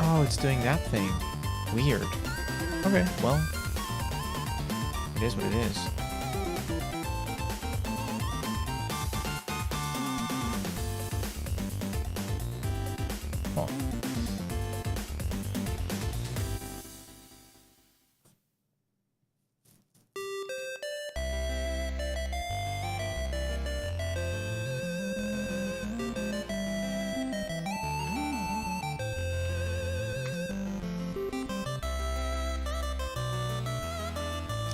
Oh, it's doing that thing. Weird. Okay, well. It is what it is. Oh.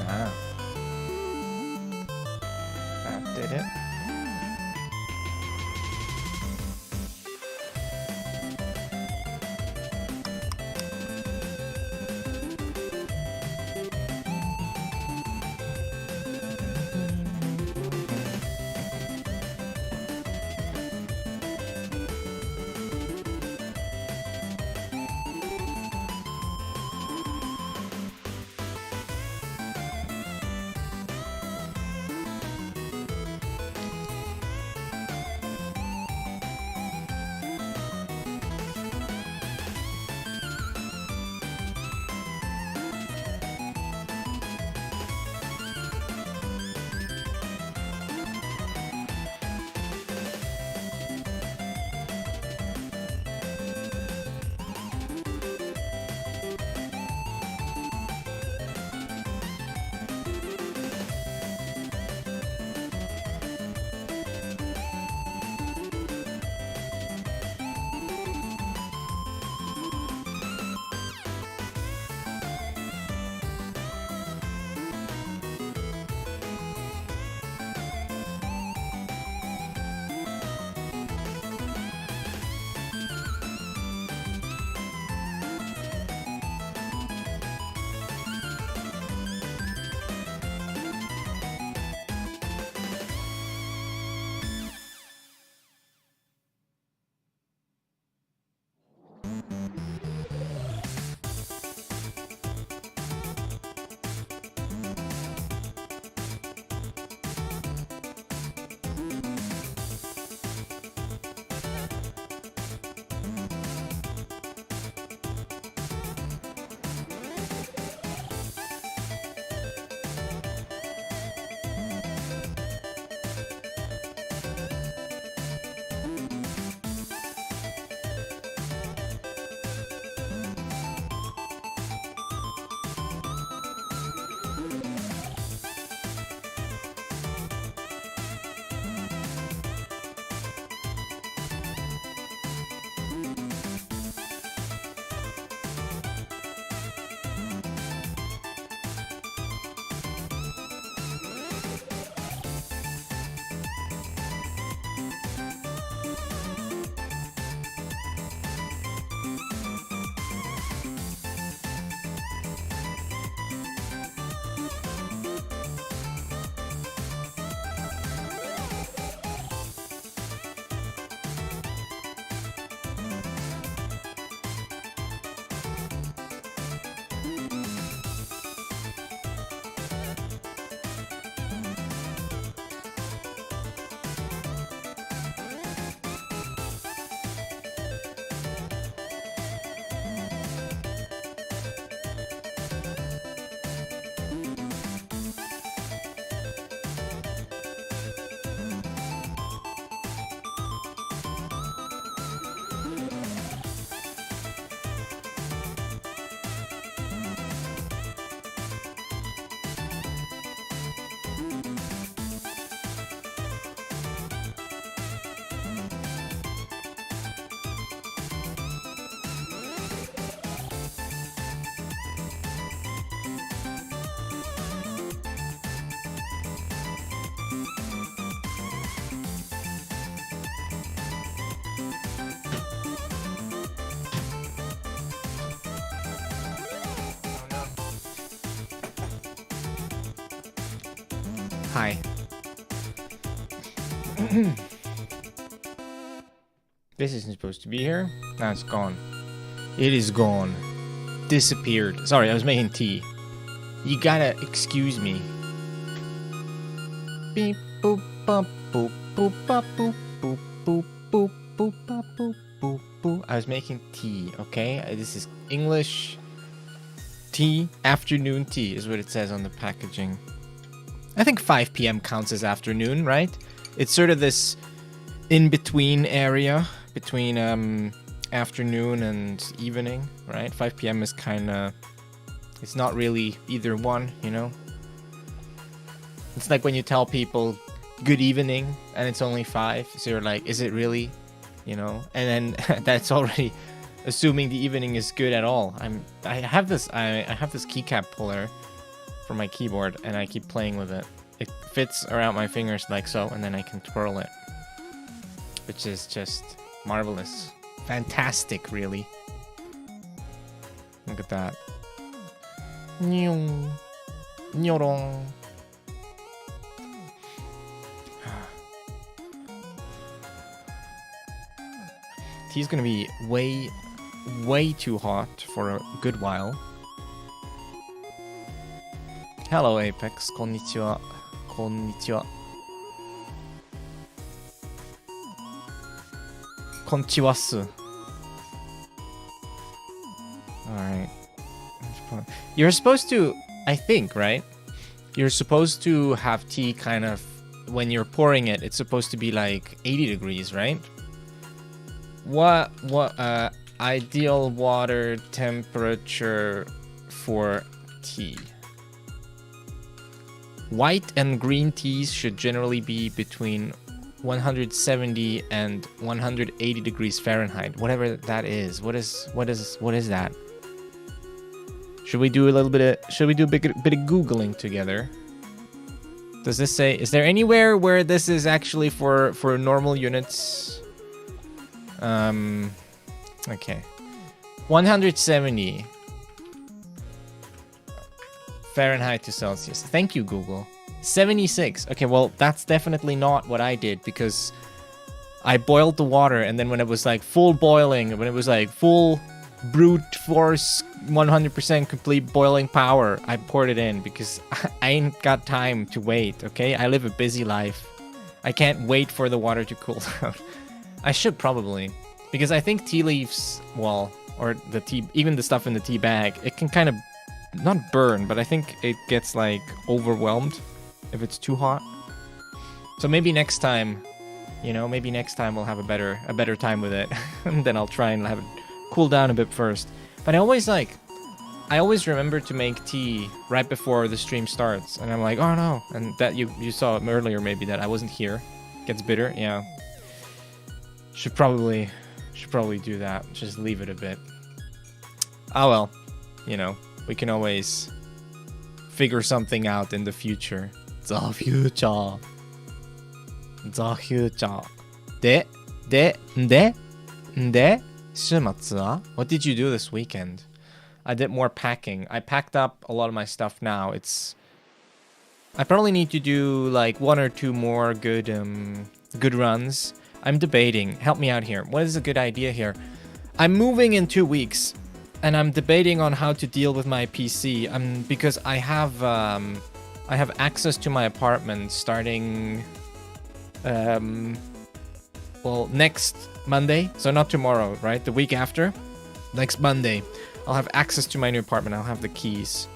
Ah. That did it. Hi. This isn't supposed to be here. Now it's gone. It is gone. Disappeared. Sorry, I was making tea. You gotta excuse me. Beep boop bop boop boop bop boop boop boop boop boop bop boop I was making tea, okay? This is English tea, afternoon tea is what it says on the packaging. I think 5 p.m. counts as afternoon, right? It's sort of this in-between area between afternoon and evening, right? 5 p.m. is kind of... It's not really either one, you know? It's like when you tell people good evening and it's only 5, so you're like, is it really? You know? And then that's already assuming the evening is good at all. I have this keycap puller for my keyboard and I keep playing with it. It fits around my fingers like so, and then I can twirl it, which is just marvelous. Fantastic, really. Look at that. Nyorong. Tea's gonna be way too hot for a good while. Hello, Apex. Konnichiwa. Konnichiwa. Konchiwasu. Alright. You're supposed to, I think, right? You're supposed to have tea kind of, when you're pouring it, it's supposed to be like 80 degrees, right? What ideal water temperature for tea? White and green teas should generally be between 170 and 180 degrees Fahrenheit, whatever that is. What is that? Should we do a bit of Googling together? Does this say, is there anywhere where this is actually for normal units? Okay. 170 Fahrenheit to Celsius. Thank you, Google. 76. Okay, well, that's definitely not what I did, because I boiled the water, and then when it was like full boiling, when it was like full brute force, 100% complete boiling power, I poured it in, because I ain't got time to wait, okay? I live a busy life. I can't wait for the water to cool down. I should probably, because I think tea leaves, well, or the tea, even the stuff in the tea bag, it can kind of not burn, but I think it gets like overwhelmed if it's too hot. So maybe next time, you know, maybe next time we'll have a better time with it. And then I'll try and have it cool down a bit first. But I always remember to make tea right before the stream starts, and I'm like, oh no, and that you saw it earlier maybe that I wasn't here. Gets bitter, yeah. Should probably do that. Just leave it a bit. Oh well, you know, we can always figure something out in the future. The future. The future. で、週末は? What did you do this weekend? I did more packing. I packed up a lot of my stuff now. I probably need to do like 1 or 2 more good runs. I'm debating. Help me out here. What is a good idea here? I'm moving in 2 weeks, and I'm debating on how to deal with my PC. Because I have access to my apartment starting well, next Monday. So not tomorrow, right? The week after. Next Monday, I'll have access to my new apartment. I'll have the keys.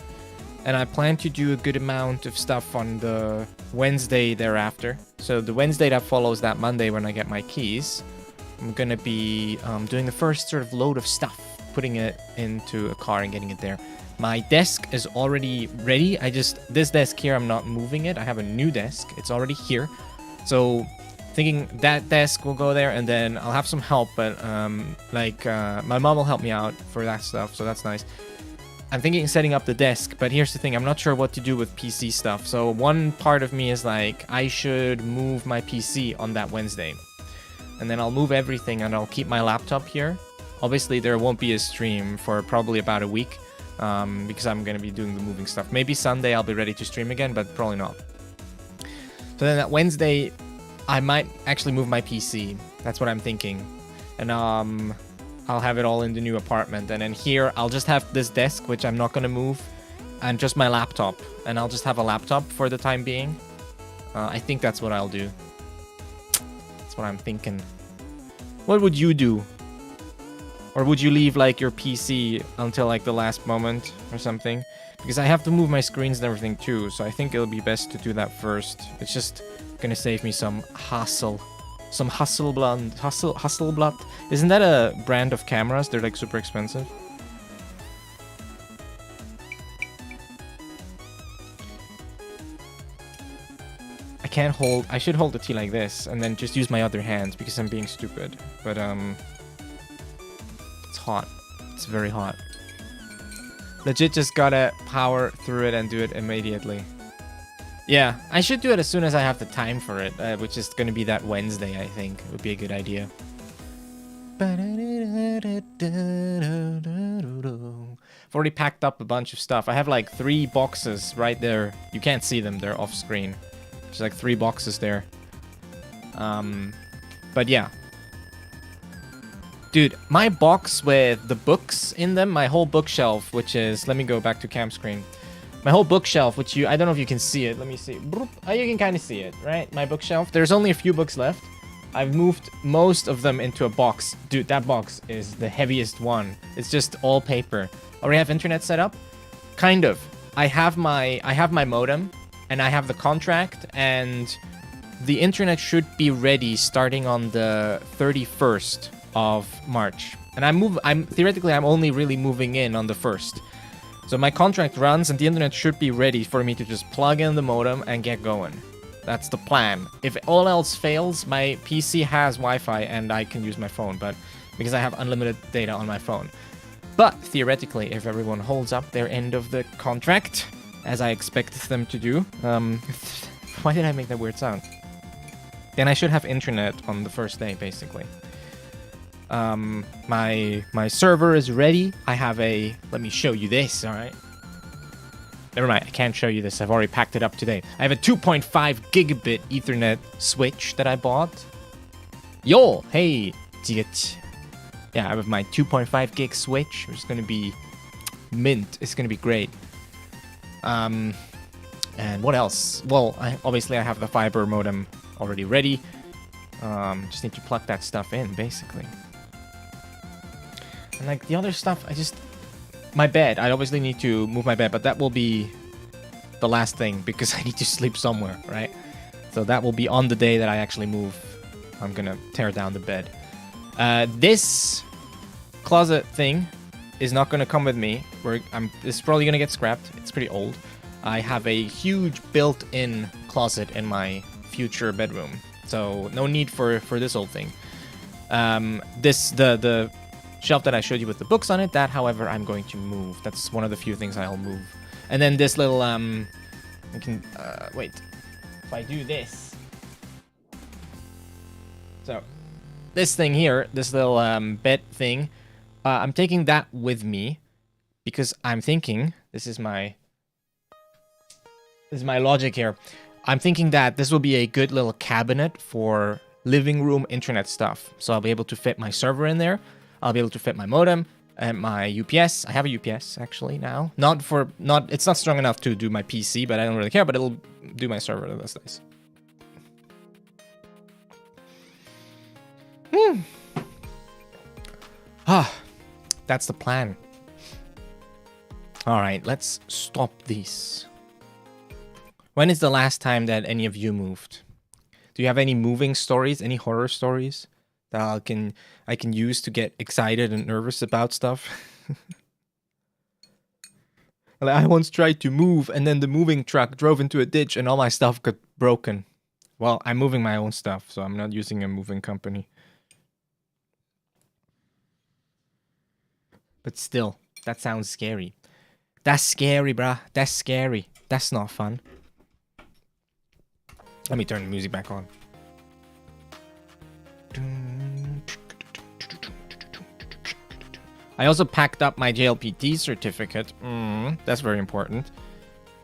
And I plan to do a good amount of stuff on the Wednesday thereafter. So the Wednesday that follows that Monday when I get my keys, I'm going to be doing the first sort of load of stuff, putting it into a car and getting it there. My desk is already ready. This desk here, I'm not moving it. I have a new desk. It's already here. So thinking that desk will go there, and then I'll have some help, but my mom will help me out for that stuff, so that's nice. I'm thinking of setting up the desk, but here's the thing, I'm not sure what to do with PC stuff. So one part of me is like, I should move my PC on that Wednesday. And then I'll move everything and I'll keep my laptop here. Obviously there won't be a stream for probably about a week, because I'm going to be doing the moving stuff. Maybe Sunday I'll be ready to stream again, but probably not. So then that Wednesday, I might actually move my PC. That's what I'm thinking. And I'll have it all in the new apartment. And then here, I'll just have this desk, which I'm not going to move, and just my laptop. And I'll just have a laptop for the time being. I think that's what I'll do. That's what I'm thinking. What would you do? Or would you leave like your PC until like the last moment or something? Because I have to move my screens and everything too, so I think it'll be best to do that first. It's just gonna save me some hassle. Some Hasselblad. Isn't that a brand of cameras? They're like super expensive. I should hold the tea like this and then just use my other hand because I'm being stupid. But it's hot. It's very hot. Legit just gotta power through it and do it immediately. Yeah, I should do it as soon as I have the time for it, which is gonna be that Wednesday, I think. It would be a good idea. I've already packed up a bunch of stuff. I have like 3 boxes right there. You can't see them, they're off screen. There's like 3 boxes there. But yeah. Dude, my box with the books in them, my whole bookshelf, which is... Let me go back to cam screen. My whole bookshelf, which I don't know if you can see it. Let me see. Oh, you can kind of see it, right? My bookshelf. There's only a few books left. I've moved most of them into a box. Dude, that box is the heaviest one. It's just all paper. Already have internet set up? Kind of. I have my modem. And I have the contract, and the internet should be ready starting on the 31st of March. And theoretically I'm only really moving in on the 1st. So my contract runs and the internet should be ready for me to just plug in the modem and get going. That's the plan. If all else fails, my PC has Wi-Fi and I can use my phone, but because I have unlimited data on my phone. But theoretically, if everyone holds up their end of the contract, as I expected them to do. Why did I make that weird sound? Then I should have internet on the first day, basically. My server is ready. I have a... Let me show you this, alright? Never mind, I can't show you this. I've already packed it up today. I have a 2.5 gigabit Ethernet switch that I bought. Yo! Hey! Yeah, I have my 2.5 gig switch. It's gonna be mint. It's gonna be great. And what else? Well, obviously I have the fiber modem already ready. Just need to plug that stuff in, basically. And like the other stuff, my bed. I obviously need to move my bed, but that will be the last thing because I need to sleep somewhere, right? So that will be on the day that I actually move. I'm gonna tear down the bed. This closet thing is not gonna come with me. This is probably gonna get scrapped. It's pretty old. I have a huge built-in closet in my future bedroom, so no need for this old thing. The shelf that I showed you with the books on it, that, however, I'm going to move. That's one of the few things I'll move. And then this little wait. If I do this, so this thing here, this little bed thing. I'm taking that with me because I'm thinking, this is my logic here. I'm thinking that this will be a good little cabinet for living room internet stuff. So I'll be able to fit my server in there. I'll be able to fit my modem and my UPS. I have a UPS actually now. It's not strong enough to do my PC, but I don't really care, but it'll do my server. That's nice. That's the plan. All right, let's stop this. When is the last time that any of you moved? Do you have any moving stories, any horror stories that I can use to get excited and nervous about stuff? Like, I once tried to move and then the moving truck drove into a ditch and all my stuff got broken. Well, I'm moving my own stuff, so I'm not using a moving company. But still, that sounds scary. That's scary, bruh. That's scary. That's not fun. Let me turn the music back on. I also packed up my JLPT certificate. That's very important.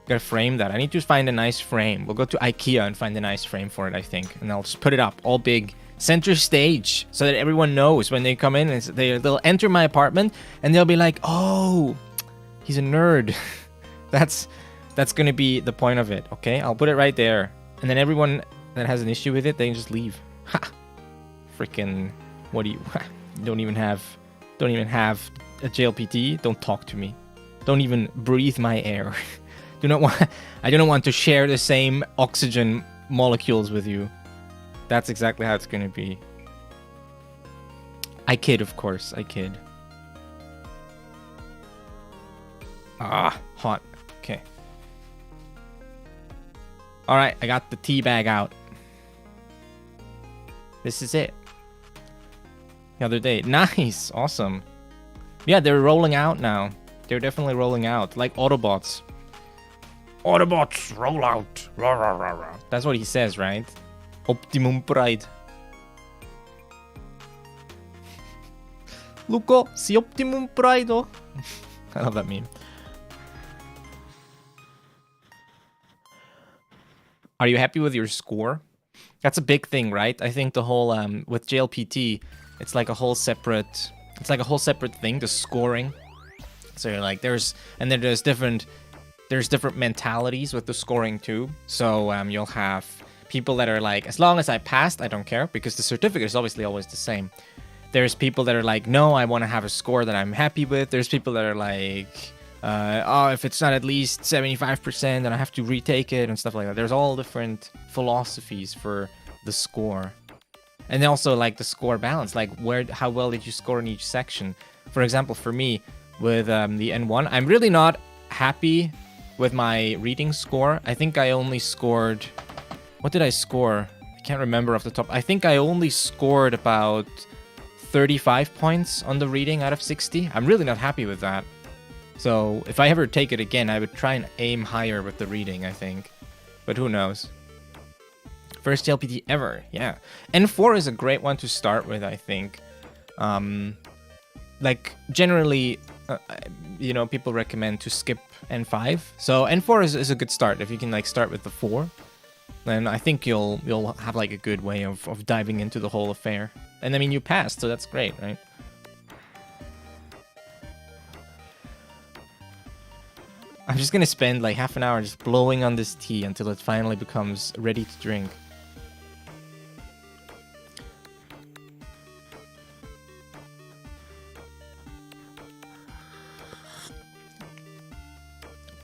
Gotta frame that. I need to find a nice frame. We'll go to IKEA and find a nice frame for it, I think. And I'll just put it up all big. Center stage. So that everyone knows when they come in. And they'll enter my apartment and they'll be like, oh, he's a nerd. That's gonna be the point of it, okay? I'll put it right there. And then everyone that has an issue with it, they can just leave. Ha! Freaking, what do you... You don't even have Don't even have a JLPT. Don't talk to me. Don't even breathe my air. I do not want to share the same oxygen molecules with you. That's exactly how it's gonna be. I kid, of course. I kid. Ah, hot. Okay. Alright, I got the tea bag out. This is it. The other day. Nice. Awesome. Yeah, they're rolling out now. They're definitely rolling out. Like Autobots. Autobots, roll out. Rah, rah, rah, rah. That's what he says, right? Optimum Pride. Luco, si Optimum Pride. I love that meme. Are you happy with your score? That's a big thing, right? I think the whole with JLPT, it's like a whole separate thing, the scoring. So you're like there's different mentalities with the scoring too. So you'll have people that are like, as long as I passed, I don't care, because the certificate is obviously always the same. There's people that are like, no, I want to have a score that I'm happy with. There's people that are like, oh, if it's not at least 75%, then I have to retake it and stuff like that. There's all different philosophies for the score. And then also like the score balance, like how well did you score in each section? For example, for me, with the N1, I'm really not happy with my reading score. I think I only scored... What did I score? I can't remember off the top. I think I only scored about 35 points on the reading out of 60. I'm really not happy with that. So if I ever take it again, I would try and aim higher with the reading, I think. But who knows? First JLPT ever, yeah. N4 is a great one to start with, I think. Like, generally, people recommend to skip N5. So N4 is a good start. If you can, like, start with the 4, then I think you'll have, like, a good way of diving into the whole affair. And, I mean, you passed, so that's great, right? I'm just gonna spend, like, half an hour just blowing on this tea until it finally becomes ready to drink.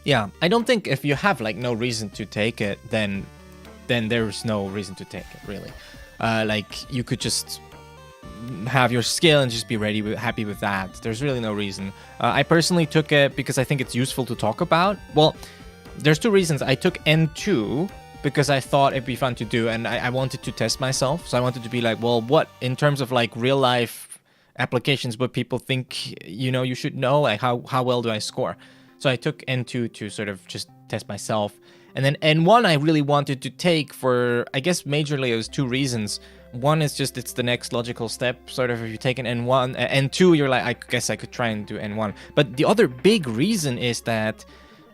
Yeah, I don't think if you have like no reason to take it, then there's no reason to take it, really. Like you could just have your skill and just be happy with that. There's really no reason. I personally took it because I think it's useful to talk about. Well, there's two reasons. I took N2 because I thought it'd be fun to do, and I wanted to test myself. So I wanted to be like, well, what in terms of like real life applications, what people think you should know, like how well do I score? So I took N2 to sort of just test myself. And then N1 I really wanted to take for, I guess majorly it was two reasons. One is just it's the next logical step. Sort of if you take an N2, you're like, I guess I could try and do N1. But the other big reason is that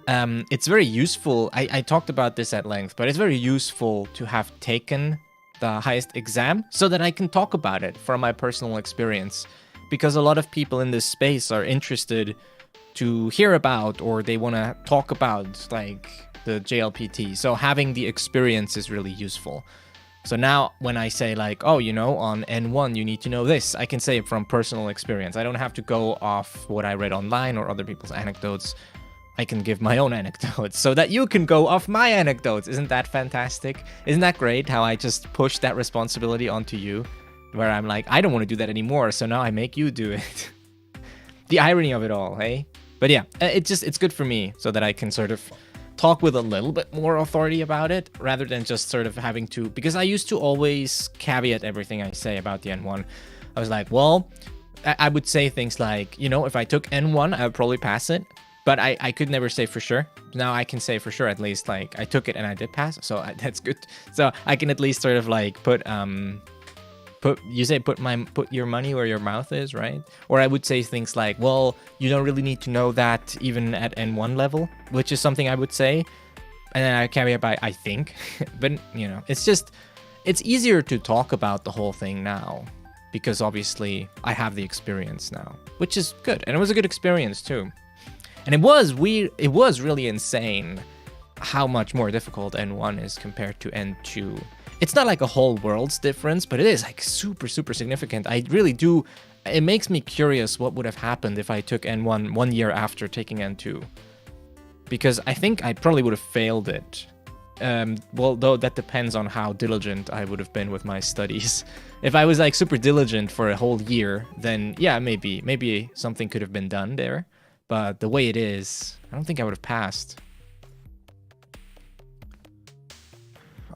it's very useful. I talked about this at length, but it's very useful to have taken the highest exam so that I can talk about it from my personal experience. Because a lot of people in this space are interested to hear about, or they want to talk about like the JLPT. So having the experience is really useful. So now when I say like, oh, on N1 you need to know this, I can say it from personal experience. I don't have to go off what I read online or other people's anecdotes. I can give my own anecdotes so that you can go off my anecdotes. Isn't that fantastic? Isn't that great how I just push that responsibility onto you, where I'm like, I don't want to do that anymore, so now I make you do it. The irony of it all, hey? But yeah, it's good for me so that I can sort of talk with a little bit more authority about it rather than just sort of having to, because I used to always caveat everything I say about the N1. I was like, well, I would say things like, if I took N1, I would probably pass it, but I could never say for sure. Now I can say for sure, at least, like I took it and I did pass, so that's good. So I can at least sort of like put your money where your mouth is, right? Or I would say things like, well, you don't really need to know that even at N1 level, which is something I would say. And then I carry it by, I think. But, it's easier to talk about the whole thing now because obviously I have the experience now, which is good. And it was a good experience too. And it was really insane how much more difficult N1 is compared to N2. It's not like a whole world's difference, but it is like super, super significant. I really do it makes me curious what would have happened if I took N1 1 year after taking N2. Because I think I probably would have failed it. Well, though that depends on how diligent I would have been with my studies. If I was like super diligent for a whole year, then yeah, maybe something could have been done there. But the way it is, I don't think I would have passed.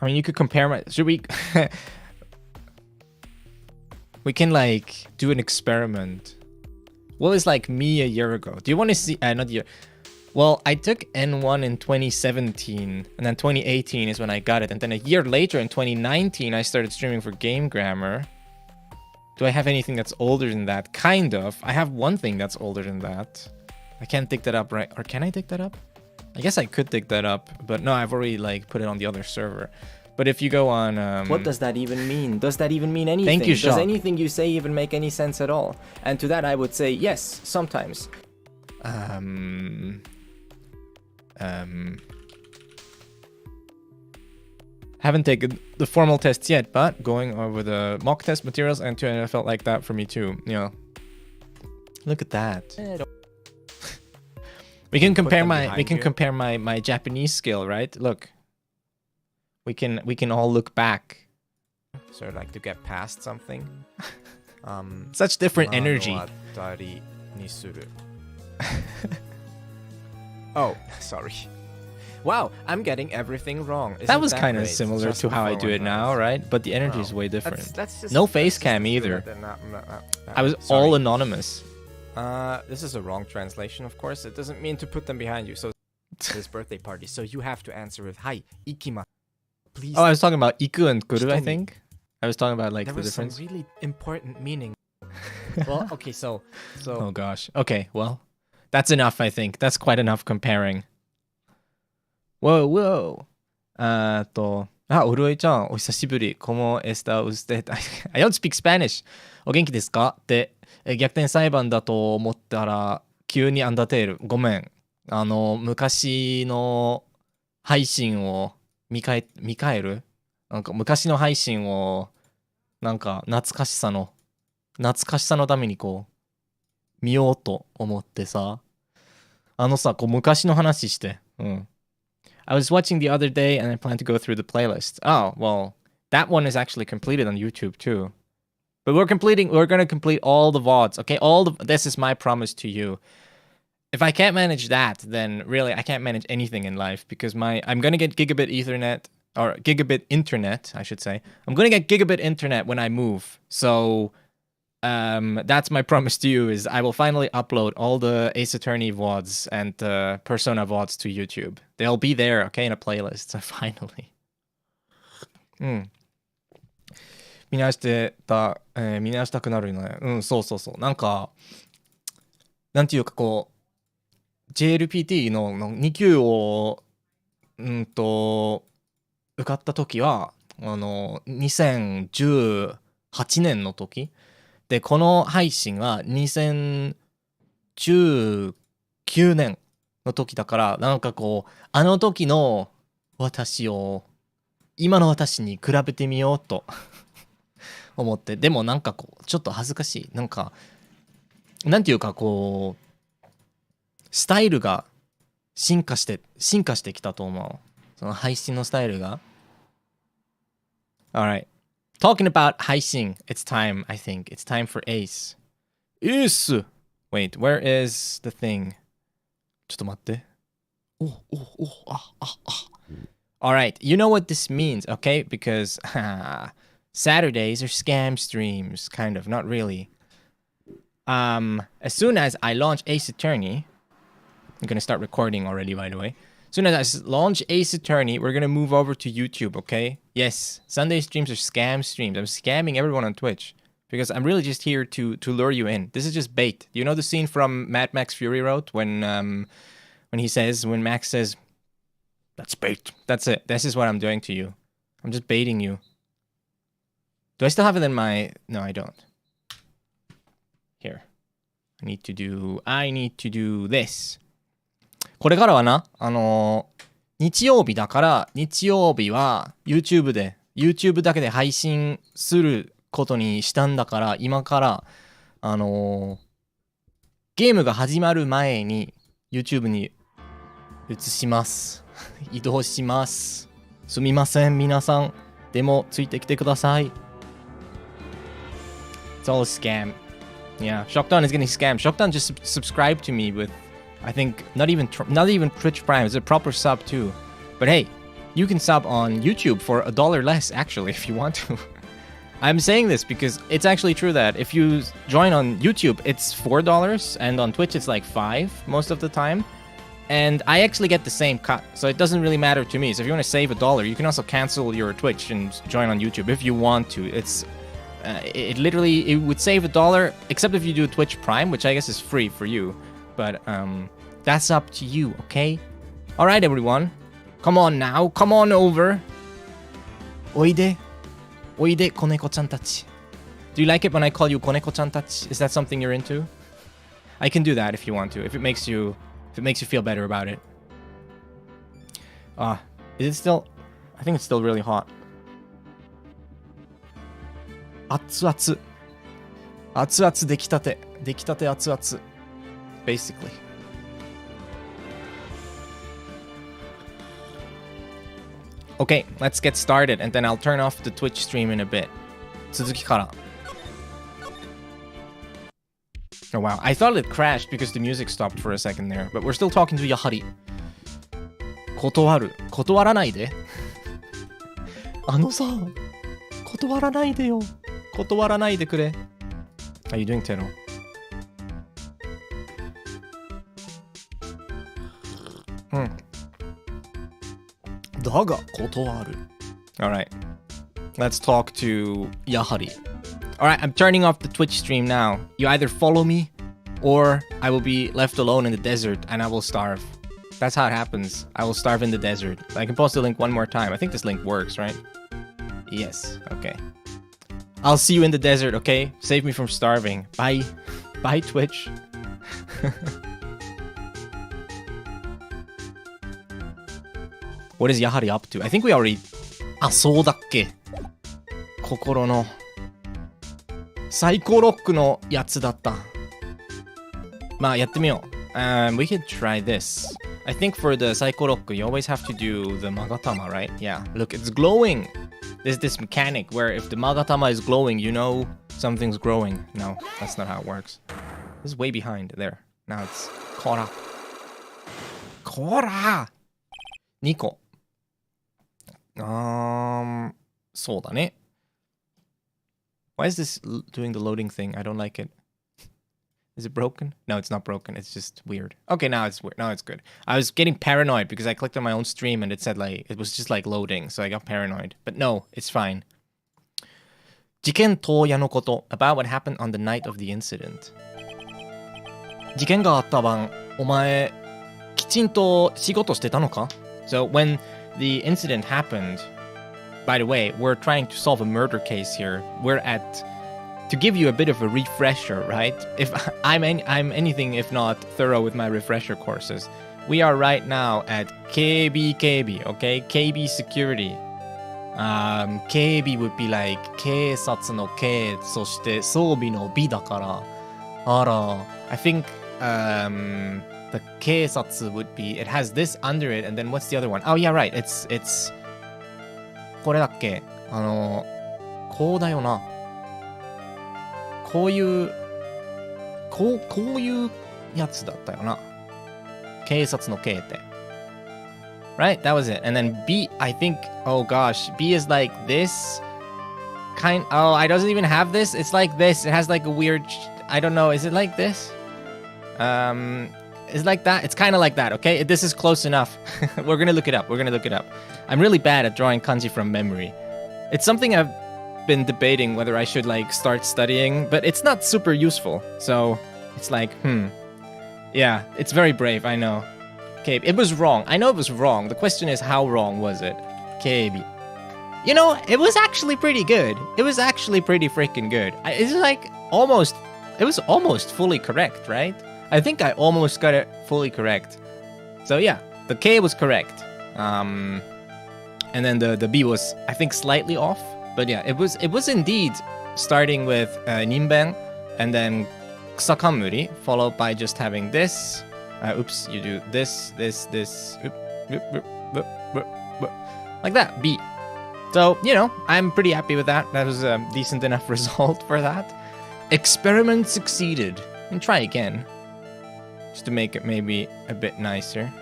I mean, you could compare my... Should we... We can like do an experiment. What is like me a year ago? Do you want to see... not a year. Well, I took N1 in 2017, and then 2018 is when I got it. And then a year later, in 2019, I started streaming for Game Grammar. Do I have anything that's older than that? Kind of. I have one thing that's older than that. I can't dig that up, right? Or can I dig that up? I guess I could dig that up, but no, I've already like put it on the other server. But if you go on... What does that even mean? Does that even mean anything? Thank you, Sean. Does anything you say even make any sense at all? And to that I would say, yes, sometimes. Haven't taken the formal tests yet, but going over the mock test materials and it felt like that for me too. You know, look at that. We can compare my Japanese skill, right? Look, we can all look back, sort of like to get past something. Such different energy. Oh, sorry. Wow, I'm getting everything wrong. That was kind of similar to how I do it now, right? But the energy is way different. No face cam either. I was all anonymous. This is a wrong translation, of course. It doesn't mean to put them behind you. So this birthday party. So you have to answer with "Hi, ikimasu." Please. Oh, I was talking about iku and kuru, I think. I was talking about like the difference. There was some really important meaning. Well, okay, so. Oh gosh. Okay, well, that's enough. I think that's quite enough comparing. Whoa. Uroi-chan, お久しぶり。¿Cómo está usted? I don't speak Spanish. お元気ですかって逆転裁判だと思ったら急にアンダーテール。ごめん。昔の配信を見返るなんか昔の配信をなんか懐かしさのためにこう見ようと思ってさ。こう昔の話して。I was watching the other day and I plan to go through the playlist. Oh, well, that one is actually completed on YouTube too. But we're going to complete all the VODs, okay? This is my promise to you. If I can't manage that, then really I can't manage anything in life because I'm going to get gigabit ethernet or gigabit internet, I should say. I'm going to get gigabit internet when I move. So that's my promise to you is I will finally upload all the Ace Attorney VODs and Persona VODs to YouTube. They'll be there, okay, in a playlist. So finally. 見直したくなるよね。そう。なんか、なんていうかこう、JLPT の2級を、受かった時は、2018年の時で、この配信は2019年の時だから、なんかこう、あの時の私を今の私に比べてみようと思って、でもなんかこうちょっと恥ずかしい。なんかなんていうかこうスタイルが進化してきたと思う。その配信のスタイルが。Alright. Talking about 配信, it's time, I think. It's time for Ace. Ace! Wait, where is the thing? ちょっと待って。Alright, you know what this means, okay? Because Saturdays are scam streams, kind of, not really. As soon as I launch Ace Attorney, I'm gonna start recording already, by the way. As soon as I launch Ace Attorney, we're gonna move over to YouTube, okay? Yes, Sunday streams are scam streams. I'm scamming everyone on Twitch because I'm really just here to lure you in. This is just bait. You know the scene from Mad Max Fury Road when Max says, "That's bait." That's it. This is what I'm doing to you. I'm just baiting you. Do I still have it in my... No, I don't. Here. I need to do this. これからはな、日曜日だから、日曜日は YouTube だけで配信することにしたんだから、今からゲームが始まる前に YouTube に移します。移動します。すみません、皆さん。でも、ついてきてください。It's all a scam. Yeah, Shockdown is getting scammed. Shockdown just subscribed to me with, I think, not even Twitch Prime. It's a proper sub too. But hey, you can sub on YouTube for $1 less, actually, if you want to. I'm saying this because it's actually true that if you join on YouTube, it's $4, and on Twitch it's like $5 most of the time. And I actually get the same cut, so it doesn't really matter to me. So if you want to save $1, you can also cancel your Twitch and join on YouTube if you want to. It would save $1, except if you do Twitch Prime, which I guess is free for you. But that's up to you, okay? All right, everyone. Come on now. Come on over. Oide. Oide, koneko-chan tachi. Do you like it when I call you koneko-chan tachi? Is that something you're into? I can do that if you want to. If it makes you feel better about it. Is it still? I think it's still really hot. 熱々。熱々出来たて。出来たて熱々。Basically. Okay, let's get started, and then I'll turn off the Twitch stream in a bit. 続きから。Oh wow, I thought it crashed because the music stopped for a second there, but we're still talking to やはり。断る。断らないで。あのさ、断らないでよ。断らないでくれ。How you doing, Tero? Alright. Let's talk to Yahari. Alright, I'm turning off the Twitch stream now. You either follow me, or I will be left alone in the desert and I will starve. That's how it happens. I will starve in the desert. I can post the link one more time. I think this link works, right? Yes, okay. I'll see you in the desert, okay? Save me from starving. Bye. Bye, Twitch. What is Yahari up to? I think we already... あ、そうだっけ。心のサイコロックのやつだった。まあ、やってみよう。We could try this. I think for the Psycho Rock, you always have to do the Magatama, right? Yeah. Look, it's glowing. There's this mechanic where if the Magatama is glowing, you know something's growing. No, that's not how it works. This is way behind. There. Now it's Kora. Kora! 2個。そうだね。Why is this doing the loading thing? I don't like it. Is it broken? No, it's not broken. It's just weird. Okay, now it's weird. Now it's good. I was getting paranoid because I clicked on my own stream and it said like, it was just like loading. So I got paranoid. But no, it's fine. 事件当夜のこと about what happened on the night of the incident. 事件があった晩、お前、きちんと仕事してたのか? So when the incident happened, by the way, we're trying to solve a murder case here. We're at, to give you a bit of a refresher, right? If I'm anything if not thorough with my refresher courses. We are right now at KB, okay? KB security. KB would be like 警察の警、そして装備の備だから。あら、I think the 警察 would be, it has this under it, and then what's the other one? Oh yeah, right. It's これだっけ？こうだよな。こういうやつだったよな。警察の警って。Right? That was it. And then B, I think, oh gosh, B is like this. Oh, I doesn't even have this. It's like this. It has like a weird, I don't know. Is it like this? Is like that? It's kind of like that, okay? This is close enough. We're gonna look it up. I'm really bad at drawing kanji from memory. It's something I've been debating whether I should like start studying, but it's not super useful. So it's like, yeah, it's very brave, I know. Okay, it was wrong. I know it was wrong. The question is, how wrong was it? KB. You know, it was actually pretty good. It was actually pretty freaking good. It's like it was almost fully correct, right? I think I almost got it fully correct. So yeah, the K was correct. And then the B was, I think, slightly off. But yeah, it was indeed starting with Ninben and then kusakamuri, followed by just having this. Oops, you do this, like that, B. So, you know, I'm pretty happy with that. That was a decent enough result for that. Experiment succeeded. And try again. Just to make it maybe a bit nicer.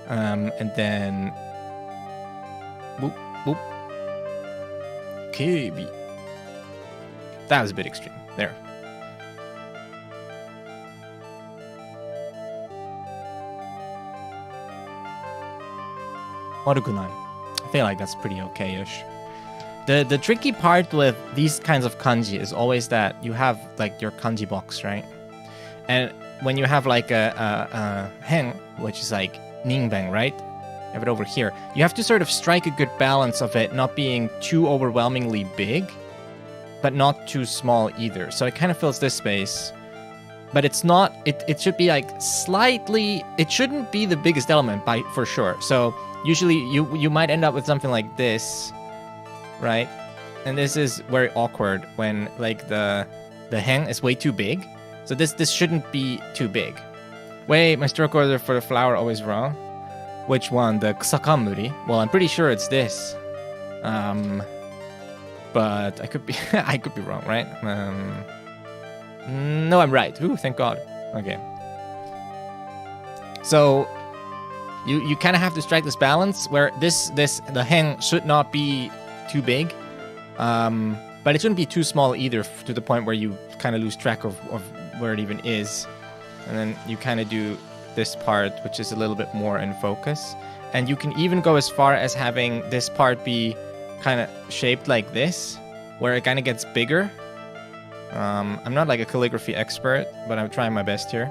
And then... Boop, boop. KB. That was a bit extreme. There. I feel like that's pretty okay-ish. The tricky part with these kinds of kanji is always that you have like your kanji box, right? And when you have like a hen, which is like ningbang, right? You have it over here. You have to sort of strike a good balance of it not being too overwhelmingly big, but not too small either. So it kind of fills this space. But it's not, it should be like slightly, it shouldn't be the biggest element for sure. So usually you might end up with something like this, right? And this is very awkward when like the hen is way too big. So this shouldn't be too big. Wait, my stroke order for the flower always wrong. Which one? The kusakamuri? Well, I'm pretty sure it's this. But I could be I could be wrong, right? No, I'm right. Ooh, thank God. Okay. So you kind of have to strike this balance where the hen should not be too big, but it shouldn't be too small either to the point where you kind of lose track of where it even is. And then you kind of do this part, which is a little bit more in focus. And you can even go as far as having this part be kind of shaped like this, where it kind of gets bigger. I'm not like a calligraphy expert, but I'm trying my best here.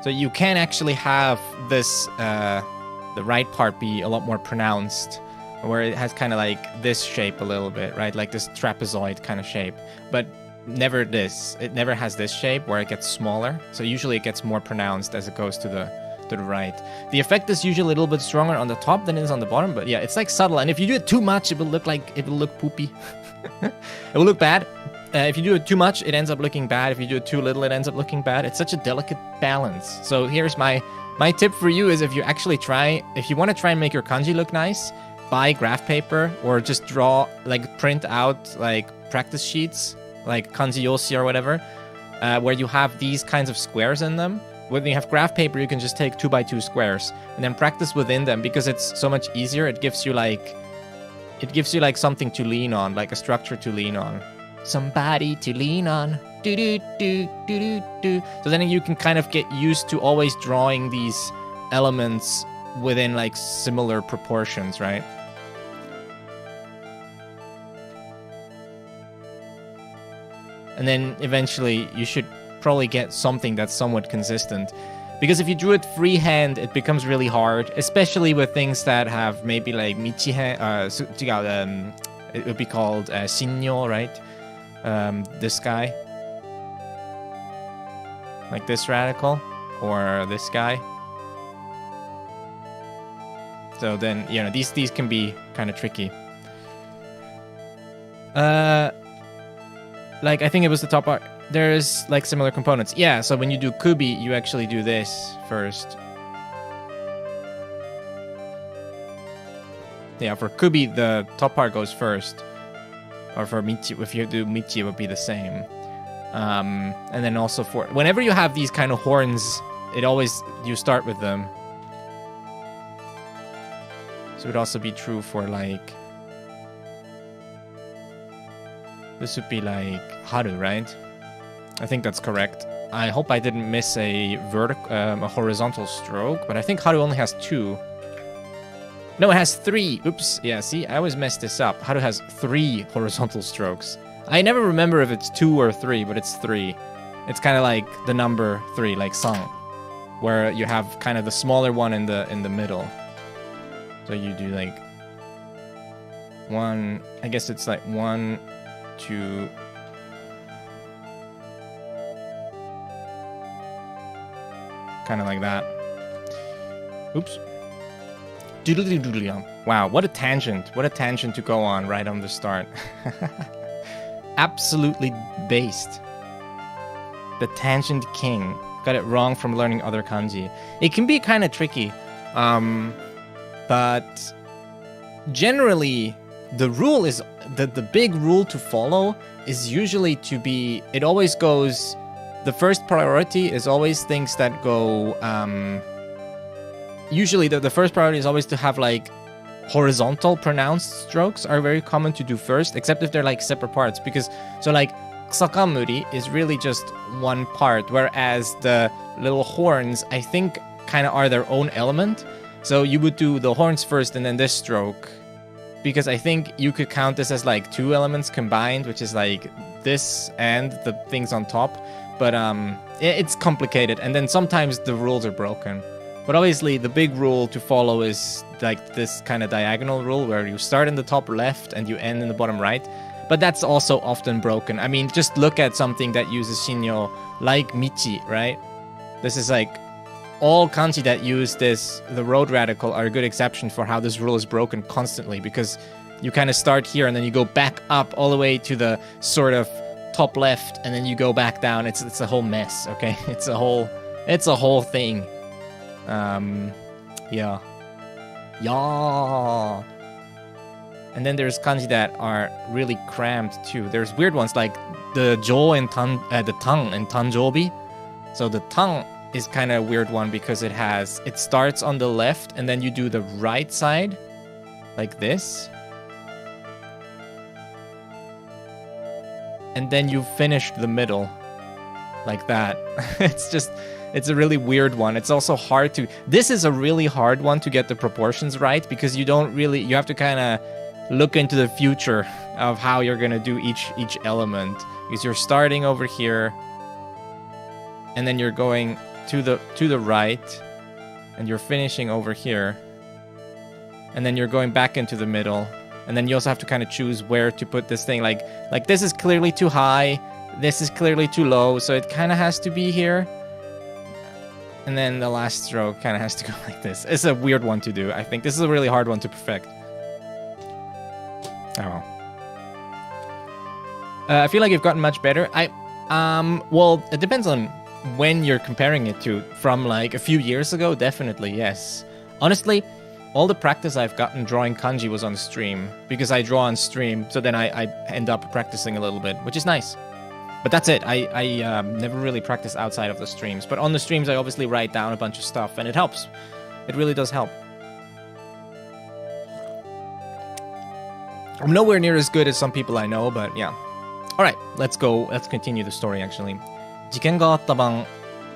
So you can actually have this, the right part be a lot more pronounced, where it has kind of like this shape a little bit, right? Like this trapezoid kind of shape, but never this. It never has this shape where it gets smaller. So usually it gets more pronounced as it goes to the right. The effect is usually a little bit stronger on the top than it is on the bottom, but yeah, it's like subtle. And if you do it too much, it will look poopy. It will look bad. If you do it too much, it ends up looking bad. If you do it too little, it ends up looking bad. It's such a delicate balance. So here's my tip for you is if you want to try and make your kanji look nice, buy graph paper or just print out like practice sheets, like kanji yoshi or whatever, where you have these kinds of squares in them. When you have graph paper, you can just take 2x2 squares and then practice within them because it's so much easier. It gives you like something to lean on, like a structure to lean on. Somebody to lean on. Do do do do do do. So then you can kind of get used to always drawing these elements within like similar proportions, right? And then eventually you should probably get something that's somewhat consistent. Because if you drew it freehand, it becomes really hard, especially with things that have maybe like michihen, it would be called shinyo, right? This guy. Like this radical, or this guy. So then, you know, these can be kind of tricky. Like, I think it was the top part. There's, like, similar components. Yeah, so when you do kubi, you actually do this first. Yeah, for kubi, the top part goes first. Or for michi, if you do michi, it would be the same. And then also for... Whenever you have these kind of horns, you start with them. So it would also be true for, like... This would be like haru, right? I think that's correct. I hope I didn't miss a horizontal stroke, but I think haru only has 2. No, it has 3. Oops. Yeah, see, I always mess this up. Haru has 3 horizontal strokes. I never remember if it's 2 or 3, but it's 3. It's kind of like the number 3, like san, where you have kind of the smaller one in the middle. So you do like 1. I guess it's like 1, 2. Kind of like that. Oops. Doodly-doodly-dum. Wow, what a tangent. What a tangent to go on right on the start. absolutely based. The Tangent King. Got it wrong from learning other kanji. It can be kind of tricky. But generally, the rule is the big rule to follow is usually to be, it always goes, the first priority is always things that go, usually the first priority is always to have like horizontal pronounced strokes are very common to do first, except if they're like separate parts, because so like sakamuri is really just one part, whereas the little horns I think kind of are their own element. So you would do the horns first and then this stroke, because I think you could count this as like two elements combined, which is like this and the things on top. But it's complicated, and then sometimes the rules are broken. But obviously the big rule to follow is like this kind of diagonal rule where you start in the top left and you end in the bottom right. But that's also often broken. I mean, just look at something that uses shinyo like michi, right? This is like all kanji that use this, the road radical, are a good exception for how this rule is broken constantly, because you kind of start here and then you go back up all the way to the sort of top left and then you go back down. It's a whole mess, okay? It's a whole thing. Yeah. And then there's kanji that are really crammed too. There's weird ones like the jo and the tongue and tanjobi. So the tongue is kind of a weird one because it starts on the left and then you do the right side like this. And then you finish the middle like that. It's a really weird one. It's also hard to, this is a really hard one to get the proportions right, because you have to kind of look into the future of how you're going to do each element, because you're starting over here and then you're going to the right and you're finishing over here and then you're going back into the middle, and then you also have to kind of choose where to put this thing, like this is clearly too high, this is clearly too low, so it kind of has to be here. And then the last stroke kind of has to go like this. It's a weird one to do. I think this is a really hard one to perfect. Oh. I feel like you've gotten much better. Well, it depends on when you're comparing it to. From like a few years ago, definitely, yes. Honestly, all the practice I've gotten drawing kanji was on stream, because I draw on stream, so then I end up practicing a little bit, which is nice. But that's it. I never really practice outside of the streams. But on the streams, I obviously write down a bunch of stuff, and it helps. It really does help. I'm nowhere near as good as some people I know, but yeah. Alright, let's go. Let's continue the story, actually. 事件があった晩、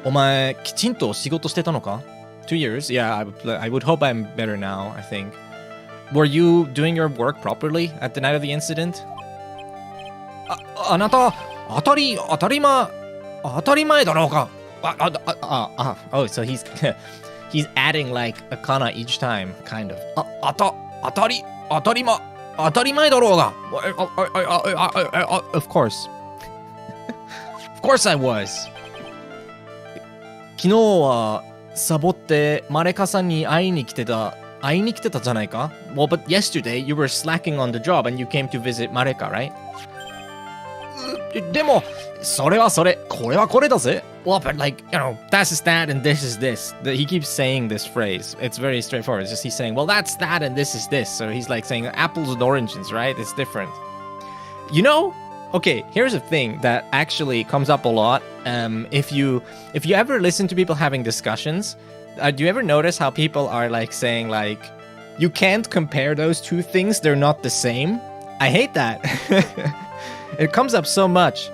お前、きちんと仕事してたのか? 2 years? Yeah, I would hope I'm better now, I think. Were you doing your work properly at the night of the incident? あなた、当たり前だろうか? Oh, so he's adding like a kana each time, kind of. 当たり前だろうが? Of course. Of course I was. 昨日はサボってマレカさんに会いに来てたじゃないか? Well, but yesterday you were slacking on the job and you came to visit Mareka, right? でも、それはそれ、これはこれだぜ. Well, but like, you know, that's is that and this is this. He keeps saying this phrase. It's very straightforward. It's just he's saying, well, that's that and this is this. So he's like saying apples and oranges, right? It's different. You know, okay, here's a thing that actually comes up a lot. If you ever listen to people having discussions, do you ever notice how people are like saying like, you can't compare those two things, they're not the same? I hate that. It comes up so much.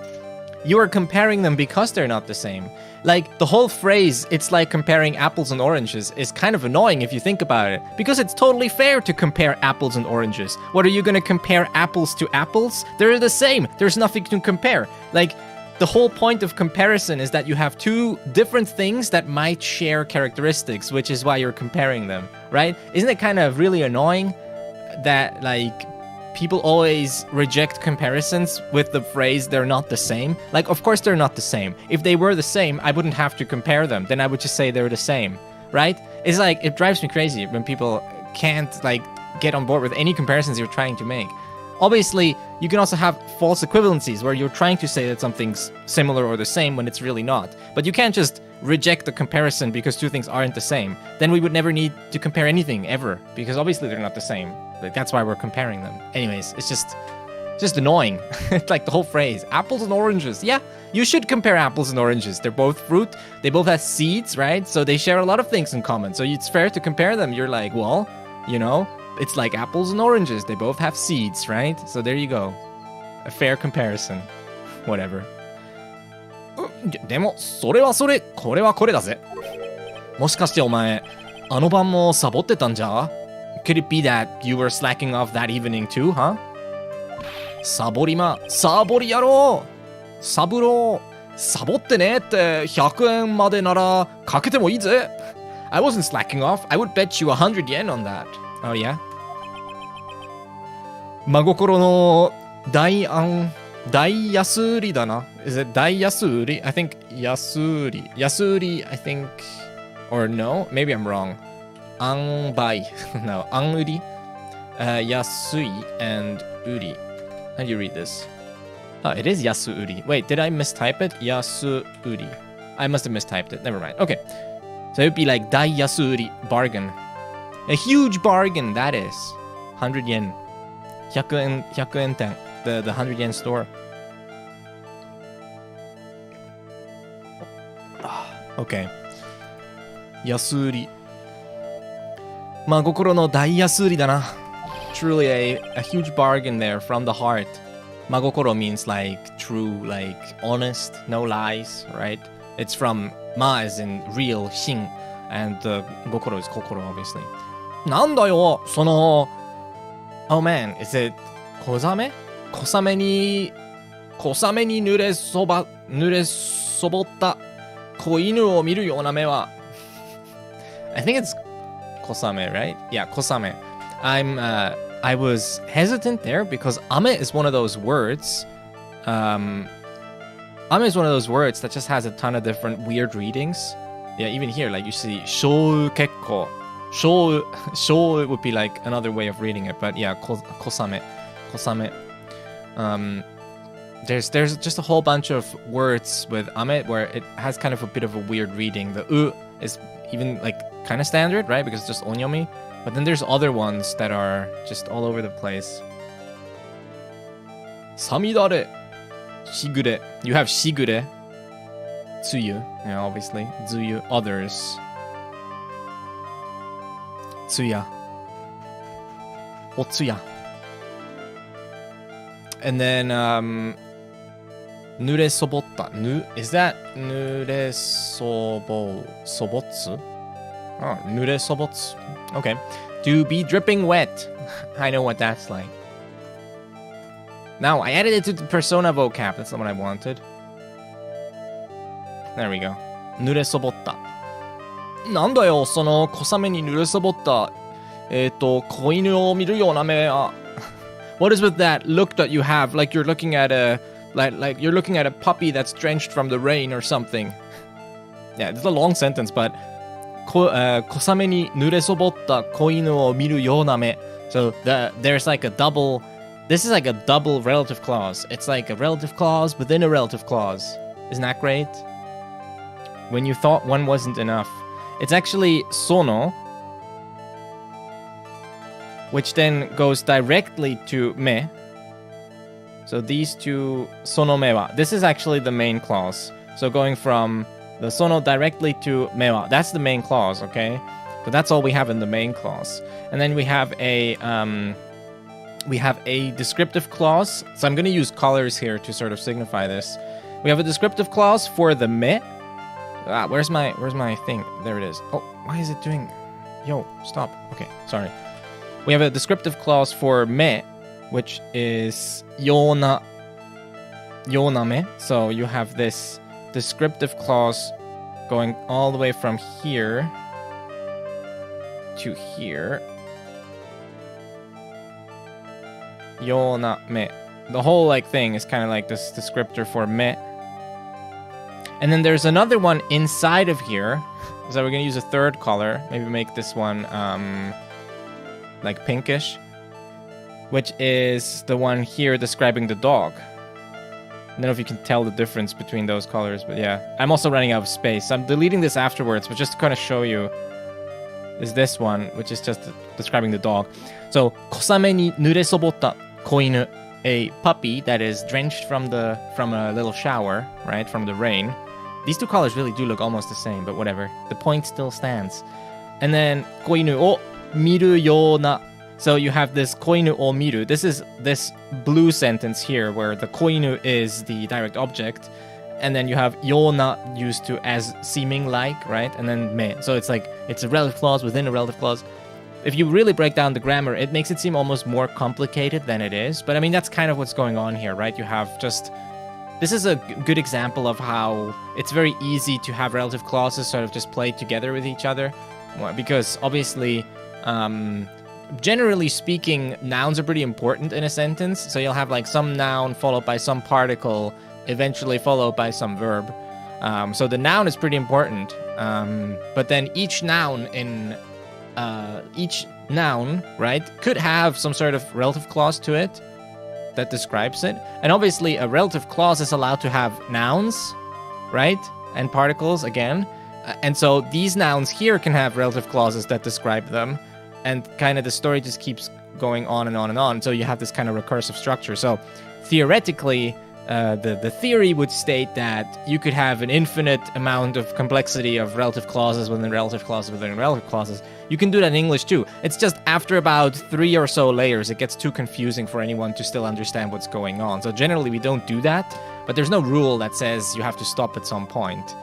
You are comparing them because they're not the same. Like, the whole phrase, it's like comparing apples and oranges, is kind of annoying if you think about it. Because it's totally fair to compare apples and oranges. What, are you gonna compare apples to apples? They're the same. There's nothing to compare. Like, the whole point of comparison is that you have two different things that might share characteristics, which is why you're comparing them, right? Isn't it kind of really annoying that, like, people always reject comparisons with the phrase they're not the same? Like, of course they're not the same. If they were the same, I wouldn't have to compare them. Then I would just say they're the same, right? It's like, it drives me crazy when people can't, like, get on board with any comparisons you're trying to make. Obviously, you can also have false equivalencies where you're trying to say that something's similar or the same when it's really not. But you can't just reject the comparison because two things aren't the same. Then we would never need to compare anything ever, because obviously they're not the same. Like, that's why we're comparing them. Anyways, it's just annoying. Like the whole phrase, apples and oranges. Yeah, you should compare apples and oranges. They're both fruit. They both have seeds, right? So they share a lot of things in common. So it's fair to compare them. You're like, well, you know, it's like apples and oranges. They both have seeds, right? So there you go. A fair comparison. Whatever. でも、それはそれ、これはこれだぜ。もしかしてお前、あの晩もサボってたんじゃ? Could it be that you were slacking off that evening too, huh? サボりま、サボりやろう。サブロー、サボってねって100円までならかけてもいいぜ。I wasn't slacking off. I would bet you 100 yen on that. Oh yeah? 真心の大安売りだな。Is it 大安売り? I think 安売り。安売り, I think, or no? Maybe I'm wrong. 安売. No, 安売り。安い and 売り. How do you read this? Oh, it is yasuuri. Wait, did I mistype it? Yasuuri. I must have mistyped it. Never mind. Okay. So it would be like dai yasuuri, bargain. A huge bargain, that is. 100 yen. 100 yen ten. The 100 yen store. Okay. Yasuuri. 真心の大安売りだな. Truly a huge bargain there from the heart. Magokoro means like true, like honest, no lies, right? It's from ma as in real, shin, and gokoro is kokoro, obviously. なんだよ、その... Oh man, is it 小雨? 小雨に濡れそぼった子犬を見るような目は... I think it's 小雨, right? Yeah, 小雨. I was hesitant there because ame is one of those words. Ame is one of those words that just has a ton of different weird readings. Yeah, even here, like you see, shou kekko. Shou would be like another way of reading it, but yeah, kosame. There's just a whole bunch of words with ame where it has kind of a bit of a weird reading. The u is even like kind of standard, right? Because it's just onyomi. But then there's other ones that are just all over the place. Samidare. Shigure. You have shigure. Tsuyu. Yeah, obviously. Tsuyu. Others. Tsuya. Otsuya. And then, nure sobotta. Is that nure sobotsu? Oh, nure sobotsu. Okay. To be dripping wet. I know what that's like. Now, I added it to the persona vocab. That's not what I wanted. There we go. 濡れそぼった。なんだよ、その小雨に濡れそぼった。子犬を見るような目は。What is with that look that you have? Like you're looking at a like you're looking at a puppy that's drenched from the rain or something. Yeah, it's a long sentence, but 小雨に濡れそぼった子犬を見るような目. So there's like a double. This is like a double relative clause. It's like a relative clause within a relative clause. Isn't that great? When you thought one wasn't enough. It's actually sono, which then goes directly to me. So these two, sono me wa. This is actually the main clause. So going from the sono directly to me wa. That's the main clause, okay? So that's all we have in the main clause. And then we have a descriptive clause. So I'm going to use colors here to sort of signify this. We have a descriptive clause for the me. Where's my thing? There it is. Oh, why is it doing... Yo, stop. Okay, sorry. We have a descriptive clause for me, which is yona me. So you have this descriptive clause going all the way from here to here. Yona me. The whole like thing is kind of like this descriptor for me. And then there's another one inside of here. So we're going to use a third color. Maybe make this one like pinkish. which is the one here describing the dog. I don't know if you can tell the difference between those colors, but yeah. I'm also running out of space. I'm deleting this afterwards, but just to kind of show you is this one, which is just describing the dog. So, 小雨に濡れそぼった子犬, a puppy that is drenched from a little shower, right, from the rain. These two colors really do look almost the same, but whatever. The point still stands. And then 子犬を見るような. So you have this 子犬を見る. This is this blue sentence here where the 子犬 is the direct object, and then you have ような used to as seeming like, right? And then め. So it's like it's a relative clause within a relative clause. If you really break down the grammar, it makes it seem almost more complicated than it is. But I mean, that's kind of what's going on here, right? You have just... This is a good example of how it's very easy to have relative clauses sort of just play together with each other. Because obviously, generally speaking, nouns are pretty important in a sentence. So you'll have like some noun followed by some particle, eventually followed by some verb. So the noun is pretty important. But then each noun, right, could have some sort of relative clause to it that describes it. And obviously a relative clause is allowed to have nouns, right? And particles again. And so these nouns here can have relative clauses that describe them. And kind of the story just keeps going on and on and on. So you have this kind of recursive structure. So theoretically, the theory would state that you could have an infinite amount of complexity of relative clauses within relative clauses within relative clauses. You can do that in English too. It's just after about 3 or so layers, it gets too confusing for anyone to still understand what's going on. So generally we don't do that, but there's no rule that says you have to stop at some point,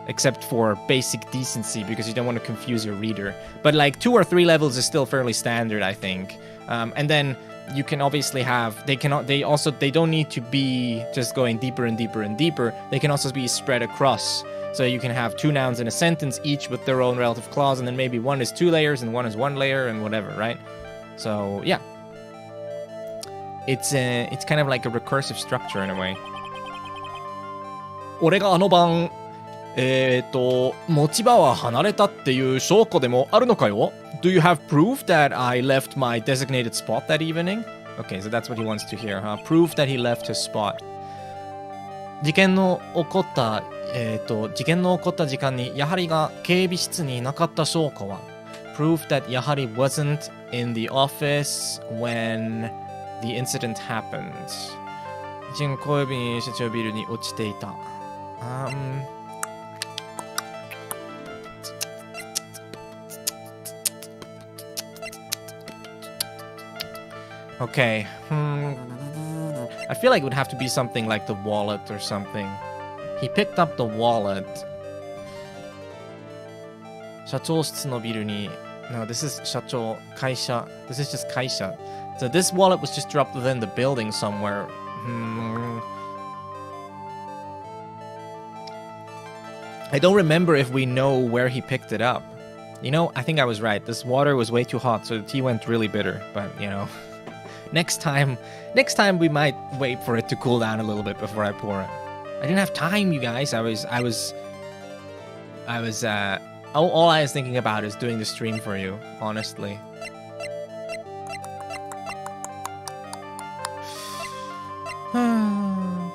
except for basic decency, because you don't want to confuse your reader. But like 2 or 3 levels is still fairly standard, I think. And then you can obviously have, they don't need to be just going deeper and deeper and deeper. They can also be spread across. So you can have 2 nouns in a sentence, each with their own relative clause, and then maybe one is 2 layers and one is 1 layer and whatever, right? So yeah, it's kind of like a recursive structure in a way. 俺があの晩、持ち場は離れたっていう証拠でもあるのかよ? Do you have proof that I left my designated spot that evening? Okay, so that's what he wants to hear, huh? Proof that he left his spot. 事件の起こった時間にやはりが警備室になかった証拠は Proof that やはり wasn't in the office when the incident happened. 一員小指に社長ビルに落ちていた。Okay. I feel like it would have to be something like the wallet or something. He picked up the wallet. 社長室のビルに No, this is 社長会社 This is just 会社 So this wallet was just dropped within the building somewhere. I don't remember if we know where he picked it up. You know, I think I was right. This water was way too hot, so the tea went really bitter. But, you know, next time we might wait for it to cool down a little bit before I pour it. I didn't have time, you guys. All I was thinking about is doing the stream for you, honestly.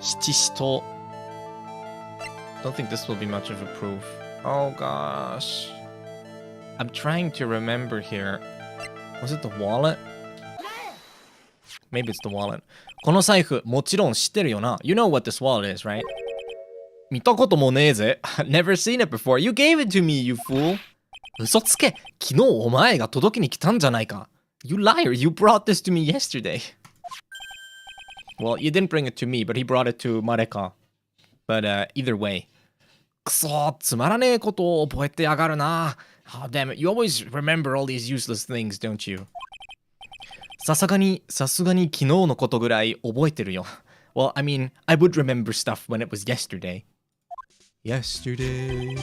Shichishito. Don't think this will be much of a proof. Oh gosh. I'm trying to remember here. Was it the wallet? Maybe it's the wallet. この財布、もちろん知ってるよな. You know what this wallet is, right? 見たこともねえぜ. Never seen it before. You gave it to me, you fool. 嘘つけ. 昨日お前が届けに来たんじゃないか. You liar. You brought this to me yesterday. Well, you didn't bring it to me, but he brought it to Mareka. But either way. くそ、つまらねえことを覚えてやがるな. Oh, damn it. You always remember all these useless things, don't you? さすがに昨日のことぐらい覚えてるよ. Well, I mean, I would remember stuff when it was yesterday. Yesterday.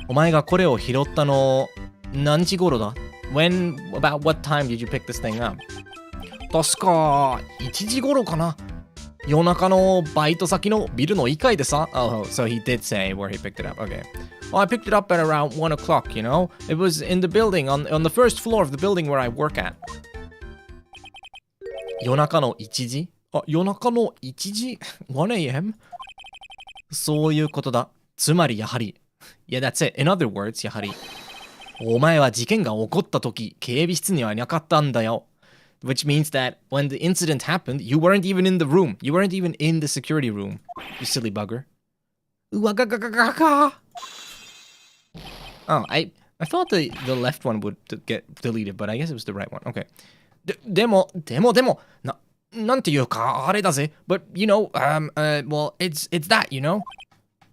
お前がこれを拾ったの何時頃だ? About what time did you pick this thing up? 確か1時頃かな. 夜中のバイト先のビルの1階でさ. Oh, so he did say where he picked it up. Okay. Well, I picked it up at around 1 o'clock, you know? It was in the building, on the first floor of the building where I work at. 夜中の1時？夜中の1時 ?1am? そういうことだ。つまりやはり。Yeah, that's it. In other words, やはり。お前は事件が起こった時、警備室にはいなかったんだよ。Which means that when the incident happened, you weren't even in the room. You weren't even in the security room. You silly bugger. うわががががが。Oh, I thought the left one would get deleted, but I guess it was the right one. Okay. でも、なんていうか、あれだぜ。But, you know, well, it's that, you know?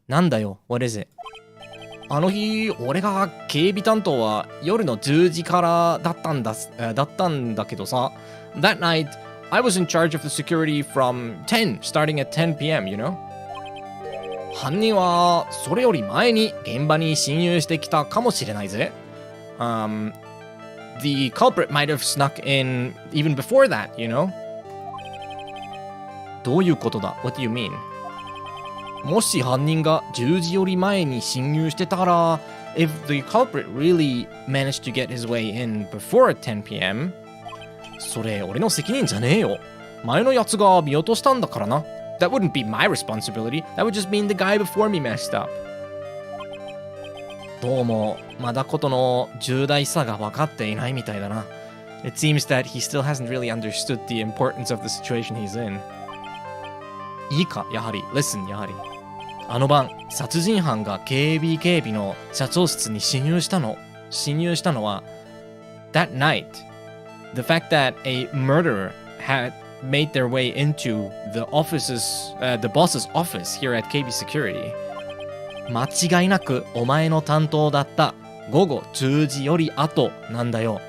なんだよ、what is it? あの日、俺が警備担当は夜の10時からだったんだけどさ。That night, I was in charge of the security from 10, starting at 10 p.m., you know? 犯人はそれより前に現場に侵入してきたかもしれないぜ。The culprit might have snuck in even before that, you know? どういうことだ？ What do you mean? もし犯人が10時より前に侵入してたら、if the culprit really managed to get his way in before 10 p.m., それ俺の責任じゃねえよ。前のやつが見落としたんだからな。That wouldn't be my responsibility. That would just mean the guy before me messed up. どうも、まだことの重大さが分かっていないみたいだな。It seems that he still hasn't really understood the importance of the situation he's in. いいか、やはり。Listen, やはり。あの晩、殺人犯が警備の社長室に侵入したのは、That night, the fact that a murderer had made their way into the boss's office here at KB Security. 間違いなくお前の担当だった午後10時より後なんだよ。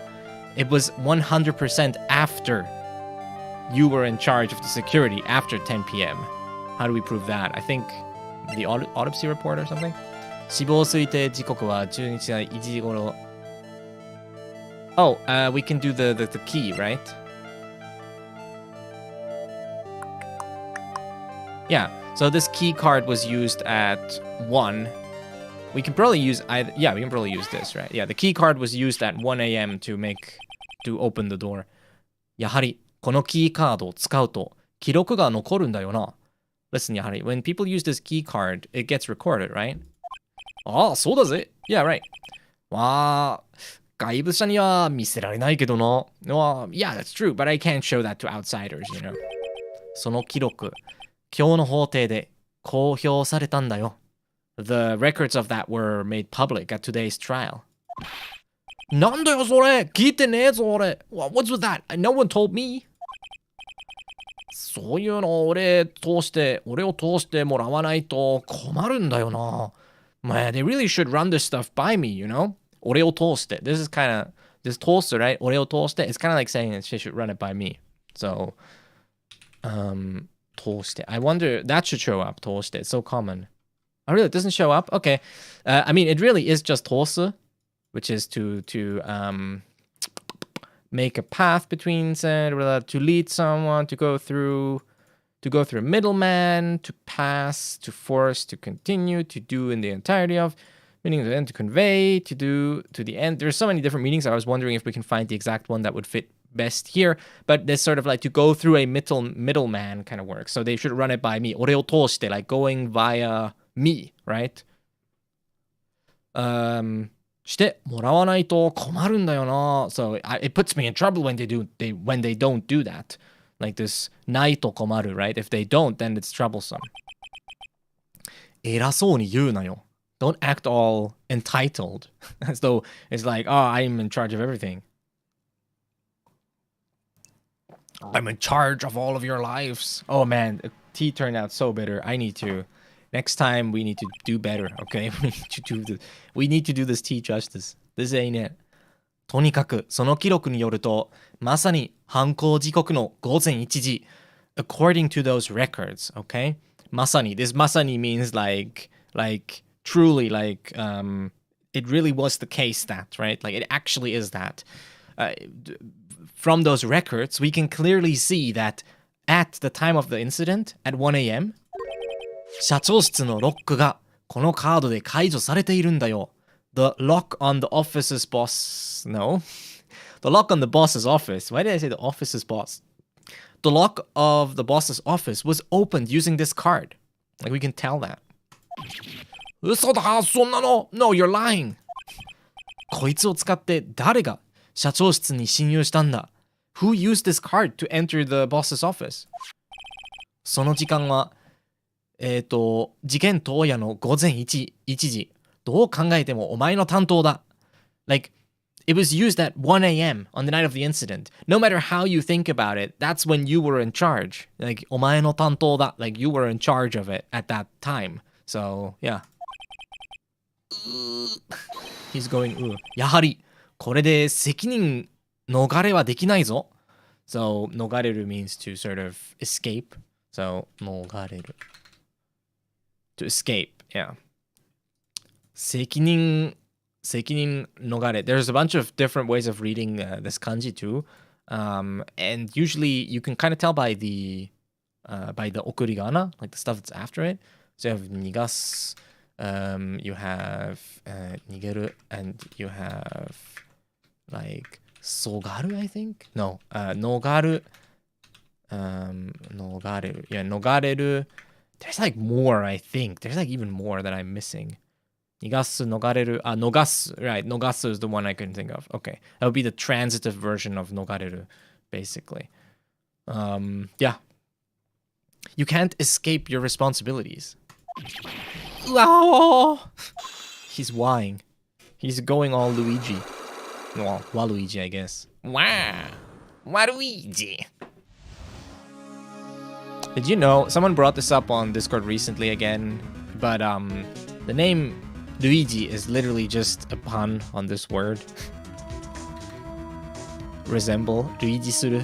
It was 100% after you were in charge of the security after 10 p.m. How do we prove that? I think the autopsy report or something? 死亡推定時刻は12日1時頃。Oh, we can do the key, right? Yeah, so this key card was used at 1. We can probably use either. Yeah, we can probably use this, right? Yeah, the key card was used at 1 a.m. to open the door. やはり、このキーカードを使うと、記録が残るんだよな。Listen, やはり、when people use this key card, it gets recorded, right? ああ、そうだぜ。Yeah, right. わあ、外部者には見せられないけどな。Well, yeah, that's true, but I can't show that to outsiders, you know. その記録、今日の法廷で公表されたんだよ。The records of that were made public at today's trial. なんだよそれ聞いてねえぞ俺 What's with that? No one told me. そういうの俺を通してもらわないと困るんだよな。Man, they really should run this stuff by me, you know? 俺を通して。This is kind of, this 通す, right? 俺を通して。It's kind of like saying that she should run it by me. So, 通して。I wonder, that should show up, 通して。It's so common. Oh, really? It doesn't show up? Okay. I mean, it really is just 通す, which is to make a path between, to lead someone, to go through a middleman, to pass, to force, to continue, to do in the entirety of, meaning to end, to convey, to do, to the end. There's so many different meanings. I was wondering if we can find the exact one that would fit best here, but this sort of like to go through a middleman kind of works. So they should run it by me. 俺を通して like going via me, right? してもらわないと困るんだよな。So it puts me in trouble when they don't do that. Like this ないと困る, right? If they don't, then it's troublesome. 偉そうに言うなよ. Don't act all entitled as though it's like, oh, I'm in charge of everything. I'm in charge of all of your lives. Oh man, tea turned out so bitter. Next time we need to do better, okay? We need to do this tea justice. This ain't it. とにかくその記録によると、まさに犯行時刻の午前1時。According to those records, okay? まさに This まさに means like truly like it really was the case that, right? Like it actually is that. From those records, we can clearly see that at the time of the incident, at 1 a.m., 社長室のロックがこのカードで解除されているんだよ。The lock on the office's boss. No. The lock on the boss's office. Why did I say the office's boss? The lock of the boss's office was opened using this card. Like, we can tell that. 嘘だ、そんなの No, you're lying. こいつを使って誰が社長室に侵入したんだ Who used this card to enter the boss's office? その時間は、事件当夜の午前1時。どう考えてもお前の担当だ。Like, it was used at 1 a.m. on the night of the incident. No matter how you think about it, that's when you were in charge. Like, お前の担当だ。Like, you were in charge of it at that time. So, yeah. He's going, やはり、これで責任逃れはできないぞ。So, 逃れる means to sort of escape. So, 逃れる。To escape, yeah. 責任逃れ. There's a bunch of different ways of reading this kanji too. And usually you can kind of tell by the okurigana, like the stuff that's after it. So you have nigas, you have nigeru, and you have like sogaru, I think? No, nogaru. Nogareru. Yeah, nogareru. There's like more, I think. There's like even more that I'm missing. Nigasu, nogareru. Nogasu. Right, nogasu is the one I couldn't think of. Okay. That would be the transitive version of nogareru, basically. Yeah. You can't escape your responsibilities. Oh! He's whining. He's going all Luigi. Well, Waluigi, I guess. Wow. Waluigi. Did you know, someone brought this up on Discord recently again, but the name Luigi is literally just a pun on this word. Resemble, Luigi suru.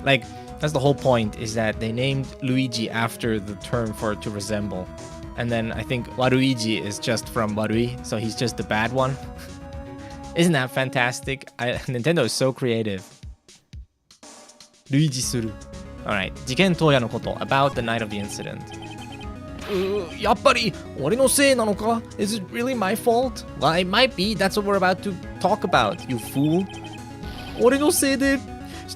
Like, that's the whole point, is that they named Luigi after the term for to resemble. And then I think Waluigi is just from Warui, so he's just the bad one. Isn't that fantastic? Nintendo is so creative. Luigi suru. Alright, 事件当夜のこと about the night of the incident. やっぱり俺のせいなのか? Is it really my fault? Well, it might be. That's what we're about to talk about, you fool. 俺のせいで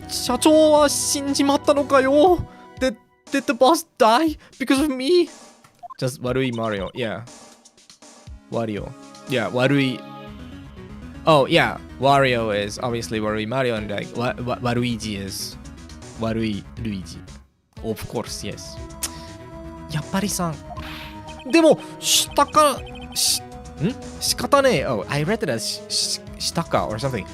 社長は死んじまったのかよ? Did the boss die because of me? Just Warui Mario, yeah. Wario. Yeah, Warui. Oh, yeah. Wario is obviously Warui Mario, and like Waluigi is Warui Luigi. Of course, yes. やっぱりさん。でも、したか、仕方ねえ。Oh, I read it as したか or something.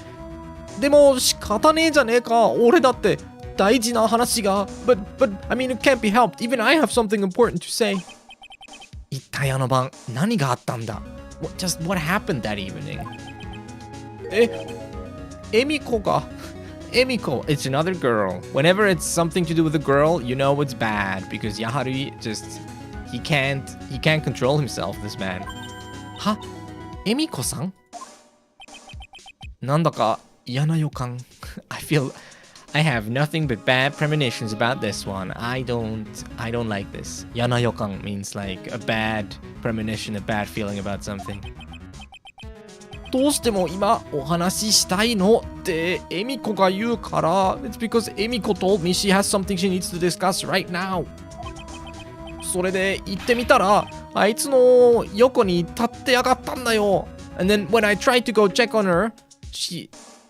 でも、仕方ねえじゃねえか。俺だって大事な話が。But, I mean, it can't be helped. Even I have something important to say. 一体あの晩、何があったんだ? What happened that evening? エミコが。Emiko, it's another girl. Whenever it's something to do with a girl, you know it's bad because Yaharui just he can't control himself, this man. は? Emiko-san? なんだか嫌な予感. I have nothing but bad premonitions about this one. I don't like this. 嫌な予感 means like a bad premonition, a bad feeling about something. どうしても今お話ししたいのってエミコが言うから It's because エミコ told me she has something she needs to discuss right now. それで行ってみたらあいつの横に立ってやがったんだよ. And then when I tried to go check on her,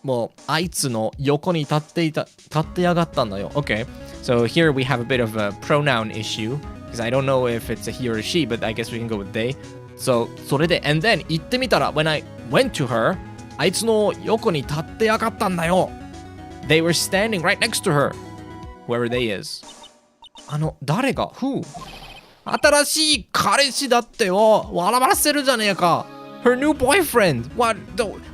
もうあいつの横に立ってやがったんだよ. Okay, so here we have a bit of a pronoun issue because I don't know if it's a he or a she, but I guess we can go with they. So それで and then 行ってみたら when I went to her あいつの横に立ってやがったんだよ. They were standing right next to her, whoever they is. 誰が who? 新しい彼氏だってよ. 笑わせるじゃねえか. Her new boyfriend. What?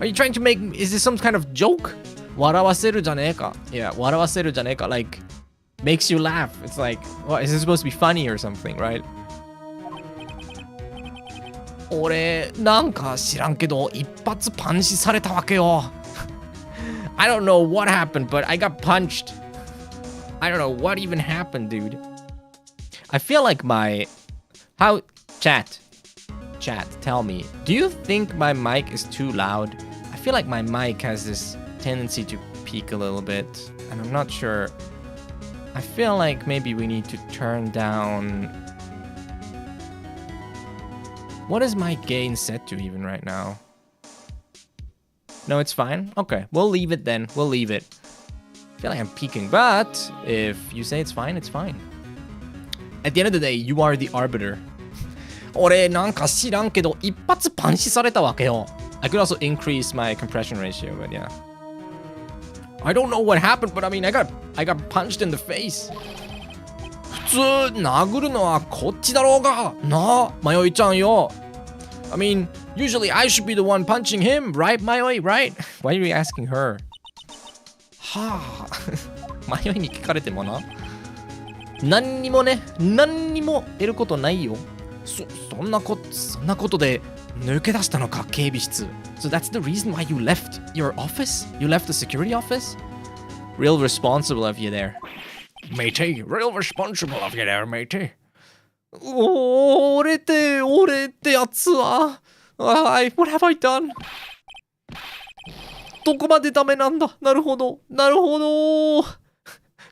Are you trying to make, is this some kind of joke? 笑わせるじゃねえか. Yeah, 笑わせるじゃねえか like makes you laugh. It's like, what, is this supposed to be funny or something, right? 俺なんか知らんけど一発パンチされたわけよ. I don't know what happened, but I got punched. I don't know what even happened, dude. I feel like chat, tell me, do you think my mic is too loud? I feel like my mic has this tendency to peak a little bit, and I'm not sure I feel like maybe we need to turn down... What is my gain set to even right now? No, it's fine? Okay, we'll leave it then. We'll leave it. I feel like I'm peaking, but if you say it's fine, it's fine. At the end of the day, you are the arbiter. 俺なんか知らんけど一発パンチされたわけよ. I could also increase my compression ratio, but yeah. I don't know what happened, but I mean, I got punched in the face. 普通殴るのはこっちだろうがなあ、迷いちゃんよ. I mean, usually I should be the one punching him, right, Mayoi, right? Why are you asking her? はあ、迷いに聞かれてもな。何にもね、何にも得ることないよ。そんなことで抜け出したのか、警備室。So that's the reason why you left your office? You left the security office? Real responsible of you there. Matey, real responsible of you there, matey. 俺ってやつは。What have I done? どこまでダメなんだ。なるほど。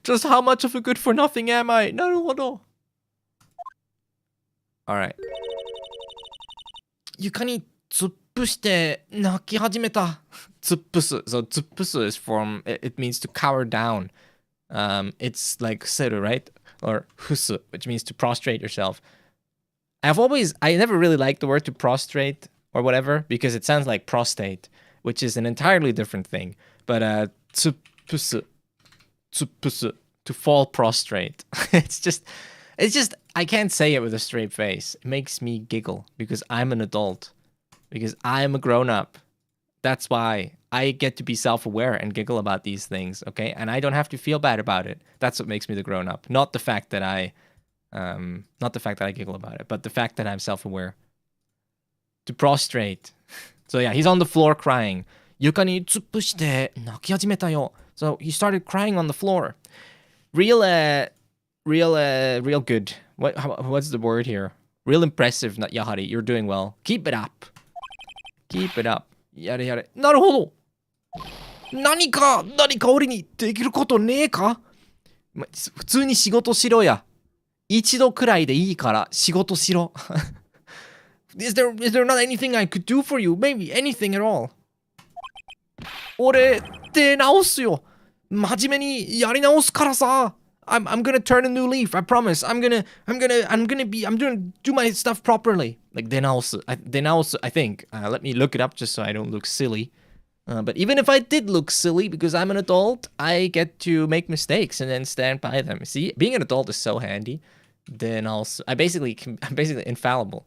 Just how much of a good for nothing am I? なるほど。Alright. 床に突っ伏して泣き始めた。突っ伏す。So 突っ伏す is from, it means to cower down. It's like seru, right? Or fusu, which means to prostrate yourself. I never really liked the word to prostrate or whatever because it sounds like prostate, which is an entirely different thing. But tsuppusu, to fall prostrate. It's just, I can't say it with a straight face. It makes me giggle because I'm an adult, because I'm a grown-up. That's why I get to be self-aware and giggle about these things, okay? And I don't have to feel bad about it. That's what makes me the grown-up. Not the fact that I giggle about it, but the fact that I'm self-aware. To prostrate. So yeah, he's on the floor crying. 床に突っ伏して泣き始めたよ. So he started crying on the floor. Real good. What's the word here? Real impressive, Yahari. You're doing well. Keep it up.やれ。なるほど。何か俺にできることねえか？普通に仕事しろや。一度くらいでいいから仕事しろ。Is there not anything I could do for you? Maybe anything at all. 俺出直すよ。真面目にやり直すからさ。I'm gonna turn a new leaf. I promise. I'm gonna do my stuff properly. Like 出直す. I think. Let me look it up just so I don't look silly. But even if I did look silly because I'm an adult, I get to make mistakes and then stand by them. See, being an adult is so handy. I'm basically infallible.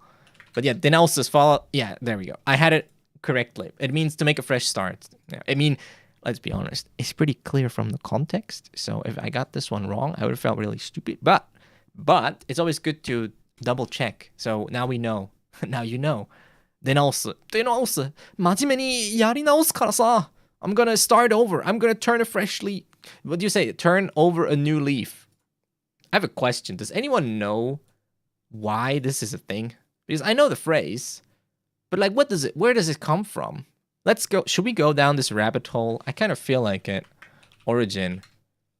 But yeah, denounces follow. Yeah, there we go. I had it correctly. It means to make a fresh start. Yeah, I mean, let's be honest. It's pretty clear from the context. So if I got this one wrong, I would have felt really stupid. But it's always good to double check. So now we know. Now you know. Denounce. 真面目にやり直すからさ. I'm gonna start over. I'm gonna turn a fresh leaf. What do you say? Turn over a new leaf. I have a question. Does anyone know why this is a thing? Because I know the phrase, but like, where does it come from? Let's go. Should we go down this rabbit hole? I kind of feel like it. Origin.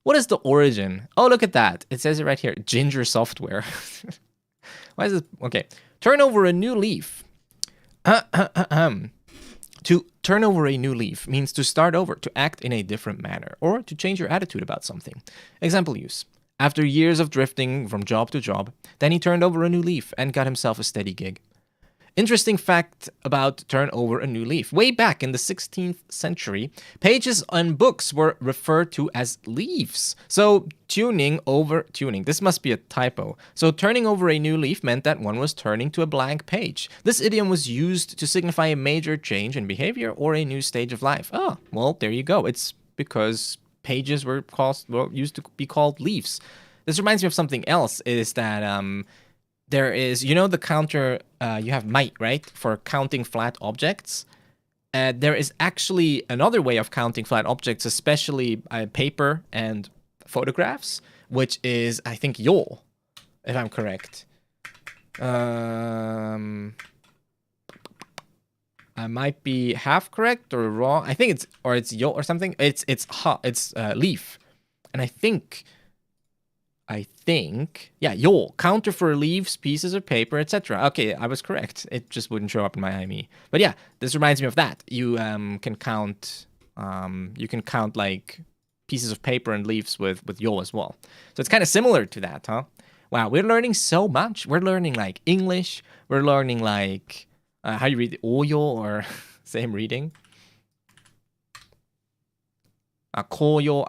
What is the origin? Oh, look at that. It says it right here. Ginger software. Why is this? Okay. Turn over a new leaf. To turn over a new leaf means to start over, to act in a different manner, or to change your attitude about something. Example use. After years of drifting from job to job, then he turned over a new leaf and got himself a steady gig. Interesting fact about turn over a new leaf. Way back in the 16th century, pages on books were referred to as leaves. So tuning, this must be a typo. So turning over a new leaf meant that one was turning to a blank page. This idiom was used to signify a major change in behavior or a new stage of life. Ah, well, there you go. It's because pages were used to be called leaves. This reminds me of something else, is that there is, the counter, you have might, right, for counting flat objects. There is actually another way of counting flat objects, especially paper and photographs, which is, I think, yo, if I'm correct. I might be half correct or wrong. I think it's yo or something. It's leaf, and I think I think, yeah, yo, counter for leaves, pieces of paper, etc. Okay, I was correct. It just wouldn't show up in my IME. But yeah, this reminds me of that. You can count like pieces of paper and leaves with yo as well. So it's kind of similar to that, huh? Wow, we're learning so much. We're learning like English. We're learning like how you read oyo or same reading. Koyo,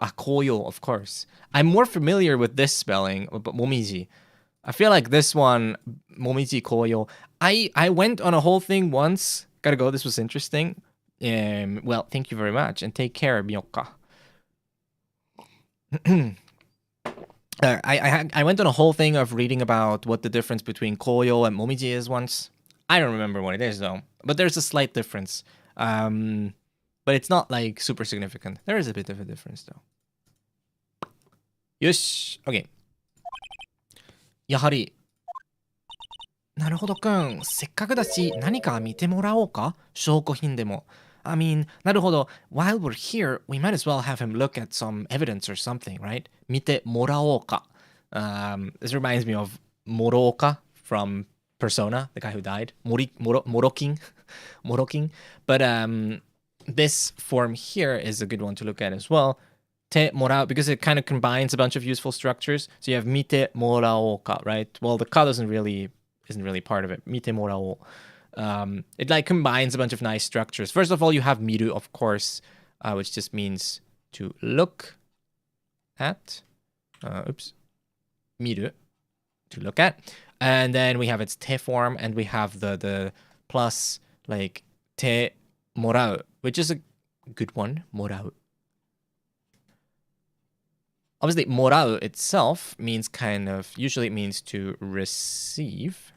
of course. I'm more familiar with this spelling, but momiji. I feel like this one, momiji koyo. I went on a whole thing once. Gotta go. This was interesting. Well, thank you very much, and take care, Miyoka. I went on a whole thing of reading about what the difference between koyo and momiji is once. I don't remember what it is though, but there's a slight difference. But it's not like super significant. There is a bit of a difference though. Yosh, okay. やはり、なるほどくん、せっかくだし何か見てもらおうか、証拠品でも。I mean, なるほど, while we're here, we might as well have him look at some evidence or something, right? 見てもらおうか. This reminds me of Moroka from Persona, the guy who died. Moroking. But this form here is a good one to look at as well. Te morao, because it kind of combines a bunch of useful structures. So you have mite moraoka, right? Well, the ka isn't really part of it. Mite morao. It like combines a bunch of nice structures. First of all, you have miru, of course, which just means to look at. Miru, to look at. And then we have its te form, and we have the plus like te morau, which is a good one. Morau. Obviously, morau itself means usually it means to receive.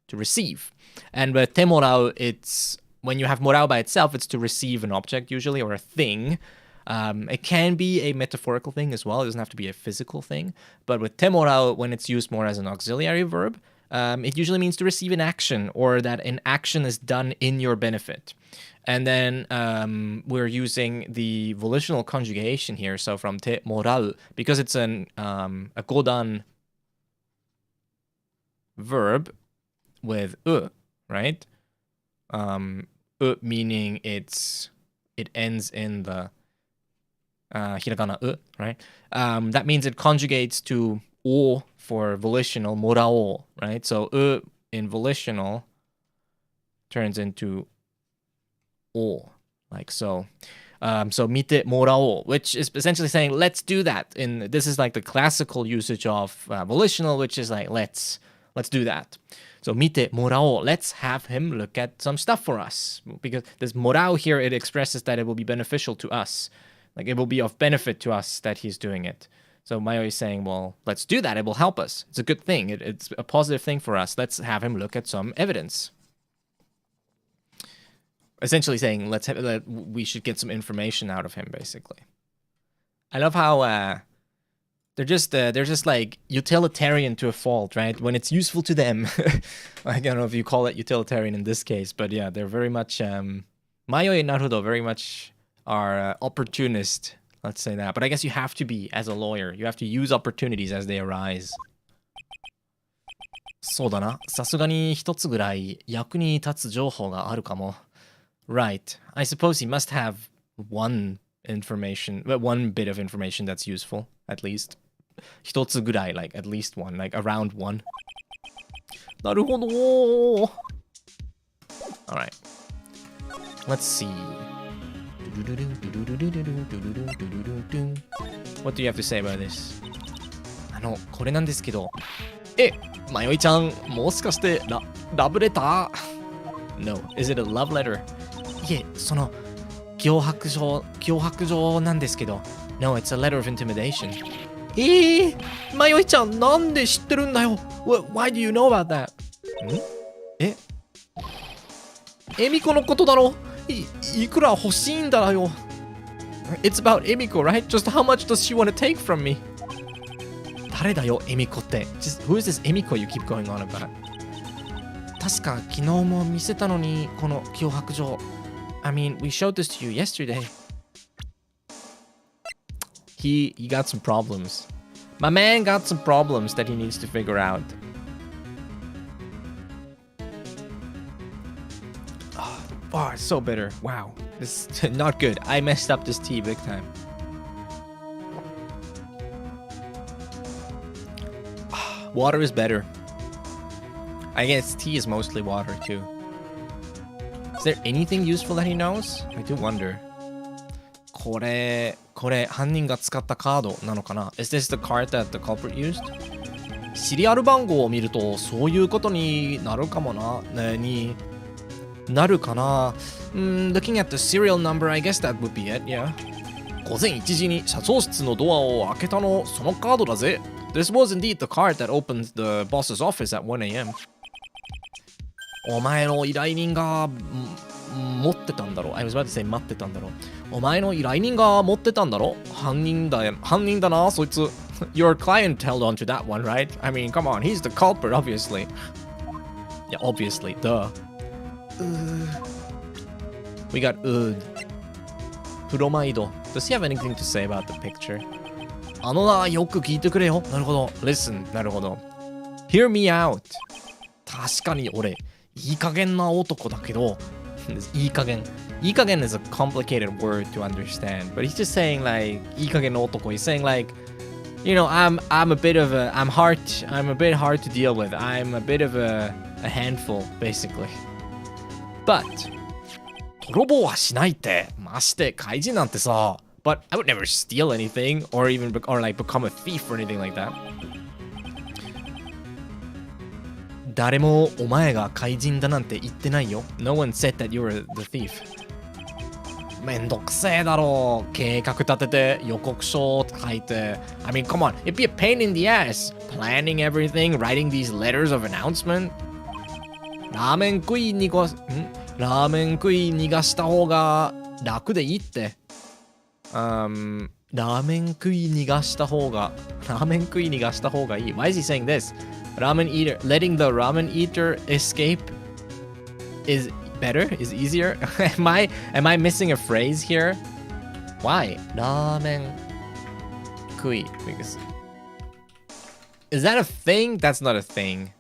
To receive. And with te morau, it's, when you have morau by itself, it's to receive an object usually, or a thing. It can be a metaphorical thing as well. It doesn't have to be a physical thing. But with te morau, when it's used more as an auxiliary verb, it usually means to receive an action, or that an action is done in your benefit. And then we're using the volitional conjugation here. So from te morau, because it's a godan verb with right? Meaning it ends in the hiragana right? That means it conjugates to o for volitional, morao, right? So in volitional turns into o, like so. So mite morao, which is essentially saying let's do that. And this is like the classical usage of volitional, which is like let's do that. So mite morao, let's have him look at some stuff for us. Because this morao here, it expresses that it will be beneficial to us. Like it will be of benefit to us that he's doing it. So Mayo is saying, well, let's do that. It will help us. It's a good thing. It's a positive thing for us. Let's have him look at some evidence. Essentially saying, we should get some information out of him, basically. I love how they're just like utilitarian to a fault, right? When it's useful to them. I don't know if you call it utilitarian in this case, but yeah, they're very much Mayo and Naruto very much are opportunist. Let's say that. But I guess you have to be, as a lawyer. You have to use opportunities as they arise. そうだな。さすがに一つぐらい役に立つ情報があるかも。Right. I suppose he must have one bit of information that's useful, at least. 一つぐらい, like at least one, like around one. なるほど. Alright. Let's see. What do you have to say about this? これなんですけど。まよいちゃん、もしかしてラブレター No. Is it a love letter? いえ、その、脅迫状なんですけど。No, it's a letter of intimidation. まよいちゃん、なんで知ってるんだよ Why do you know about that? エミコのことだろいくら欲しいんだよ It's about Emiko, right? Just how much does she want to take from me? 誰だよ、エミコって Just who is this Emiko you keep going on about? 確か昨日も見せたのに、この脅迫状 I mean, we showed this to you yesterday. He got some problems. My man got some problems that he needs to figure out. Oh, it's so bitter. Wow. This is not good. I messed up this tea big time. Water is better. I guess tea is mostly water too. Is there anything useful that he knows? I do wonder. これ犯人が使ったカードなのかな? Is this the card that the culprit used? シリアル番号を見るとそういうことになるかもな。になるかな。Looking at the serial number, I guess that would be it, yeah. 午前1時に社長室のドアを開けたの、そのカードだぜ。This was indeed the card that opened the boss's office at 1 a.m. お前の依頼人が持ってたんだろ。I was about to say 待ってたんだろ。お前の依頼人が持ってたんだろ。犯人だな、そいつ。Your client held on to that one, right? I mean, come on, he's the culprit, obviously. Yeah, obviously, duh. We gotプロマイド。Does he have anything to say about the picture? あのな、よく聞いてくれよ。なるほど。Listen. なるほど。Hear me out. 確かに俺、いい加減な男だけど、いい加減 is a complicated word to understand, but he's just saying like いい加減な男. He's saying like, you know, I'm a bit hard to deal with. I'm a bit of a handful, basically. But 泥棒はしないって、まして怪人なんてさ. But I would never steal anything or like become a thief or anything like that. 誰もお前が怪人だなんて言ってないよ。No one said that you were the thief. めんどくせえだろ。計画立てて予告書書いて。I mean, come on. It'd be a pain in the ass. Planning everything, writing these letters of announcement. ラーメン食い逃がした方が楽でいいって。ラーメン食い逃がした方がいい。Why is he saying this? Ramen eater, letting the ramen eater escape is better, is easier. Am I missing a phrase here? Why? Ramen kui. Because is that a thing? That's not a thing.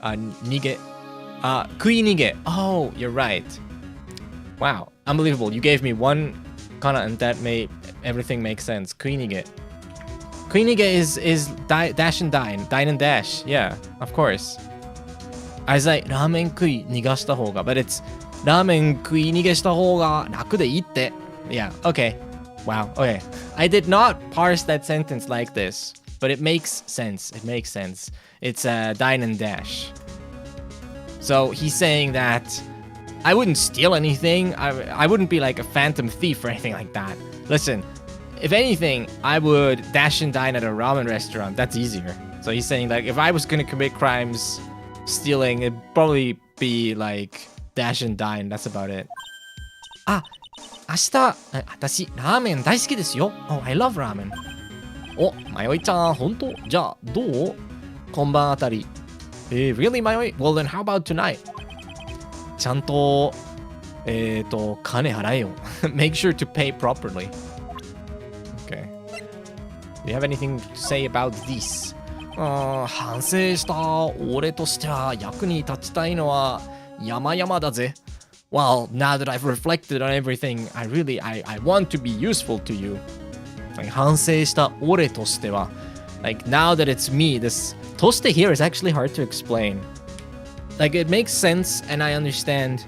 Nige. Kui nige. Oh, you're right. Wow, unbelievable. You gave me one kana and that made everything make sense. Kui nige. Kui nige is dash and dine and dash. Yeah, of course. I was like, ラーメン食い逃がした方が but it's ラーメン食い逃げした方が楽でいいって Yeah, okay. Wow, okay. I did not parse that sentence like this, but it makes sense. It's dine and dash. So he's saying that I wouldn't steal anything. I wouldn't be like a phantom thief or anything like that. Listen, if anything, I would dash and dine at a ramen restaurant. That's easier. So he's saying like if I was gonna commit crimes, stealing, it'd probably be like dash and dine. That's about it. 明日、私、ラーメン大好きですよ。Oh, I love ramen. お、まよいちゃん、本当？じゃあ、どう？今晩あたり。Really, まよい？ Well, then how about tonight? ちゃんと、金払えよ。Make sure to pay properly. Okay. Do you have anything to say about this? 反省した俺としては役に立ちたいのは山々だぜ。Well, now that I've reflected on everything, I want to be useful to you. Like, 反省した俺としては Like, now that it's me, this として here is actually hard to explain. Like, it makes sense and I understand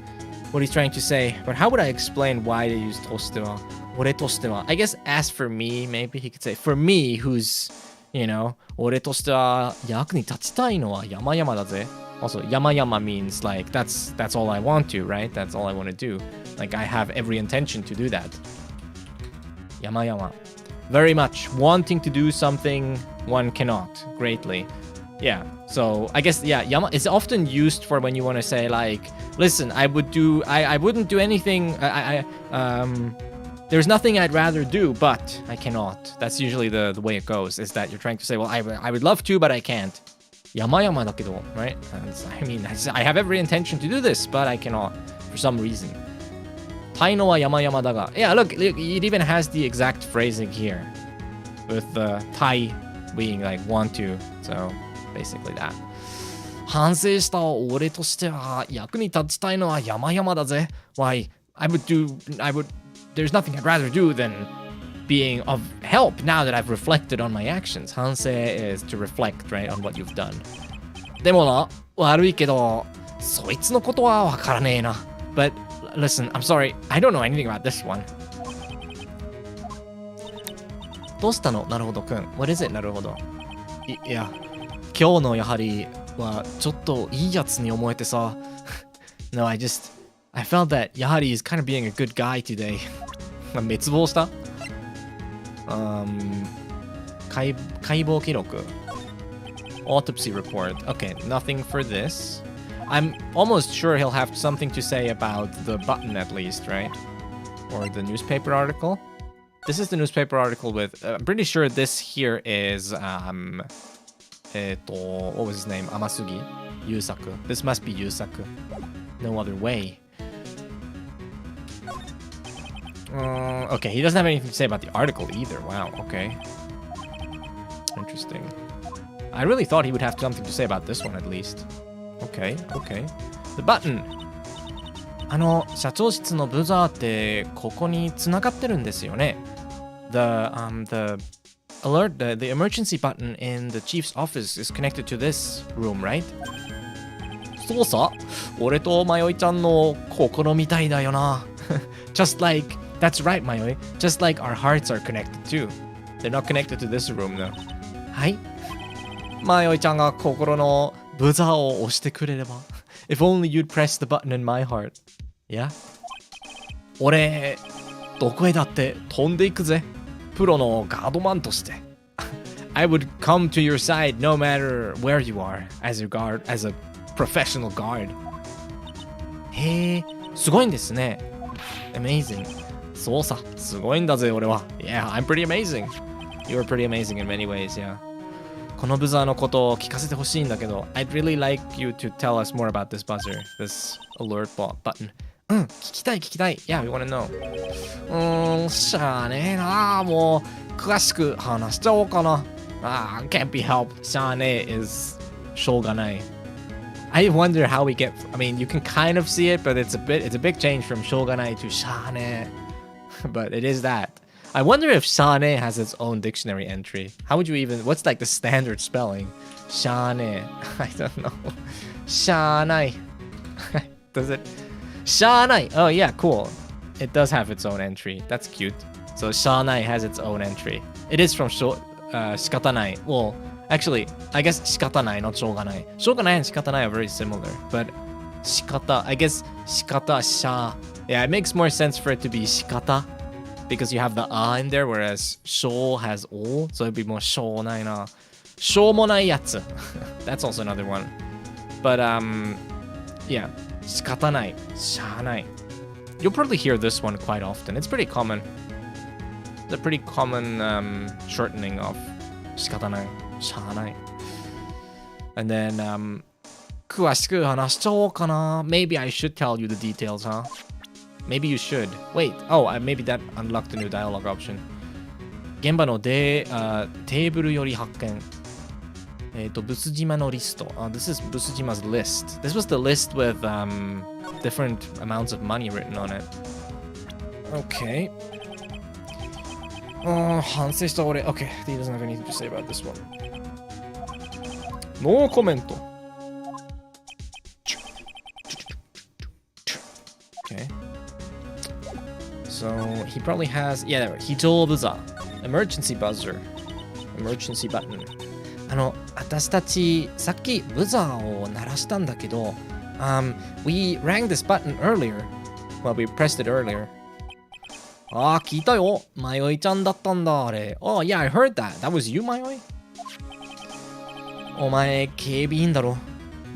what he's trying to say, but how would I explain why they use としては俺としては I guess as for me, maybe he could say, for me, who's, you know, 俺としては役に立ちたいのは山々だぜ。Also, yamayama means like that's all I want to, right? That's all I want to do. Like I have every intention to do that. Yamayama. Very much wanting to do something one cannot greatly. Yeah. So I guess yama is often used for when you want to say like, listen, I wouldn't do anything. There's nothing I'd rather do, but I cannot. That's usually the way it goes. Is that you're trying to say, well, I would love to, but I can't. 山々だけど right? I mean, I have every intention to do this, but I cannot for some reason. たいのは山々だが Yeah, look, it even has the exact phrasing here. with the Thai being like want to. So basically that. 反省した俺としては役に立ちたいのは山々だぜ。Why, there's nothing I'd rather do than being of help now that I've reflected on my actions. 反省 is to reflect, right, on what you've done. でもな、悪いけど、そいつのことはわからねえな。But listen, I'm sorry, I don't know anything about this one. どうしたのなるほどくん。What is it なるほど。いや、今日のやはりはちょっといいやつに思えてさ。No, I felt that やはり is kind of being a good guy today. 滅亡した解剖記録 Autopsy report. Okay, nothing for this. I'm almost sure he'll have something to say about the button at least, right? Or the newspaper article. This is the newspaper article with... I'm pretty sure this here is... what was his name? Amasugi? Yusaku. This must be Yusaku. No other way. Okay, he doesn't have anything to say about the article either. Wow, okay. Interesting. I really thought he would have something to say about this one at least. Okay, okay. The button. 社長室のブザーってここに繋がってるんですよね。The alert, the emergency button in the chief's office is connected to this room, right? そうさ。俺とマヨイちゃんの心みたいだよな。Just like, that's right, Mayoi. Just like our hearts are connected too. They're not connected to this room though. はい。マヨイちゃんが心のブザーを押してくれれば。If only you'd press the button in my heart. Yeah? 俺、どこへだって飛んでいくぜ。プロのガードマンとして。I would come to your side no matter where you are as a professional guard. へえ、すごいんですね。Amazing. そうさ、すごいんだぜ、俺は。Yeah, I'm pretty amazing. You're pretty amazing in many ways, yeah. このブザーのことを聞かせてほしいんだけど、I'd really like you to tell us more about this buzzer, this alert button. うん、聞きたい。Yeah, we wanna know. しゃあねえな。もう、詳しく話しちゃおうかな。can't be helped. しゃあねえ is しょうがない。I wonder how we get... I mean, you can kind of see it, but it's a big change from しょうがない to しゃあねえ. But it is that. I wonder if しゃあねえ has its own dictionary entry. How would you even... What's like the standard spelling? しゃあねえ. I don't know. しゃあない. Does it... しゃあない. Oh, yeah, cool. It does have its own entry. That's cute. So しゃあない has its own entry. It is from 仕方ない. Well, actually, I guess 仕方ない, not しょうがない. しょうがない and 仕方ない are very similar. But 仕方, I guess 仕方, しゃ. Yeah, it makes more sense for it to be 仕方. Because you have the in there, whereas しょう has o. So it'd be more しょうないな. しょうもないやつ. That's also another one. But, yeah. 仕方ない. しゃあない. You'll probably hear this one quite often. It's pretty common. It's a pretty common shortening of 仕方ない. しゃあない. And then, 詳しく話しちゃおうかな. Maybe I should tell you the details, huh? Maybe you should. Wait. Oh, maybe that unlocked a new dialogue option. 現場のテーブルより発見。ブス島のリスト。This is ブス島's list. This was the list with different amounts of money written on it. Okay. 反省した俺。Okay, he doesn't have anything to say about this one. No comment. Okay. So he probably has, yeah, there, 非常ブザー emergency buzzer, emergency button. 私たちさっきブザーを鳴らしたんだけど、we rang this button earlier. Well, we pressed it earlier. 聞いたよ。マヨイちゃんだったんだ、あれ。Oh, yeah, I heard that. That was you, マヨイ？お前、警備員だろ。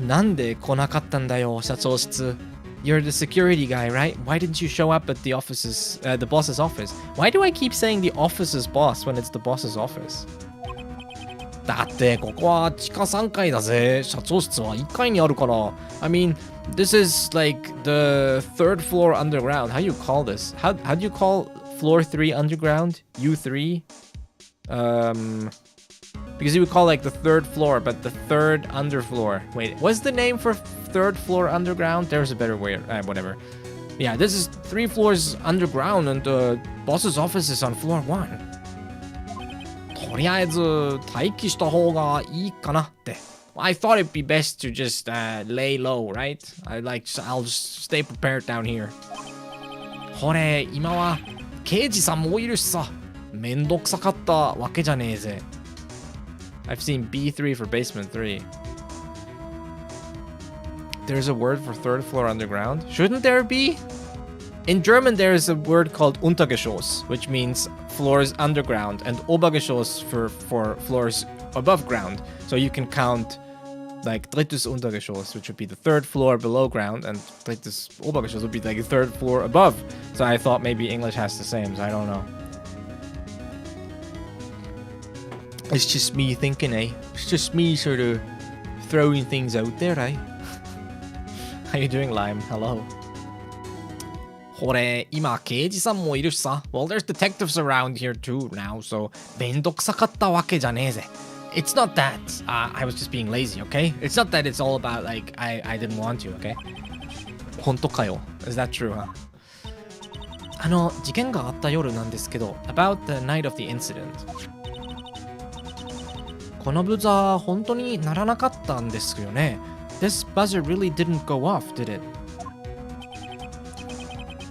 なんで来なかったんだよ、社長室。You're the security guy, right? Why didn't you show up at the boss's office? Why do I keep saying the office's boss when it's the boss's office? だってここは地下3階だぜ。社長室は1階にあるから。I mean, this is like the third floor underground. How do you call this? How do you call floor 3 underground? U3? Because you would call like the third floor, but the third underfloor. Wait, what's the name for third floor underground? There's a better way. Whatever. Yeah, this is 3 floors underground, and the boss's office is on floor 1. とりあえず待機した方がいいかなって。I thought it'd be best to just lay low, right? I'll just stay prepared down here. ほれ、今は刑事さんもいるしさ。めんどくさかったわけじゃねえぜ。I've seen B3 for basement 3. There's a word for third floor underground? Shouldn't there be? In German, there is a word called Untergeschoss, which means floors underground, and Obergeschoss for floors above ground. So you can count like drittes Untergeschoss, which would be the third floor below ground, and drittes Obergeschoss would be like the third floor above. So I thought maybe English has the same, so I don't know. It's just me thinking, eh? It's just me sort of throwing things out there, eh? How you doing, Lime? Hello. ほれ、今刑事さんもいるしさ。Well, there's detectives around here too now, so めんどくさかったわけじゃねえぜ。It's not that I was just being lazy, okay? It's not that it's all about like I didn't want to, okay? 本当かよ。Is that true, huh? 事件があった夜なんですけど、about the night of the incident. このブザー本当に鳴らなかったんですよね。This buzzer really didn't go off, did it?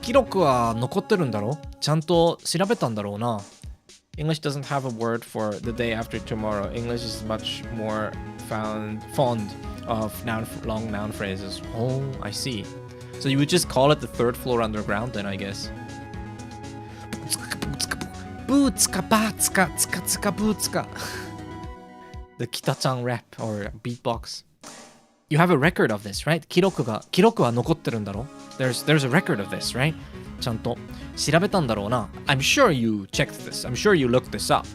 記録は残ってるんだろ？ちゃんと調べたんだろうな。English doesn't have a word for the day after tomorrow. English is much more fond of long noun phrases. Oh, I see. So you would just call it the third floor underground then, I guess. Bootska, batska, tska, tska, bootska. The Kita-chan rap or beatbox. You have a record of this, right? 記録は残ってるんだろ? There's a record of this, right? ちゃんと調べたんだろうな。I'm sure you checked this. I'm sure you looked this up.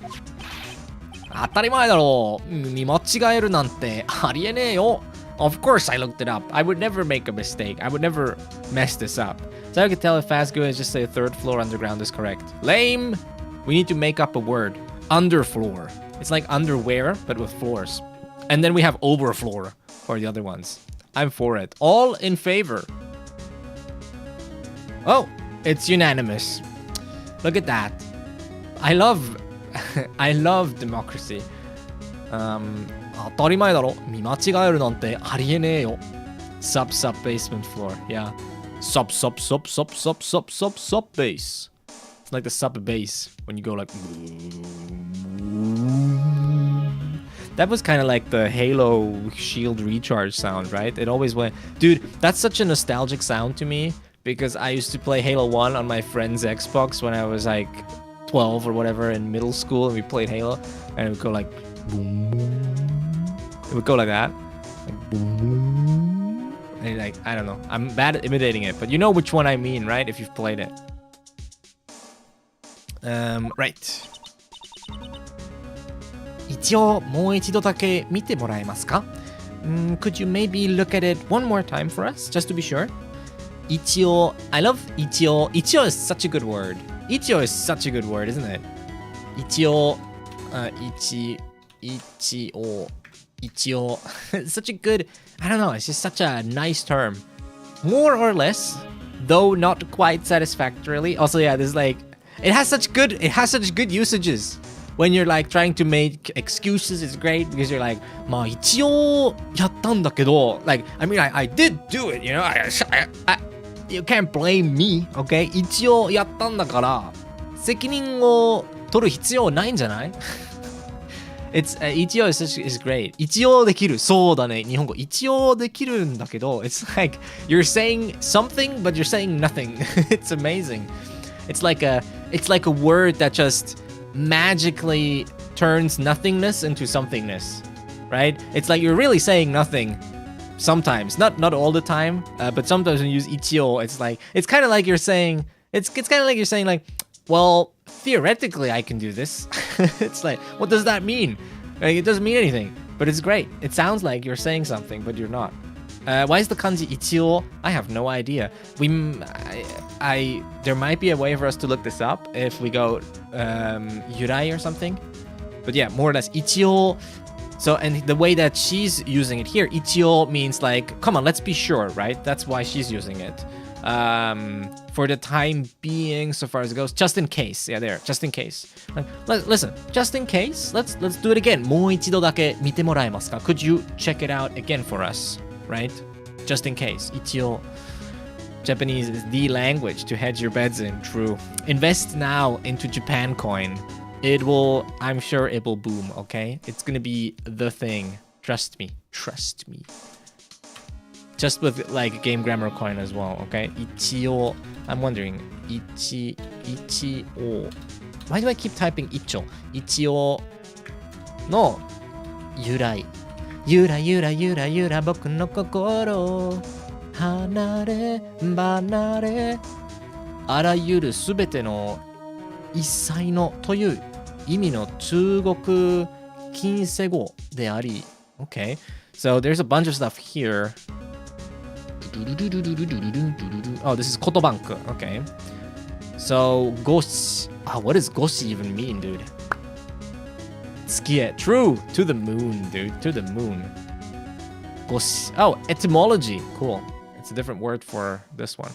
当たり前だろう。見間違えるなんてありえねえよ。Of course I looked it up. I would never make a mistake. I would never mess this up. So I could tell if Fazgo is just say third floor underground is correct. Lame! We need to make up a word. Underfloor. It's like underwear, but with floors. And then we have overfloor for the other ones. I'm for it. All in favor. Oh, it's unanimous. Look at that. I love democracy. 当たり前だろ。見間違えるなんてありえねえよ。Sub basement floor. Yeah. Sub bass. It's like the sub bass when you go like. That was kind of like the Halo shield recharge sound, right? It always went. Dude, that's such a nostalgic sound to me because I used to play Halo 1 on my friend's Xbox when I was like 12 or whatever in middle school, and we played Halo, and it would go like boom, boom. It would go like that, like boom, boom. And like I don't know, I'm bad at imitating it, but you know which one I mean, right? If you've played it. Right. 一応もう一度だけ見てもらえますか? Could you maybe look at it one more time for us, just to be sure? 一応 I love 一応 is such a good word. 一応 is such a good word, isn't it? 一応 一応 such a good, I don't know, it's just such a nice term. More or less, though not quite satisfactorily. Also, yeah, there's like it has such good usages. When you're like trying to make excuses, it's great because you're like, まあ一応やったんだけど, like, I mean, I did do it, you know, you can't blame me, okay? 一応やったんだから責任を取る必要ないんじゃない? It's 一応 is great. 一応できる。そうだね。日本語一応できるんだけど it's like you're saying something but you're saying nothing. It's amazing. It's like a word that just magically turns nothingness into somethingness, right? It's like you're really saying nothing sometimes, not all the time, but sometimes when you use ichio, it's kind of like you're saying like, well, theoretically I can do this. It's like, what does that mean? Like, it doesn't mean anything, but it's great. It sounds like you're saying something, but you're not. Why is the kanji ichio? I have no idea. There might be a way for us to look this up if we go yurai or something. But yeah, more or less, 一応. So, and the way that she's using it here, 一応 means like, come on, let's be sure, right? That's why she's using it. For the time being, so far as it goes, just in case. Yeah, there, just in case. Like, listen, just in case, let's do it again. もう一度だけ見てもらえますか? Could you check it out again for us, right? Just in case. 一応. Japanese is the language to hedge your bets in. True. Invest now into Japan coin. It will, I'm sure it will boom, okay? It's gonna be the thing. Trust me. Trust me. Just with like game grammar coin as well, okay? 一応. I'm wondering. 一応. Why do I keep typing 一応? 一応の由来. ゆらゆらゆらゆら僕の心離れ離れあらゆるすべての一切のという意味の中国近世語であり Okay, so there's a bunch of stuff here. Oh, this is Kotobank. Okay. So, goshi. What does goshi even mean, dude? Tsukie. True. To the moon, dude. To the moon. Goshi. Oh, etymology. Cool. It's a different word for this one.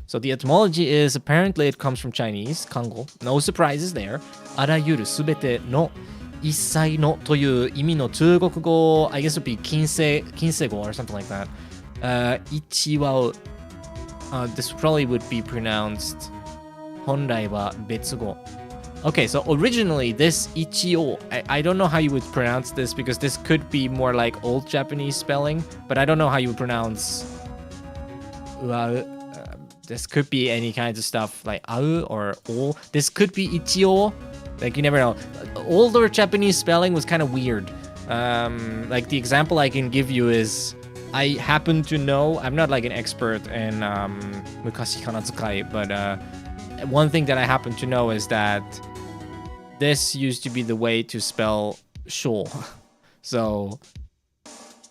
So the etymology is apparently it comes from Chinese, kango. No surprises there. Arayuru subete no issai no という意味の中国語 I guess it would be 近世語 or something like that. Ichi wa this probably would be pronounced 本来は別語. Okay, so originally this ichio, I don't know how you would pronounce this because this could be more like old Japanese spelling, but I don't know how you would pronounce this could be any kinds of stuff like au or o. This could be ichio. Like you never know. Older Japanese spelling was kind of weird. Like the example I can give you is I happen to know, I'm not like an expert in mukashi kanazukai, but one thing that I happen to know is that this used to be the way to spell sho. So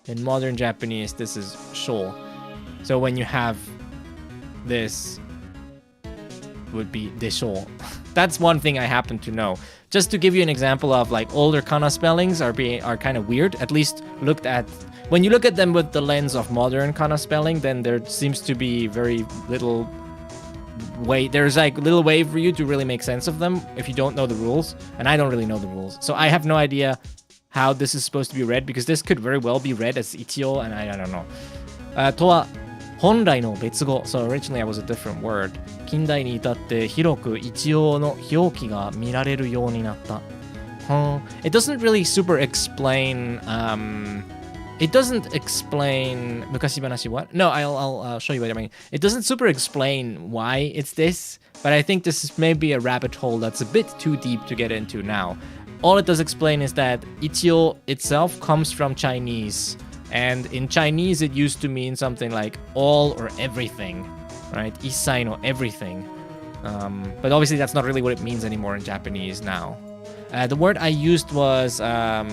in modern Japanese, this is sho. So when you have this would be desho. That's one thing I happen to know. Just to give you an example of like older kana spellings are kind of weird. At least looked at when you look at them with the lens of modern kana spelling, then there seems to be very little way. There's like little way for you to really make sense of them if you don't know the rules. And I don't really know the rules, so I have no idea how this is supposed to be read because this could very well be read as ichio, and I don't know. とは本来の別語 So originally I was a different word 近代に至って広く一応の表記が見られるようになった It doesn't really super explain It doesn't explain 昔話 what? No, I'll show you what I mean. It doesn't super explain why it's this, but I think this is maybe a rabbit hole that's a bit too deep to get into now. All it does explain is that ichio itself comes from Chinese. And in Chinese, it used to mean something like all or everything, right? Issai no everything. But obviously, that's not really what it means anymore in Japanese now. The word I used was, I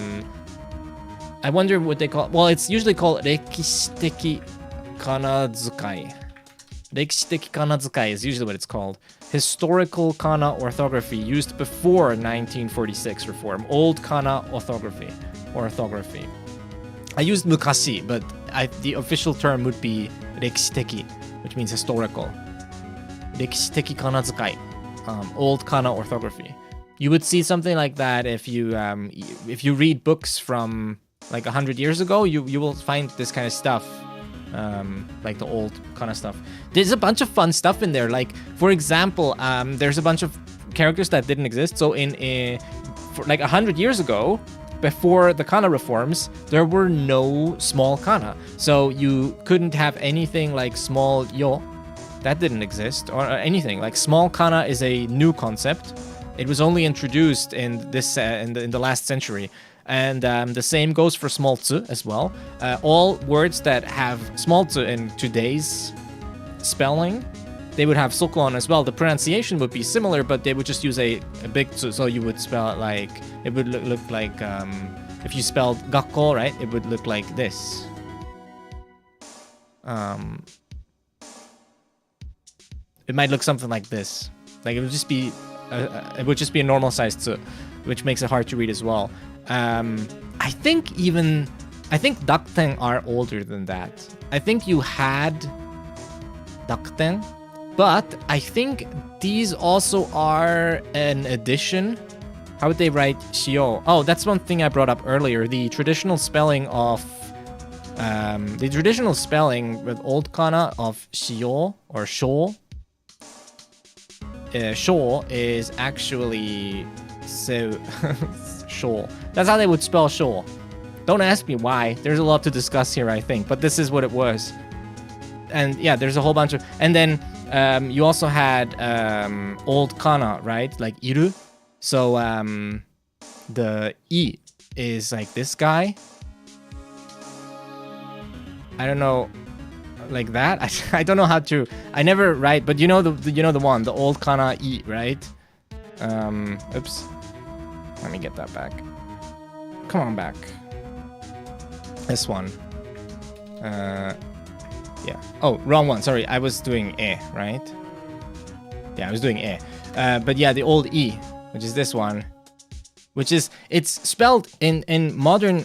wonder what they call it. Well, it's usually called 歴史的仮名遣い. 歴史的仮名遣い is usually what it's called. Historical kana orthography used before 1946 reform. Old kana orthography. I used mukashi, but the official term would be 歴史的, which means historical. 歴史的仮名遣い, old kana orthography. You would see something like that if you read books from like 100 years ago. You will find this kind of stuff, like the old kana stuff. There's a bunch of fun stuff in there. Like for example, there's a bunch of characters that didn't exist. So for like 100 years ago. Before the kana reforms, there were no small kana. So you couldn't have anything like small yo. That didn't exist. Or anything. Like small kana is a new concept. It was only introduced in this in the last century. And the same goes for small tsu as well. All words that have small tsu in today's spelling, they would have sokon as well. The pronunciation would be similar, but they would just use a big tsu. So you would spell it like, it would look like, if you spelled gakko, right? It would look like this. It might look something like this. Like it would just be a normal size tsu. which makes it hard to read as well. I think Dakuten are older than that. I think you had Dakuten, but I think these also are an addition. How would they write Shio? Oh, that's one thing I brought up earlier. The traditional spelling with old kana of Shio or Sho. Sho is actually Sho. That's how they would spell Sho. Don't ask me why. There's a lot to discuss here, I think, but this is what it was. And yeah, there's a whole bunch of, and then you also had old kana, right? Like iru. So the I is like this guy. I don't know, like that. I don't know how to. I never write, but you know the one, the old kana I, right? Oops. Let me get that back. Come on back. This one. Yeah. Oh, wrong one. Sorry, I was doing e, right? Yeah, I was doing e. But yeah, the old I, which is this one, which is, it's spelled in modern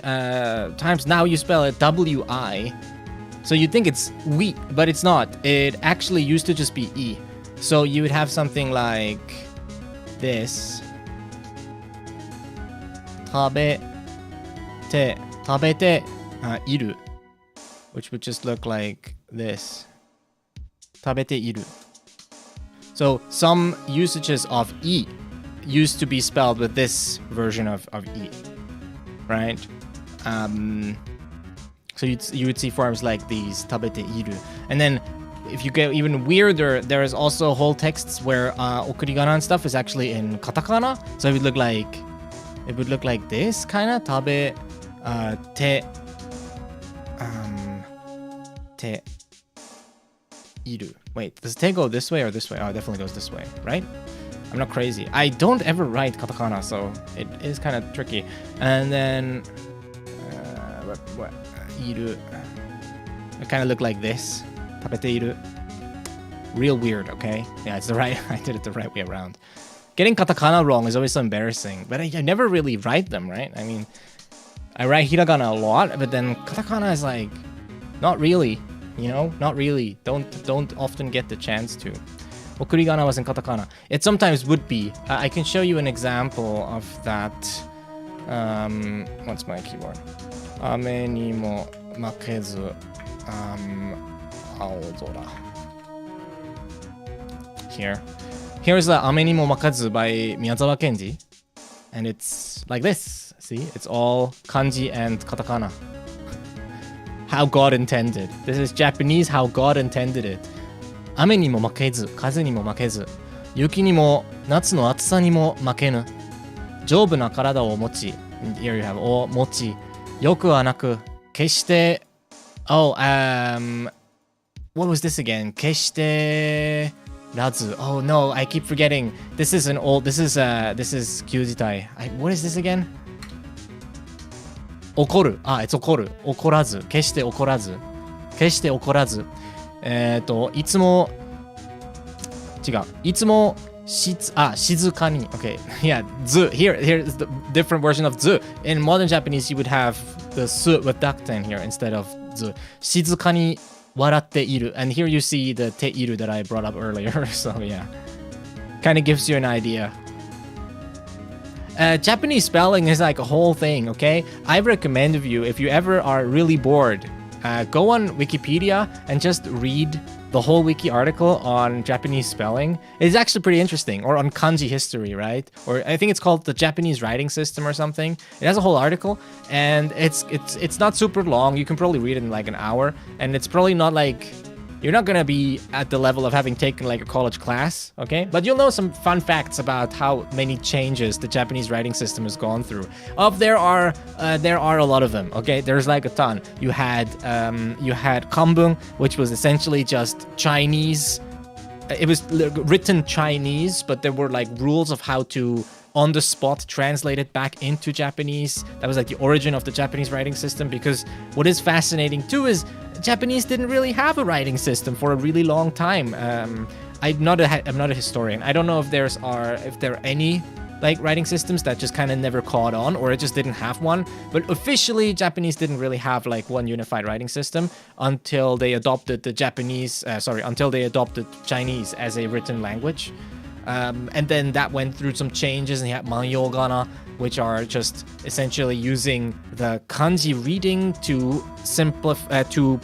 times. Now you spell it W-I. So you think it's we, but it's not. It actually used to just be I. So you would have something like this. Tabete iru, which would just look like this. Tabete iru. So some usages of I used to be spelled with this version of I, right? So you would see forms like these, tabete iru. And then if you get even weirder, there is also whole texts where okurigana and stuff is actually in katakana. So it would look like this kind of, tabe te iru. Wait, does te go this way or this way? Oh, it definitely goes this way, right? I'm not crazy. I don't ever write katakana, so it is kind of tricky. And then what iru. It kind of look like this. Tabete iru. Real weird, okay? Yeah, it's the right. I did it the right way around. Getting katakana wrong is always so embarrassing, but I never really write them, right? I mean, I write hiragana a lot, but then katakana is like, not really, you know? Not really. Don't often get the chance to. Okurigana was in katakana. It sometimes would be. I can show you an example of that. What's my keyword? Ame ni mo makezu. Aozora. Here's the Ame ni mo makazu by Miyazawa Kenji. And it's like this. See? It's all kanji and katakana. How God intended. This is Japanese how God intended it. 雨にも負けず、風にも負けず、雪にも夏の暑さにも負けぬ。丈夫な体を持ち、here you have を持ち、よくはなく、決して、what was this again? 決してらず。Oh no, I keep forgetting. This is旧字体。What is this again? 怒る。it's 怒る。怒らず。決して怒らず。決して怒らず。いつも違う。いつも静かに。Okay, yeah, ず。Here's the different version of ず。In modern Japanese, you would have the す with dakuten here instead of ず。静かに笑っている. And here you see the ている that I brought up earlier. So yeah, kind of gives you an idea. Japanese spelling is like a whole thing, okay? I recommend you, if you ever are really bored, go on Wikipedia and just read the whole wiki article on Japanese spelling. It's actually pretty interesting. Or on kanji history, right? Or I think it's called the Japanese writing system or something. It has a whole article, and it's not super long. You can probably read it in like an hour, and it's probably not like, you're not gonna be at the level of having taken like a college class, okay? But you'll know some fun facts about how many changes the Japanese writing system has gone through. There are a lot of them, okay? There's like a ton. You had kanbun, which was essentially just Chinese. It was written Chinese, but there were like rules of how to on the spot translate it back into Japanese. That was like the origin of the Japanese writing system, because what is fascinating too is Japanese didn't really have a writing system for a really long time. I'm not a historian. I don't know if there are any like writing systems that just kind of never caught on, or it just didn't have one. But officially, Japanese didn't really have like one unified writing system until they adopted until they adopted Chinese as a written language. And then that went through some changes, and you had Manyogana, which are just essentially using the kanji reading to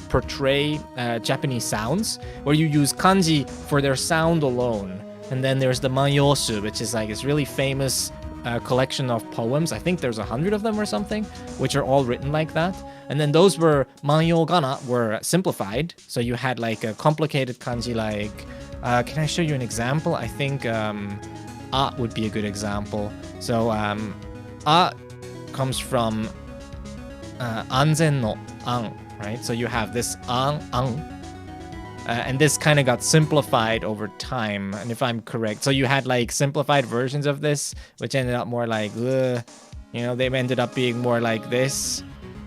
portray Japanese sounds, where you use kanji for their sound alone. And then there's the Manyosu, which is like this really famous collection of poems. I think there's 100 of them or something, which are all written like that. And then those Manyogana were simplified. So you had like a complicated kanji like... can I show you an example? I think A would be a good example. So A comes from Anzen no An, right? So you have this An, and this kind of got simplified over time, and if I'm correct. So you had like simplified versions of this, which ended up more like, they ended up being more like this.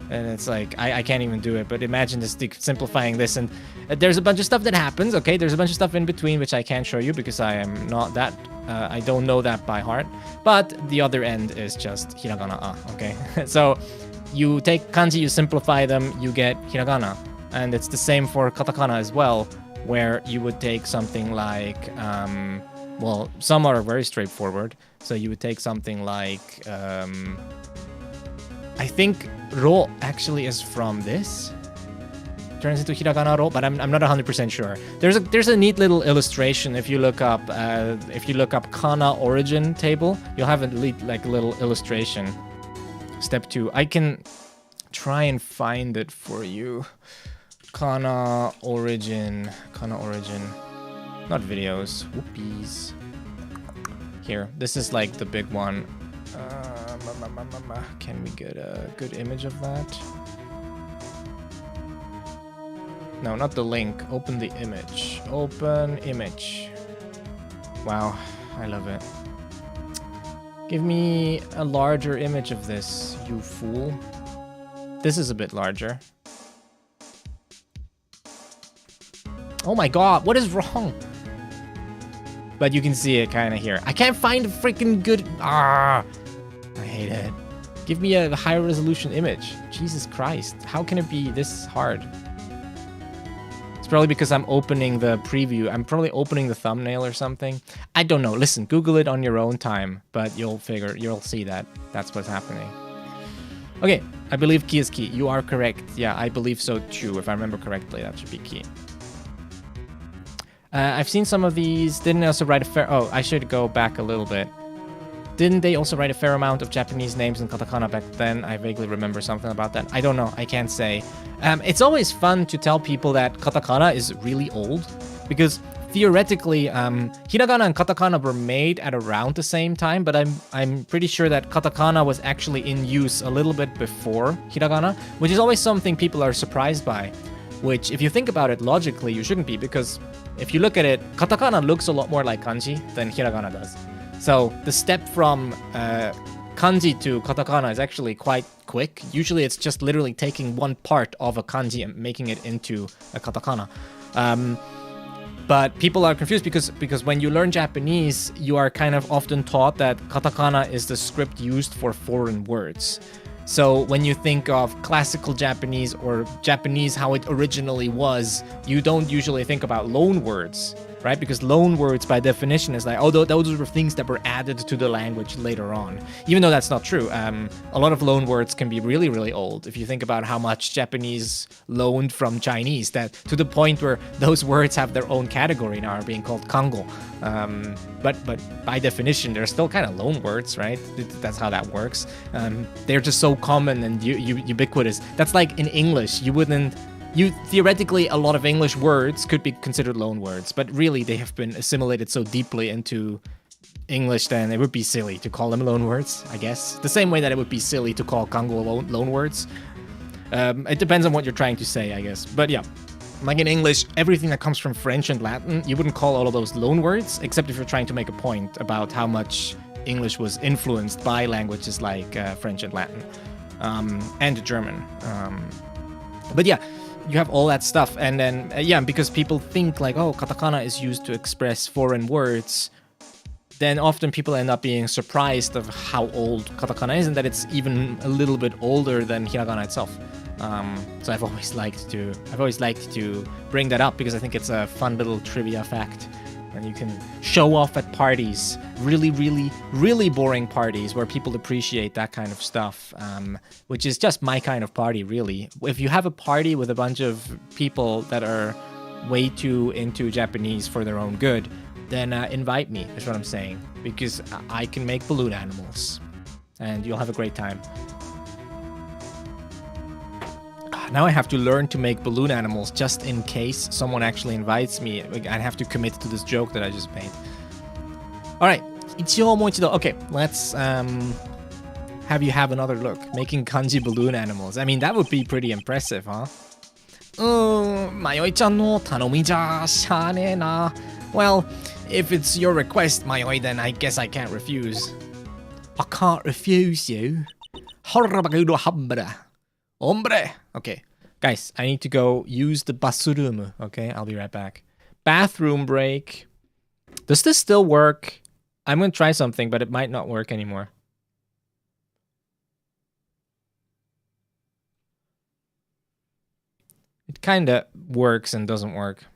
And it's like, I can't even do it, but imagine just simplifying this. And there's a bunch of stuff that happens, okay? There's a bunch of stuff in between, which I can't show you because I am not that, I don't know that by heart. But the other end is just hiragana A, okay? So you take kanji, you simplify them, you get hiragana. And it's the same for katakana as well, where you would take something like, some are very straightforward. So you would take something like, I think ro actually is from this. Turns into hiragana ro, but I'm not 100% sure. There's a neat little illustration if you look up kana origin table. You'll have a little illustration. Step 2. I can try and find it for you. Kana origin, not videos. Whoopies. Here, this is like the big one. Can we get a good image of that? No, not the link. Open the image. Open image. Wow, I love it. Give me a larger image of this, you fool. This is a bit larger. Oh my god, what is wrong? But you can see it kind of here. I can't find a freaking good... I hate it. Give me a higher resolution image. Jesus Christ. How can it be this hard? It's probably because I'm opening the preview. I'm probably opening the thumbnail or something. I don't know. Listen, Google it on your own time. But you'll see that. That's what's happening. Okay, I believe key is key. You are correct. Yeah, I believe so too. If I remember correctly, that should be key. I've seen some of these. Didn't they also write a fair... Oh, I should go back a little bit. Didn't they also write a fair amount of Japanese names in katakana back then? I vaguely remember something about that. I don't know. I can't say. It's always fun to tell people that katakana is really old. Because theoretically, hiragana and katakana were made at around the same time. But I'm pretty sure that katakana was actually in use a little bit before hiragana. Which is always something people are surprised by. Which, if you think about it logically, you shouldn't be. Because if you look at it, katakana looks a lot more like kanji than hiragana does. So the step from kanji to katakana is actually quite quick. Usually it's just literally taking one part of a kanji and making it into a katakana. But people are confused because when you learn Japanese, you are kind of often taught that katakana is the script used for foreign words. So when you think of classical Japanese or Japanese how it originally was, you don't usually think about loan words, right? Because loan words by definition is like, oh, those were things that were added to the language later on. Even though that's not true. A lot of loan words can be really, really old. If you think about how much Japanese loaned from Chinese, that to the point where those words have their own category now are being called kango. But by definition, they're still kind of loan words, right? That's how that works. They're just so common and ubiquitous. That's like in English, theoretically, a lot of English words could be considered loan words, but really they have been assimilated so deeply into English that it would be silly to call them loan words, I guess. The same way that it would be silly to call kango loan words. It depends on what you're trying to say, I guess. But yeah, like in English, everything that comes from French and Latin, you wouldn't call all of those loan words, except if you're trying to make a point about how much English was influenced by languages like French and Latin, and German. But yeah, you have all that stuff, and then because people think like, oh, katakana is used to express foreign words, then often people end up being surprised of how old katakana is and that it's even a little bit older than hiragana itself. So I've always liked to bring that up because I think it's a fun little trivia fact. And you can show off at parties, really, really, really boring parties where people appreciate that kind of stuff, which is just my kind of party, really. If you have a party with a bunch of people that are way too into Japanese for their own good, then invite me, is what I'm saying, because I can make balloon animals, and you'll have a great time. Now I have to learn to make balloon animals just in case someone actually invites me. I have to commit to this joke that I just made. Alright, 一応もう一度. Okay, let's have you have another look. Making kanji balloon animals. I mean, that would be pretty impressive, huh? Mayoi-chan no tanomi ja sha ne na. Well, if it's your request, Mayoi, then I guess I can't refuse. I can't refuse you. Hombre. Okay, guys, I need to go use the bathroom. Okay, I'll be right back. Bathroom break. Does this still work? I'm gonna try something, but it might not work anymore. It kinda works and doesn't work.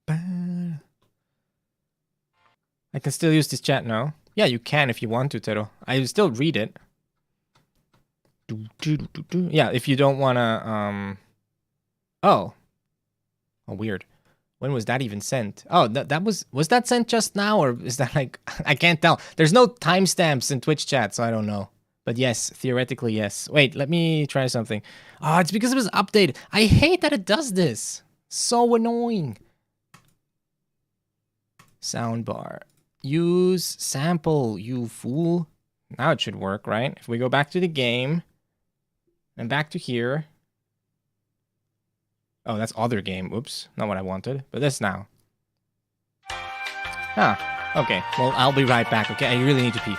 I can still use this chat now. Yeah, you can if you want to, Tero. I will still read it. Yeah, if you don't wanna, Oh, weird. When was that even sent? Oh, that was that sent just now, or is that like... I can't tell. There's no timestamps in Twitch chat, so I don't know. But yes, theoretically, yes. Wait, let me try something. Oh, it's because it was updated. I hate that it does this. So annoying. Soundbar. Use sample, you fool. Now it should work, right? If we go back to the game and back to here. Oh, that's other game. Oops, not what I wanted. But this now. Okay. Well, I'll be right back, okay? I really need to pee.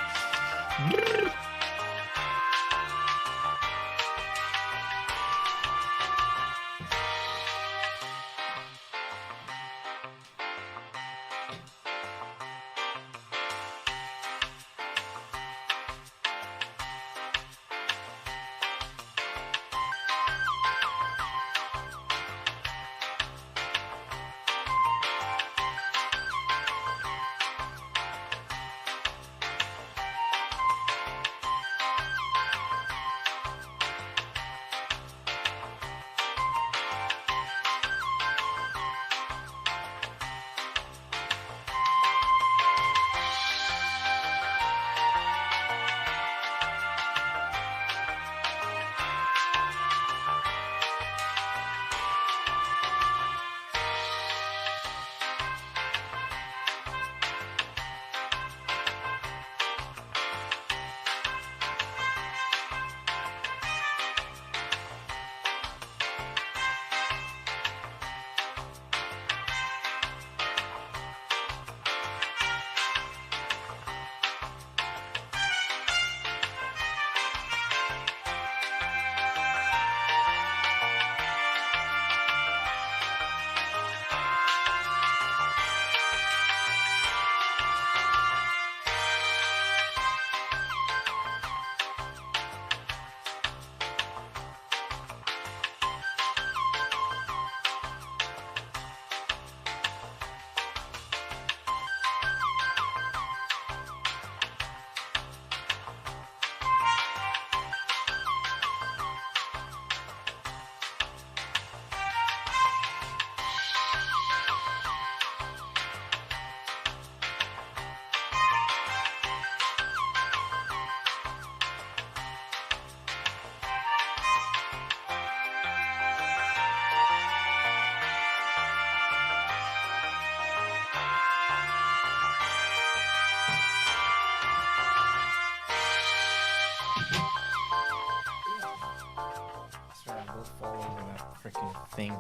Thing.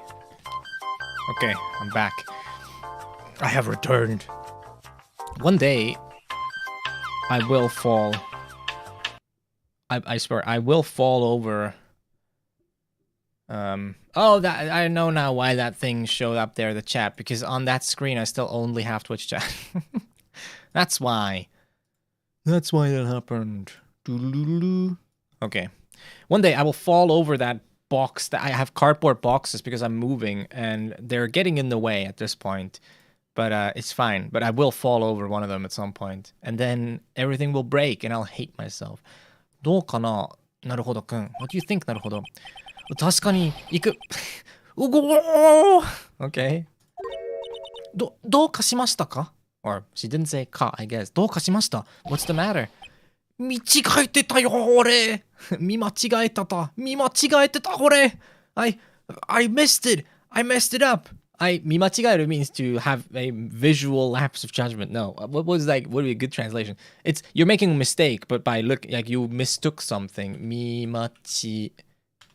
Okay, I'm back. I have returned. One day, I will fall. I swear, I will fall over. Oh, that I know now why that thing showed up there, the chat, because on that screen I still only have Twitch chat. That's why. That's why that happened. Okay. One day I will fall over that box. That I have cardboard boxes because I'm moving and they're getting in the way at this point. But it's fine. But I will fall over one of them at some point. And then everything will break and I'll hate myself. どうかななるほどくん。What do you think なるほど確かに行く。うごー Okay. どうかしましたか Or she didn't say か I guess. どうかしました What's the matter? 見違えてたよ俺見間違えてた俺 I missed it up見間違える means to have a visual lapse of judgment. No, what would be a good translation? It's you're making a mistake, but by look like you mistook something. 見間違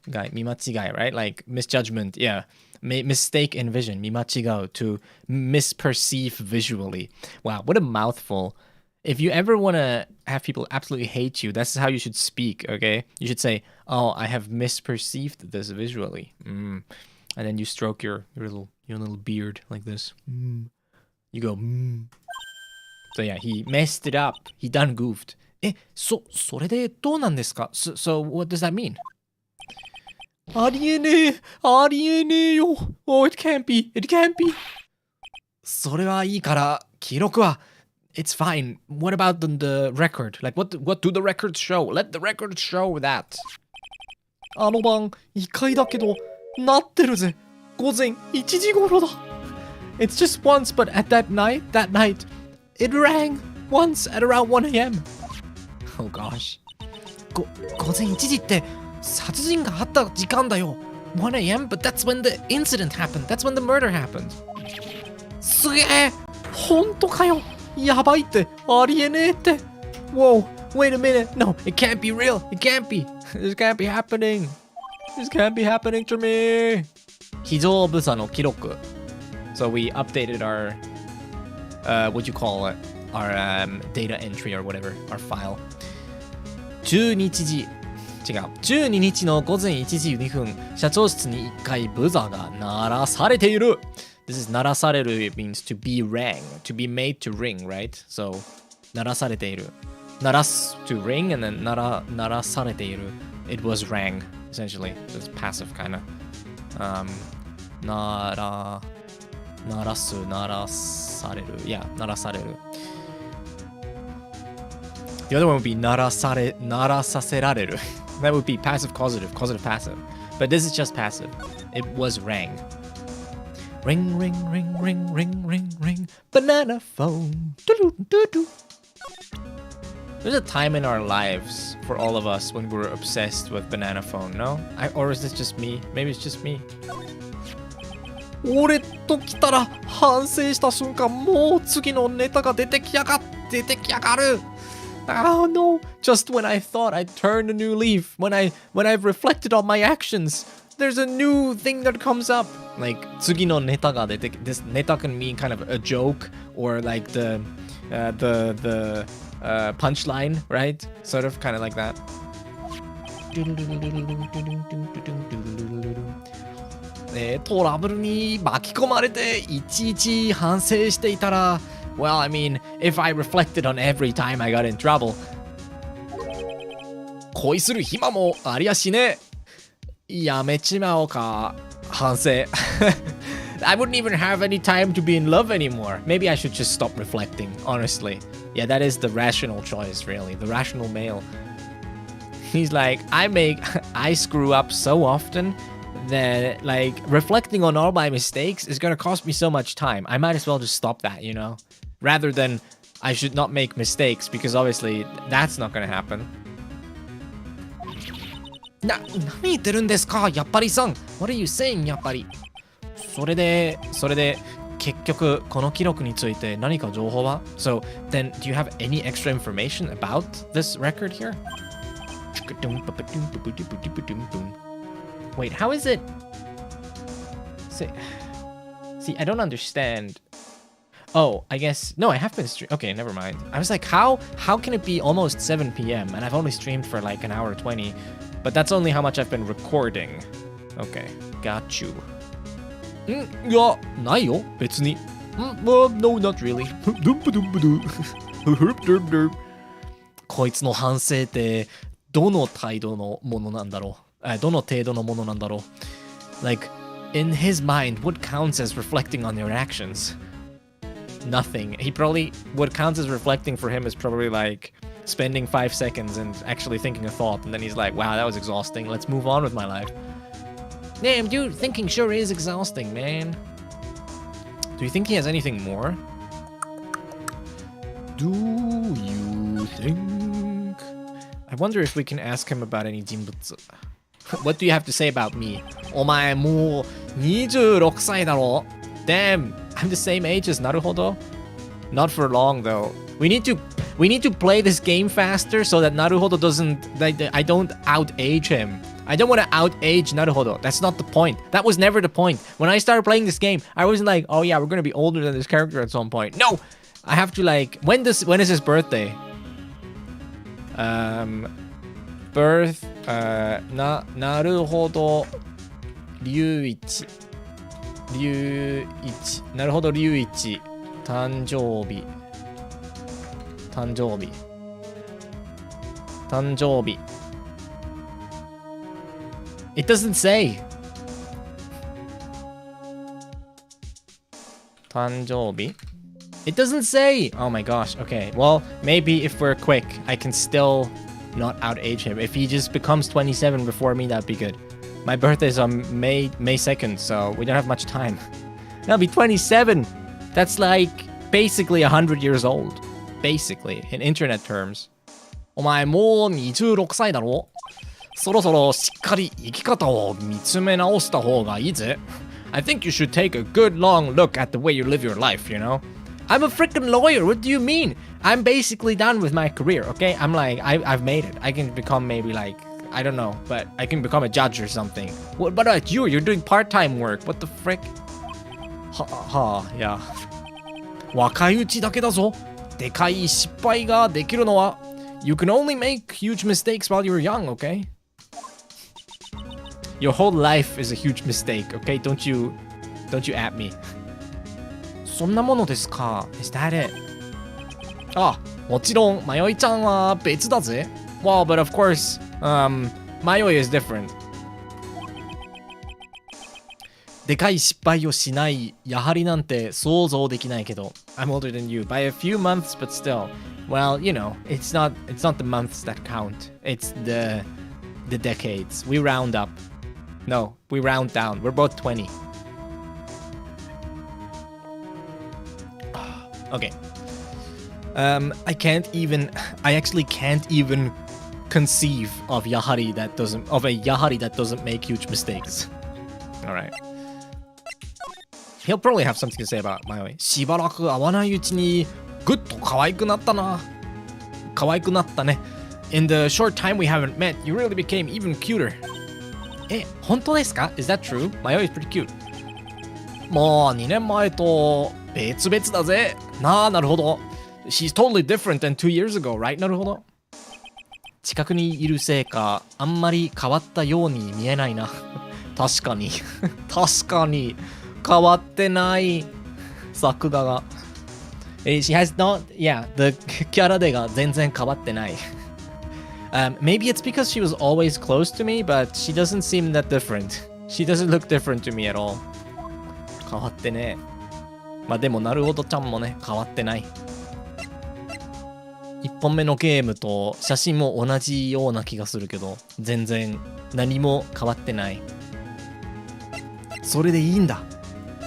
い, right? Like misjudgment, yeah. Mistake in vision, 見間違う to misperceive visually. Wow, what a mouthful. If you ever want to have people absolutely hate you, that's how you should speak, okay? You should say, oh, I have misperceived this visually. And then you stroke your little beard like this. You go, So yeah, he messed it up. He done goofed. それでどうなんですか? So what does that mean? ありえねえよ. Oh, it can't be. それはいいから、記録は It's fine. What about the record? Like, what do the records show? Let the records show that. あの晩、異界だけど、なってるぜ。午前1時頃だ。It's just once, but at that night, it rang once at around 1 a.m. Oh gosh. 午前1時って、殺人があった時間だよ。1 a.m., but that's when the incident happened. That's when the murder happened. すげえ本当かよやばいってありえねえって Whoa, wait a minute. No, it can't be real. It can't be. This can't be happening. This can't be happening to me. 非常ブザの記録 So we updated our what you call it? Our data entry or whatever. Our file. 12日の午前1時2分社長室に1回ブザが鳴らされている This is 鳴らされる It means to be rang To be made to ring, right? So 鳴らされている鳴らす to ring and then 鳴らされている It was rang essentially So it's passive kind of 鳴らす鳴らされる Yeah 鳴らされるThe other one would be 鳴らさせられる That would be passive causative passive. But this is just passive. It was rang. Ring, ring, ring, ring, ring, ring, ring. Banana phone. Doo-doo-doo-doo. There's a time in our lives for all of us when we were obsessed with banana phone, no? Or is this just me? Maybe it's just me. 俺と来たら反省した瞬間もう次のネタが出てきやがる Oh no, just when I thought I'd turned a new leaf, when I've reflected on my actions, there's a new thing that comes up. Like, 次のネタが出て this ネタ can mean kind of a joke or like the punchline, right? Sort of kind of like that. トラブルに巻き込まれていちいち反省していたら Well, I mean, if I reflected on every time I got in trouble 恋する暇もありやしねやめちまおうか反省 I wouldn't even have any time to be in love anymore Maybe I should just stop reflecting, honestly Yeah, that is the rational choice, really The rational male He's like, I screw up so often that like reflecting on all my mistakes is gonna cost me so much time. I might as well just stop that, you know? Rather than I should not make mistakes because obviously that's not gonna happen. 何言ってるんですかやっぱりさん What are you saying やっぱりそれで結局この記録について何か情報は So then do you have any extra information about this record here? Wait, how is it? See, I don't understand. Oh, I guess no, I have been okay, never mind. I was like, how can it be almost 7 p.m. and I've only streamed for like an hour 20, but that's only how much I've been recording. Okay, got you. いや、ないよ、別に。well, no, not really. こいつの反省ってどの程度のものなんだろう。どの程度のものなんだろう。Like, in his mind, what counts as reflecting on your actions? Nothing. What counts as reflecting for him is probably like spending 5 seconds and actually thinking a thought, and then he's like, wow, that was exhausting. Let's move on with my life. Damn, dude, thinking sure is exhausting, man. Do you think he has anything more? Do you think? I wonder if we can ask him about any jinbutsu. What do you have to say about me? お前もう26歳だろ? Damn, I'm the same age as Naruhodo. Not for long though. We need to play this game faster so that Naruhodo doesn't I don't outage him. I don't want to outage Naruhodo. That's not the point. That was never the point. When I started playing this game, I wasn't like, oh yeah, we're gonna be older than this character at some point. No! I have to like when is his birthday? Birth Naruhodo Ryuichi. Naruhodo Ryuichi. 誕生日 It doesn't say 誕生日 It doesn't say. Oh my gosh. Okay, well, maybe if we're quick, I can still not outage him. If he just becomes 27 before me, that'd be good. My birthday's on May 2nd, so we don't have much time. That'll be 27. That's like basically 100 years old. Basically, in internet terms. お前もう26歳だろ? そろそろしっかり生き方を見つめ直した方がいいぜ. I think you should take a good long look at the way you live your life, you know? I'm a freaking lawyer. What do you mean? I'm basically done with my career, okay? I'm like, I've made it. I can become maybe like, I don't know, but I can become a judge or something. What about you? You're doing part-time work. What the frick? Yeah. 若いうちだけだぞ。でかい失敗ができるのは You can only make huge mistakes while you're young, okay? Your whole life is a huge mistake, okay? Don't you at me. そんなものですか? Is that it? あ、もちろん、迷いちゃんは別だぜ。Well, but of course, Mayoi is different. でかい失敗をしないやはりなんて想像できないけど I'm older than you by a few months, but still. Well, you know, it's not the months that count. It's the decades. We round up. No, we round down. We're both 20. Okay. I actually can't even conceive of a Yahari that doesn't make huge mistakes. All right. He'll probably have something to say about Mayoi. しばらく会わないうちにぐっと可愛くなったな。可愛くなったね。In the short time we haven't met, you really became even cuter. 本当ですか? Is that true? Mayoi is pretty cute. もう2年前と別々だぜ。なるほど。She's totally different than 2 years ago, right? なるほど。近くにいるせいか、あんまり変わったように見えないな。確かに。確かに。変わってない。作画が。She has not, yeah, the キャラでが全然変わってない。Maybe it's because she was always close to me, but she doesn't seem that different. She doesn't look different to me at all. 変わってね。まあでも、なるほどちゃんもね、変わってない。1本目のゲームと写真も同じような気がするけど、全然何も変わってない。それでいいんだ。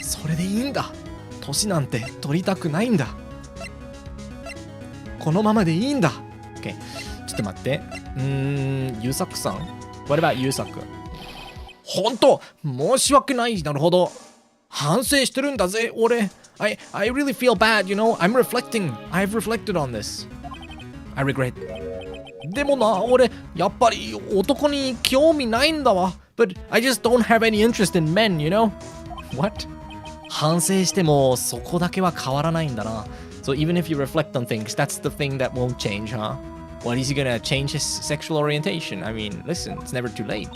それでいいんだ。年なんて取りたくないんだ。このままでいいんだ。OK。ちょっと待って。ゆうさくさん ?What about ゆうさく？ほんと申し訳ない。なるほど。反省してるんだぜ、俺。I really feel bad, you know? I'm reflecting. I've reflected on this. I regret. でもな、俺、やっぱり男に興味ないんだわ。But I just don't have any interest in men, you know? What? 反省してもそこだけは変わらないんだな。So even if you reflect on things, that's the thing that won't change, huh? What is he gonna change his sexual orientation? I mean, listen, it's never too late.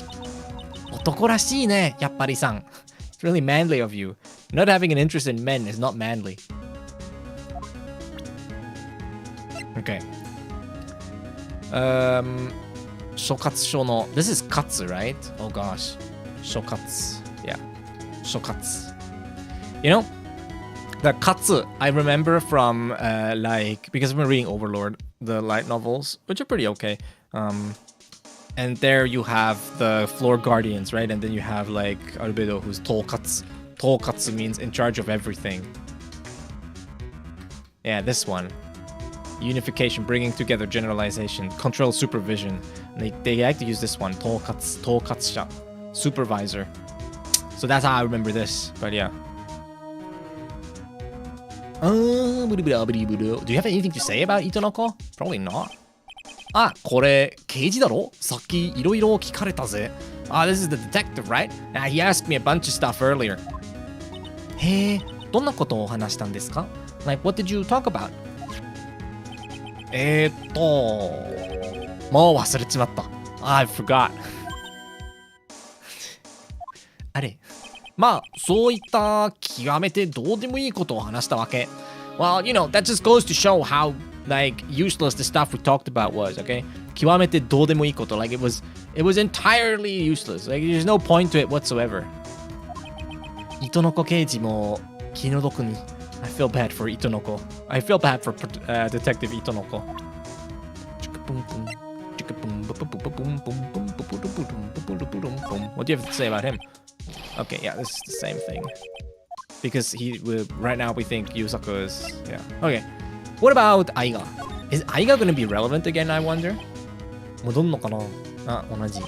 男らしいね、やっぱりさん。It's really manly of you. Not having an interest in men is not manly. Okay. 諸葛書の This is katsu, right? Oh gosh. 諸葛 Yeah. 諸葛 You know, the katsu I remember from like because I've been reading Overlord, the light novels, which are pretty okay. And there you have the floor guardians, right? And then you have like Albedo, who's Tokatsu. Tokatsu means in charge of everything. Yeah, this one. Unification, bringing together, generalization, control, supervision. They like to use this one, Tokatsu, supervisor. So that's how I remember this. But yeah. Do you have anything to say about Itonoko? Probably not. あ、これ、刑事だろ？さっきいろいろ聞かれたぜ。Ah, this is the detective, right? He asked me a bunch of stuff earlier. へえ、どんなことを話したんですか？ Like, what did you talk about? もう忘れちまった。I forgot. あれ？まあ、そういった極めてどうでもいいことを話したわけ。Well, you know, that just goes to show how like useless the stuff we talked about was, okay? 極めてどうでもいいこと like it was entirely useless. Like there's no point to it whatsoever. 糸の子刑事も気の毒に I feel bad for 糸の子 I feel bad for Detective 糸の子 What do you have to say about him? Okay, yeah, this is the same thing. Because right now we think Yusaku is, yeah. Okay. What about Aiga? Is Aiga gonna be relevant again, I wonder? 戻んのかな？あ、同じ。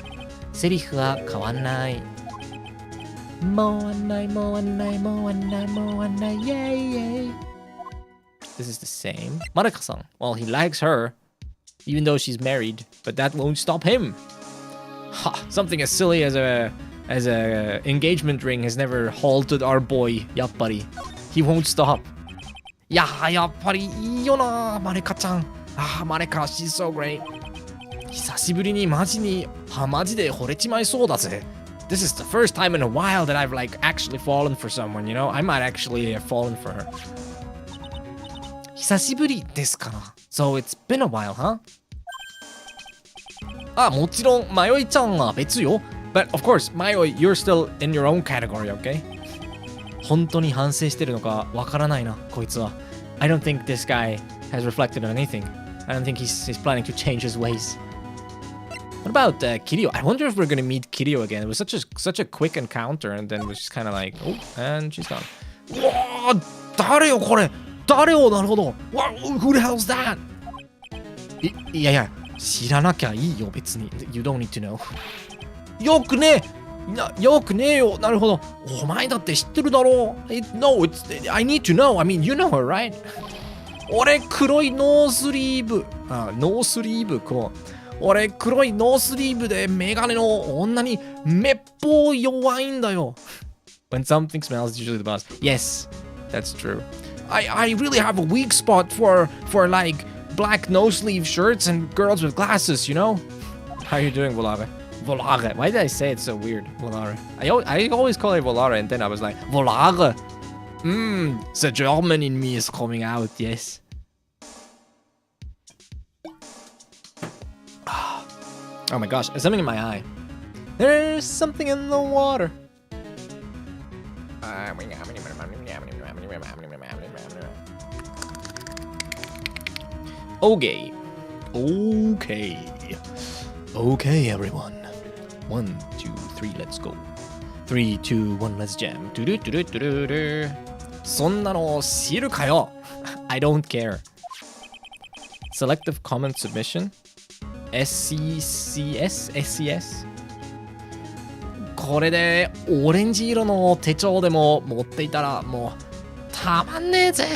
セリフは変わんない。もうわんない、もうわんない、もうわんない、もうわんない、イェイイェイ。This is the same. Marika-san. Well, he likes her, even though she's married, but that won't stop him. Ha! Something as silly as a engagement ring has never halted our boy, やっぱり。He won't stop. いやー、やっぱりいいよな、マレカちゃん。あー、マレカ、she's so great. 久しぶりにマジで惚れちまいそうだぜ。This is the first time in a while that I've like actually fallen for someone, you know? I might actually have fallen for her. 久しぶりですかな。So it's been a while, huh? あ、もちろん、迷いちゃんは別よ。But of course, Mayoi, you're still in your own category, okay? 本当に反省してるのかわからないな、こいつは。I don't think this guy has reflected on anything. I don't think he's planning to change his ways. What about Kiryu? I wonder if we're gonna meet Kiryu again. It was such a quick encounter, and then it was just kind of like, oh, and she's gone. うわー、誰よこれ？誰よ、なるほど。Who the hell's that? いや、知らなきゃいいよ、別に。You don't need to know. よくねえよ。なるほど。お前だって知ってるだろう。No, I need to know. I mean, you know her, right? 俺、黒いノースリーブ。ノースリーブ、こう。俺、黒いノースリーブでメガネの女にめっぽう弱いんだよ。When something smells, it's usually the boss. Yes, that's true. I really have a weak spot for like black no-sleeve shirts and girls with glasses, you know? How are you doing, Volare? Volare. Why did I say it so weird? Volare. I always call it Volare, and then I was like, Volare. The German in me is coming out, yes. Oh my gosh, there's something in my eye. There's something in the water. Okay. Okay, everyone. 1, 2, 3, let's go. 3, 2, 1, let's jam.そんなの知るかよ. I don't care. Selective comment submission. SCS? これでオレンジ色の手帳でも持っていたらもうたまんねえぜ。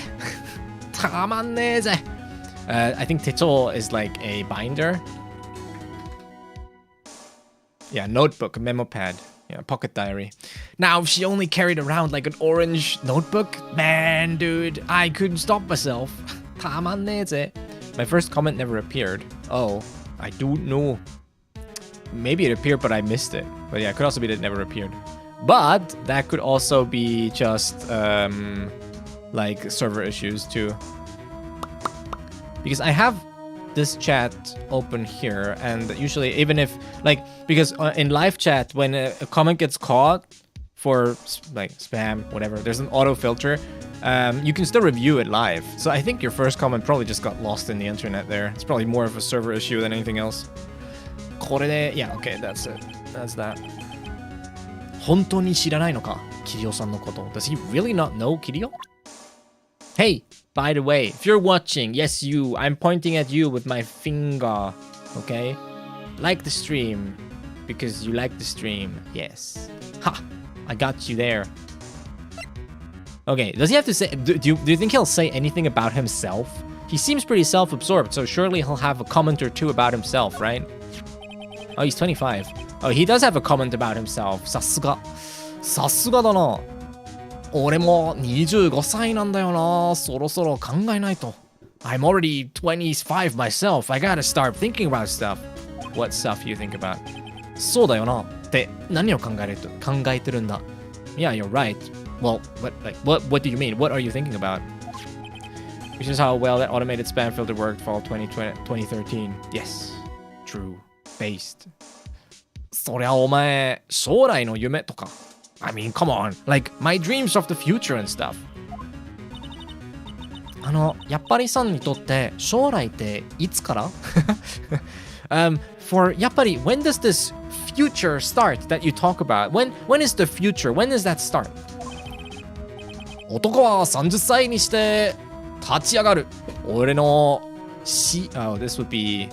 たまんねえぜ。I think 手帳 is like a binder. Yeah, notebook, memo pad, yeah, pocket diary. Now, if she only carried around like an orange notebook, man, dude, I couldn't stop myself. たまんねえぜ. My first comment never appeared. Oh, I don't know. maybe it appeared, but I missed it. But yeah, it could also be that it never appeared. But that could also be just like server issues too. Because I have this chat open here, and usually even if like, because in live chat, when a comment gets caught for like spam, whatever, there's an auto filter. You can still review it live. So I think your first comment probably just got lost in the internet there. It's probably more of a server issue than anything else. Yeah, okay, that's it. That's that. 本当に知らないのか? Kiryoさんのこと. Does he really not know Kiryo? Hey, by the way, if you're watching, yes you, I'm pointing at you with my finger, okay? Like the stream, because you like the stream, yes. Ha! I got you there. Okay, does he have to say, do you think he'll say anything about himself? He seems pretty self-absorbed, so surely he'll have a comment or two about himself, right? Oh, he's 25. Oh, he does have a comment about himself. さすがだな。俺も25歳なんだよな。そろそろ考えないと。I'm already 25 myself. I gotta start thinking about stuff. What stuff do you think about? そうだよな。って何を考えてるんだ。Yeah, you're right. Well, what do you mean? What are you thinking about? Which is how well that automated spam filter worked fall 2013. Yes. True. Based. そりゃお前、将来の夢とか。I mean, come on. Like, my dreams of the future and stuff. やっぱりさんにとって将来っていつから？ For やっぱり when does this future start that you talk about? When is the future? When does that start? 男は30歳にして立ち上がる。俺のOh, this would be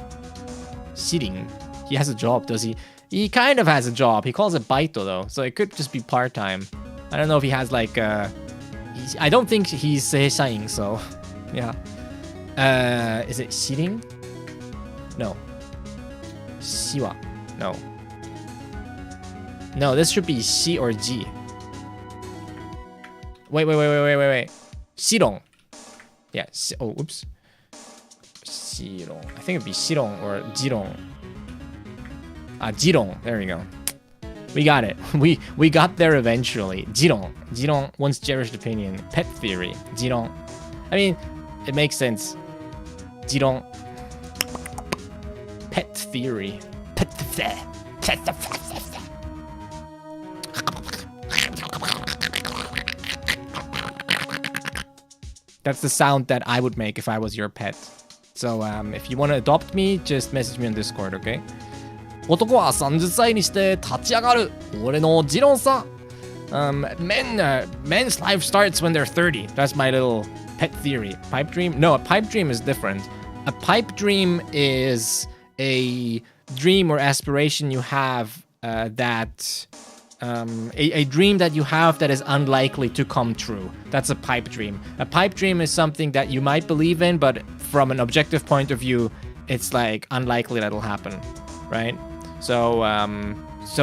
sitting. He has a job, does he? He kind of has a job. He calls it baito though, so it could just be part-time. I don't know if he has like I don't think he's seishain, so yeah. Is it sitting? No. Shiwa. No. No, this should be shi or ji. Wait. Shirong. Yeah. Oh, oops. Shirong. I think it'd be shirong or jirong. Jirong. There we go. We got it. We got there eventually. Jirong. Jirong. Once cherished opinion. Pet theory. Jirong. I mean, it makes sense. Jirong. Pet theory. That's the sound that I would make if I was your pet. So if you want to adopt me, just message me on Discord, okay? 男は30歳にして立ち上がる。俺の持論さ。Men's life starts when they're 30. That's my little pet theory. Pipe dream? No, a pipe dream is different. A pipe dream is a dream or aspiration you have that a dream that you have that is unlikely to come true. That's a pipe dream. A pipe dream is something that you might believe in, but from an objective point of view, it's like unlikely that'll happen, right? So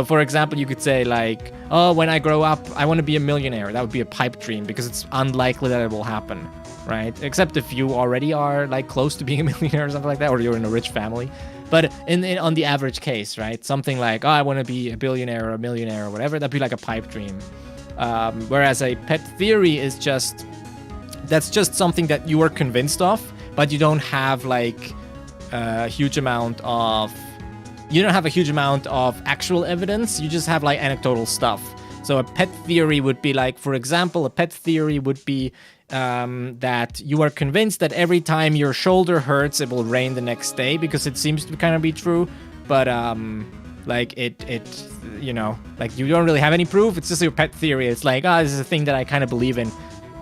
for example, you could say like, oh, when I grow up, I want to be a millionaire. That would be a pipe dream because it's unlikely that it will happen, right? Except if you already are like close to being a millionaire or something like that, or you're in a rich family. But on the average case, right? Something like, oh, I want to be a billionaire or a millionaire or whatever, that'd be like a pipe dream. Whereas a pet theory is that's just something that you are convinced of, but you don't have like a huge amount of actual evidence. You just have like anecdotal stuff. So a pet theory would be like, for example, a pet theory would be that you are convinced that every time your shoulder hurts, it will rain the next day because it seems to kind of be true. But like it you know, like you don't really have any proof. It's just your pet theory. It's like, this is a thing that I kind of believe in.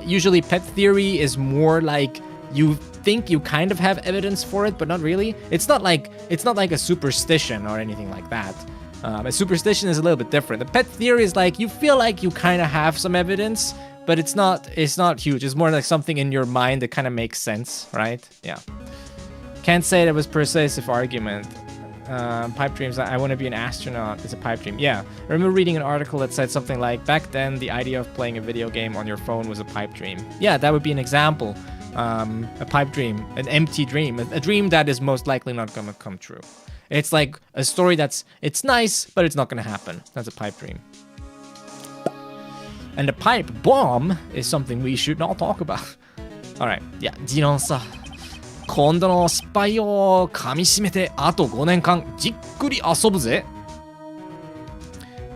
Usually pet theory is more like you think you kind of have evidence for it, but not really. It's not like a superstition or anything like that. A superstition is a little bit different. The pet theory is like you feel like you kind of have some evidence, but it's not huge. It's more like something in your mind that kind of makes sense, right? Yeah. Can't say that was persuasive argument. Pipe dreams, I want to be an astronaut. It's a pipe dream. Yeah. I remember reading an article that said something like, back then, the idea of playing a video game on your phone was a pipe dream. Yeah, that would be an example. A pipe dream, an empty dream, a dream that is most likely not gonna come true. It's like a story it's nice, but it's not gonna happen. That's a pipe dream. And the pipe bomb is something we should not talk about. Alright, yeah, ジロンさ、今度の失敗を噛み締めてあと5年間じっくり遊ぶぜ。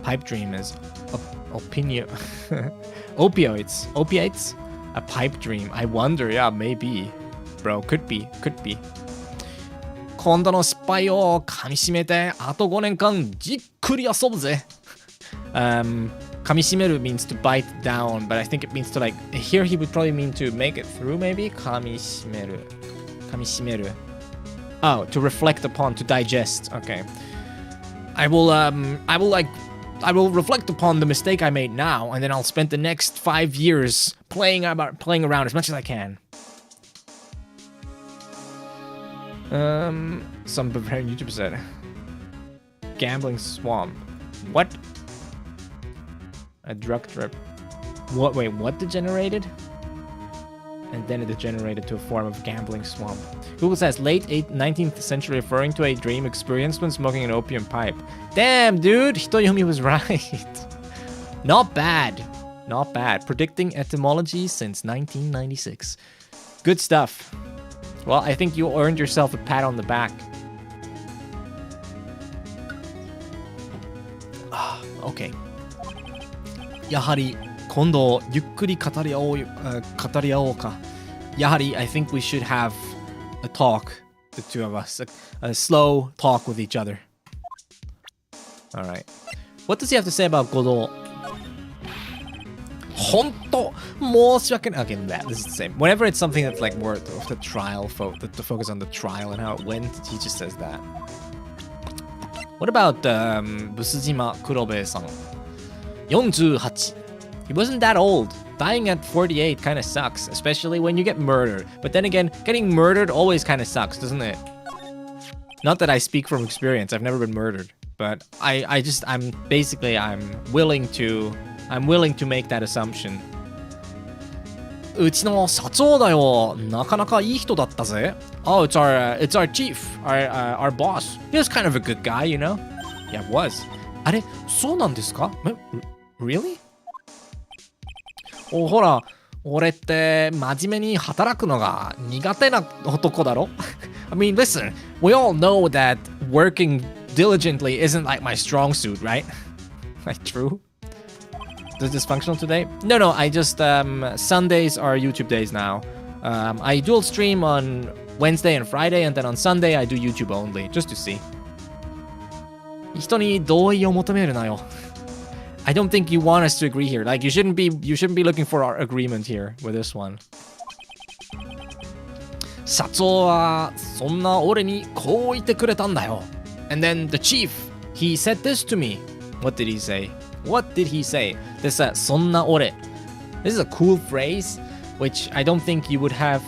Pipe dream is opinion opioids. Opiates? A pipe dream. I wonder, yeah, maybe. Bro, could be. 今度の失敗を噛み締めてあと5年間じっくり遊ぶぜ。Kamishimeru means to bite down, but I think it means to like, here he would probably mean to make it through maybe? Kamishimeru. Oh, to reflect upon, to digest. Okay. I will reflect upon the mistake I made now, and then I'll spend the next 5 years playing around as much as I can. Some Bavarian YouTuber said, gambling swamp. What? A drug trip. What? Wait, what degenerated? And then it degenerated to a form of gambling swamp. Google says late 19th century, referring to a dream experienced when smoking an opium pipe. Damn, dude, Hitoyomi was right. Not bad. Not bad. Predicting etymology since 1996. Good stuff. Well, I think you earned yourself a pat on the back. Okay. やはり今度ゆっくり語り合おうか。やはり I think we should have a talk, the two of us, a slow talk with each other. All right. What does he have to say about Godot? 本当申し訳ない。Okay, that this is the same. Whenever it's something that's like more of the trial, the focus on the trial and how it went, he just says that. What about Busujima Kurobe-san? 48. He wasn't that old. Dying at 48 kind of sucks, especially when you get murdered. But then again, getting murdered always kind of sucks, doesn't it? Not that I speak from experience. I've never been murdered, but I'm willing to make that assumption. うちの社長だよ。なかなかいい人だったぜ。Oh, it's our chief, our boss. He was kind of a good guy, you know? Yeah, it was. あれ、そうなんですか? Really? ほら、俺って真面目に働くのが苦手な男だろ? I mean, listen, we all know that working diligently isn't like my strong suit, right? Like, true? Is this functional today? No, I just, Sundays are YouTube days now. I dual stream on Wednesday and Friday, and then on Sunday I do YouTube only, just to see. 人に同意を求めるなよ. I don't think you want us to agree here. Like, you shouldn't be looking for our agreement here with this one. 社長はそんな俺にこう言ってくれたんだよ. And then the chief, he said this to me. What did he say? This そんな俺. This is a cool phrase, which I don't think you would have.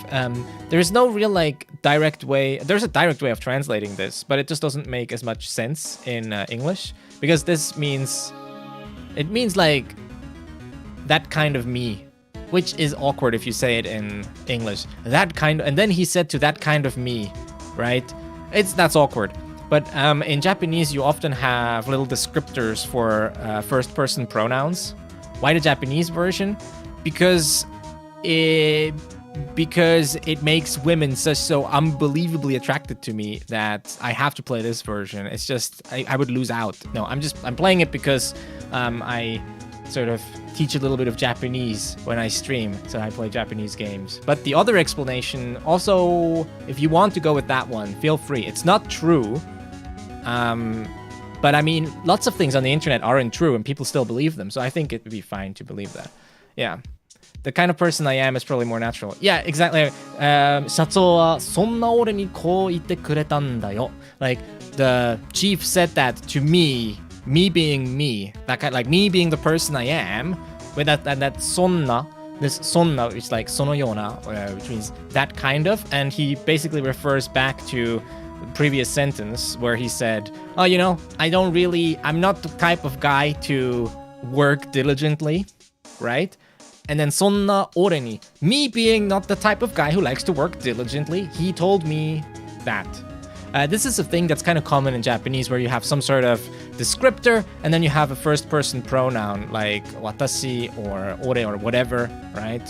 There's no real like direct way. There's a direct way of translating this, but it just doesn't make as much sense in English, because this means like that kind of me, which is awkward if you say it in English. That kind, and then he said to that kind of me, right? That's awkward. But in Japanese, you often have little descriptors for first-person pronouns. Why the Japanese version? Because it makes women so unbelievably attracted to me that I have to play this version. It's just I would lose out. No, I'm playing it because I sort of teach a little bit of Japanese when I stream, so I play Japanese games. But the other explanation, also, if you want to go with that one, feel free. It's not true. But I mean, lots of things on the internet aren't true and people still believe them, so I think it would be fine to believe that. Yeah. The kind of person I am is probably more natural. Yeah, exactly. 社長はそんな俺にこう言ってくれたんだよ. Like, the chief said that to me being me, that kind, like me being the person I am, with that そんな, this そんな, which is like そのような, which means that kind of, and he basically refers back to the previous sentence where he said, oh, you know, I'm not the type of guy to work diligently, right? And then そんな俺に me being not the type of guy who likes to work diligently, he told me that. This is a thing that's kind of common in Japanese where you have some sort of descriptor and then you have a first person pronoun like watashi or ore or whatever, right?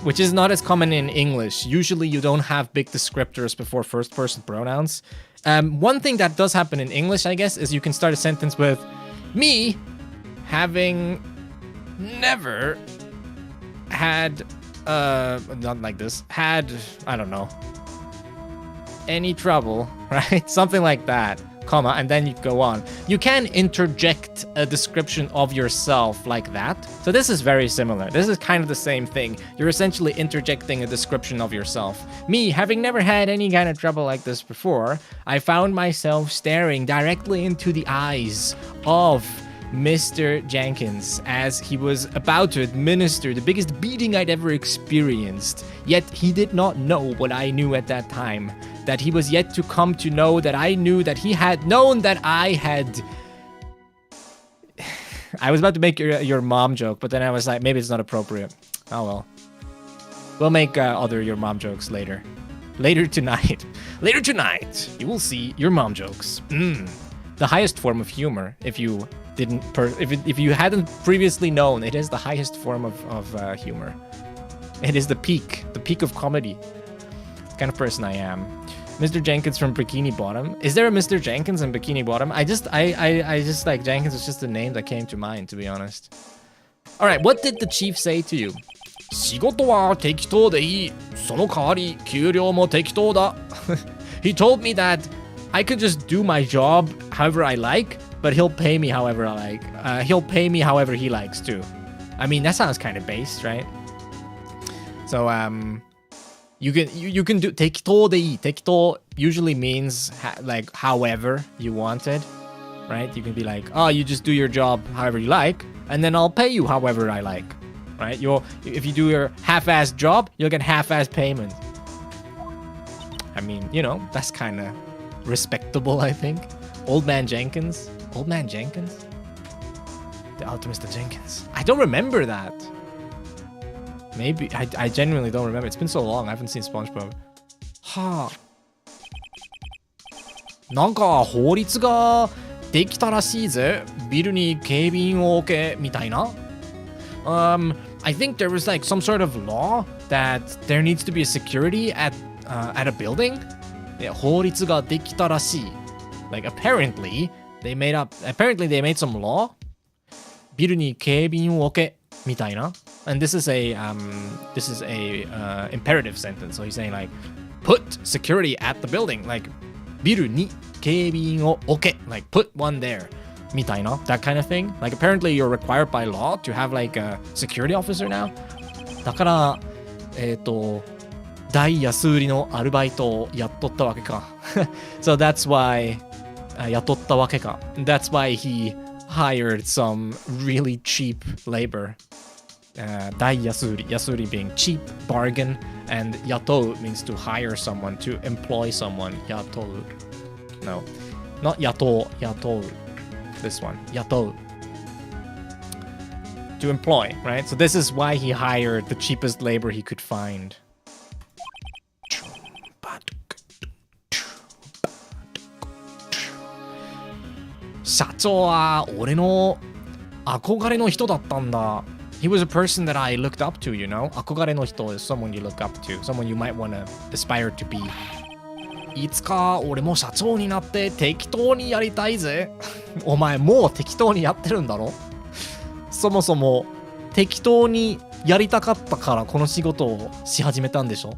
Which is not as common in English. Usually you don't have big descriptors before first person pronouns. One thing that does happen in English, I guess, is you can start a sentence with me having never had, not like this, had, I don't know, any trouble, right? Something like that, comma, and then you go on. You can interject a description of yourself like that. So this is very similar. This is kind of the same thing. You're essentially interjecting a description of yourself. Me, having never had any kind of trouble like this before, I found myself staring directly into the eyes of Mr. Jenkins as he was about to administer the biggest beating I'd ever experienced. Yet he did not know what I knew at that time. That he was yet to come to know that I knew that he had known that I had... I was about to make your mom joke, but then I was like, maybe it's not appropriate. Oh well. We'll make other your mom jokes later. Later tonight. Later tonight, you will see your mom jokes. The highest form of humor, if you didn't if you hadn't previously known, it is the highest form of humor. It is the peak of comedy. The kind of person I am. Mr. Jenkins from Bikini Bottom. Is there a Mr. Jenkins in Bikini Bottom? I just like Jenkins was just the name that came to mind, to be honest. All right, what did the chief say to you? 仕事は適当でいい。その代わり給料も適当だ。He told me that I could just do my job however I like, but he'll pay me however I like. He'll pay me however he likes too. I mean, that sounds kind of base, right? So you can do 適当でいい。適当 usually means like however you want it, right? You can be like, oh, you just do your job however you like, and then I'll pay you however I like, right? If you do your half-assed job, you'll get half-assed payment. I mean, you know, that's kind of respectable, I think. Old Man Jenkins? Old Man Jenkins? The Ultimate Mr. Jenkins. I don't remember that. Maybe. I genuinely don't remember. It's been so long. I haven't seen SpongeBob. はあ。なんか法律ができたらしいぜ。ビルに警備員を置けみたいな。I think there was like some sort of law that there needs to be a security at a building. 法律ができたらしい。Like apparently they made some law. ビルに警備員を置けみたいな。And this is a imperative sentence. So he's saying like, put security at the building. Like, ビルに警備員を置け. Like, put one there. みたいな. That kind of thing. Like, apparently you're required by law to have like a security officer now. だから、大安売りのアルバイトをやっとったわけか。So that's why 雇ったわけか. That's why he hired some really cheap labor. 大安売り. 安売り being cheap, bargain, and 雇う means to hire someone, to employ someone. 雇う. No, not 雇う. 雇う. This one. 雇う. To employ, right? So this is why he hired the cheapest labor he could find. 社長は俺の憧れの人だったんだ。He was a person that I looked up to, you know? 憧れの人 is someone you look up to, someone you might want to aspire to be. いつか俺も社長になって適当にやりたいぜ。お前もう適当にやってるんだろ。そもそも適当にやりたかったからこの仕事をし始めたんでしょ。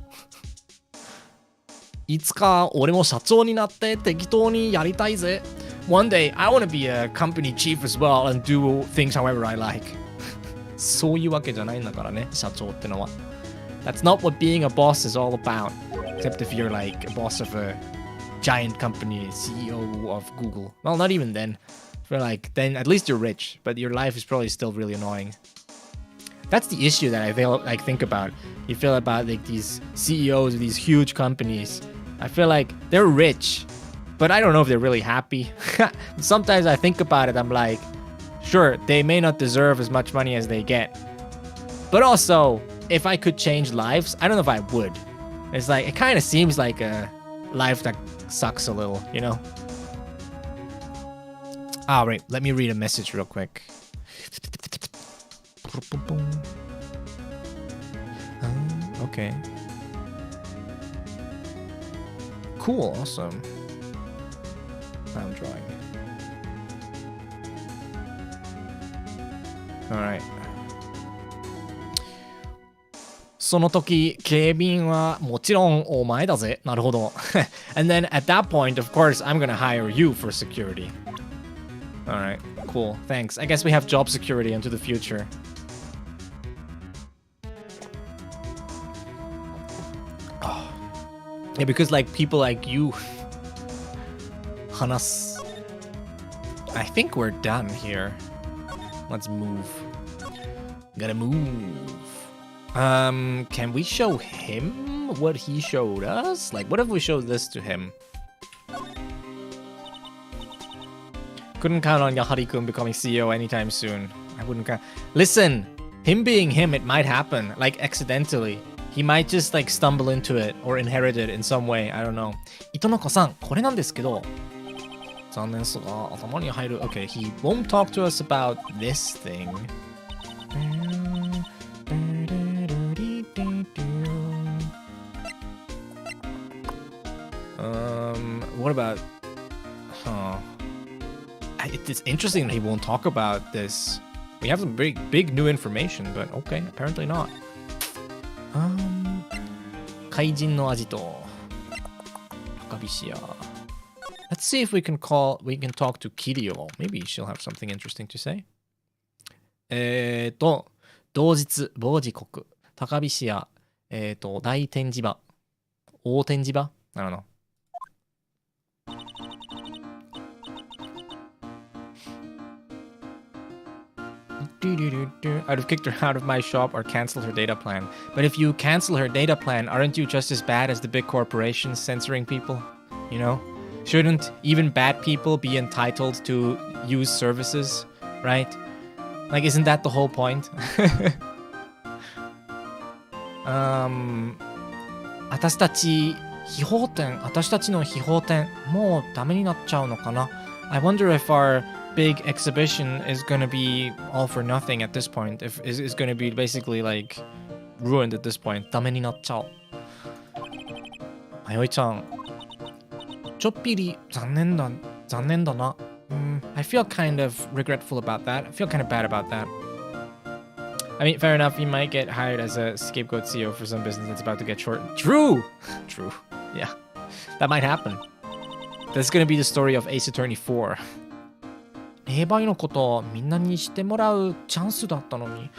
いつか俺も社長になって適当にやりたいぜ。One day, I want to be a company chief as well and do things however I like. そういうわけじゃないんだからね、社長ってのは。That's not what being a boss is all about. Except if you're like a boss of a giant company, CEO of Google. Well, not even then. For like, then at least you're rich, but your life is probably still really annoying. That's the issue that I feel like think about. You feel about like these CEOs of these huge companies. I feel like they're rich, but I don't know if they're really happy. Sometimes I think about it, I'm like, sure, they may not deserve as much money as they get, But also, if I could change lives, I don't know if I would. It's like, it kind of seems like a life that sucks a little, you know? Ah, right. Let me read a message real quick. Okay. Cool, awesome. I'm drawing. Alright. その時、警備員はもちろんお前だぜ。なるほど。And then at that point, of course, I'm gonna hire you for security. Alright, cool. Thanks. I guess we have job security into the future. Oh. Yeah, because like people like you, Hanas. I think we're done here. Let's move. Gotta move. Can we show him what he showed us? Like, what if we showed this to him? Couldn't count on Yahari-kun becoming CEO anytime soon. I wouldn't count. Listen, him being him, it might happen. Like, accidentally. He might just, like, stumble into it or inherit it in some way. I don't know. Itonoko-san, これなんですけど。残念すが、頭に入る。Okay, he won't talk to us about this thing. What about... Huh. It's interesting that he won't talk about this. We have some big new information, but okay, apparently not. 怪人のアジト。赤菱屋。Let's see if we can talk to Kirio. Maybe she'll have something interesting to say. 同日、某時刻、高菱屋、大展示場、大展示場 I don't know. I'd have kicked her out of my shop or canceled her data plan. But if you cancel her data plan, aren't you just as bad as the big corporations censoring people? You know? Shouldn't even bad people be entitled to use services, right? Like, isn't that the whole point? 私たちの秘宝展、もうダメになっちゃうのかな? I wonder if our big exhibition is gonna be all for nothing at this point. If is gonna be basically like ruined at this point. ダメになっちゃう。あよいちゃん、ちょっぴり残念だな。I feel kind of regretful about that. I feel kind of bad about that. I mean, fair enough, you might get hired as a scapegoat CEO for some business that's about to get short. True! Yeah, that might happen. That's gonna be the story of Ace Attorney 4. 霊媒のことをみんなにしてもらうチャンスだったのに。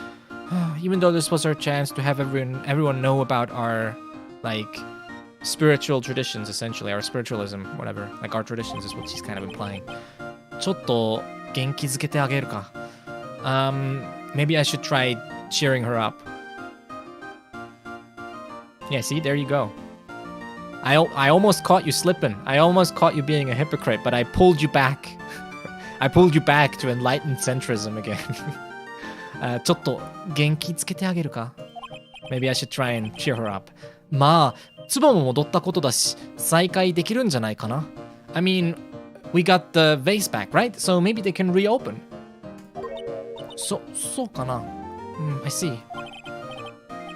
Even though this was our chance to have everyone know about our, like, spiritual traditions, essentially, our spiritualism, whatever. Like, our traditions is what she's kind of implying. ちょっと元気づけてあげるか。Maybe I should try cheering her up. Yeah, see, there you go. I almost caught you slipping. I almost caught you being a hypocrite, but I pulled you back. I pulled you back to enlightened centrism again. ちょっと元気つけてあげるか。Maybe I should try and cheer her up. まあ、ツボも戻ったことだし、再開できるんじゃないかな。I mean, we got the vase back, right? So maybe they can reopen. そうかな。I see.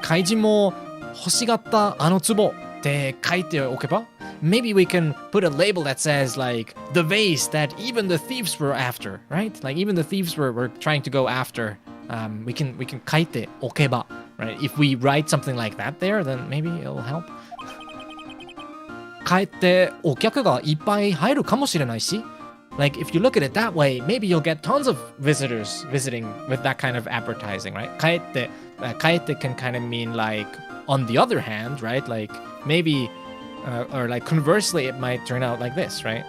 怪人も欲しがったあの壺って書いておけば Maybe we can put a label that says like the vase that even the thieves were after, right? Like even the thieves were trying to go after. We can 書いておけば, right? If we write something like that there, then maybe it'll help. 帰ってお客がいっぱい入るかもしれないし Like, if you look at it that way, maybe you'll get tons of visitors visiting with that kind of advertising, right? 帰って can kind of mean like, on the other hand, right? Like, maybe, or like conversely, it might turn out like this, right?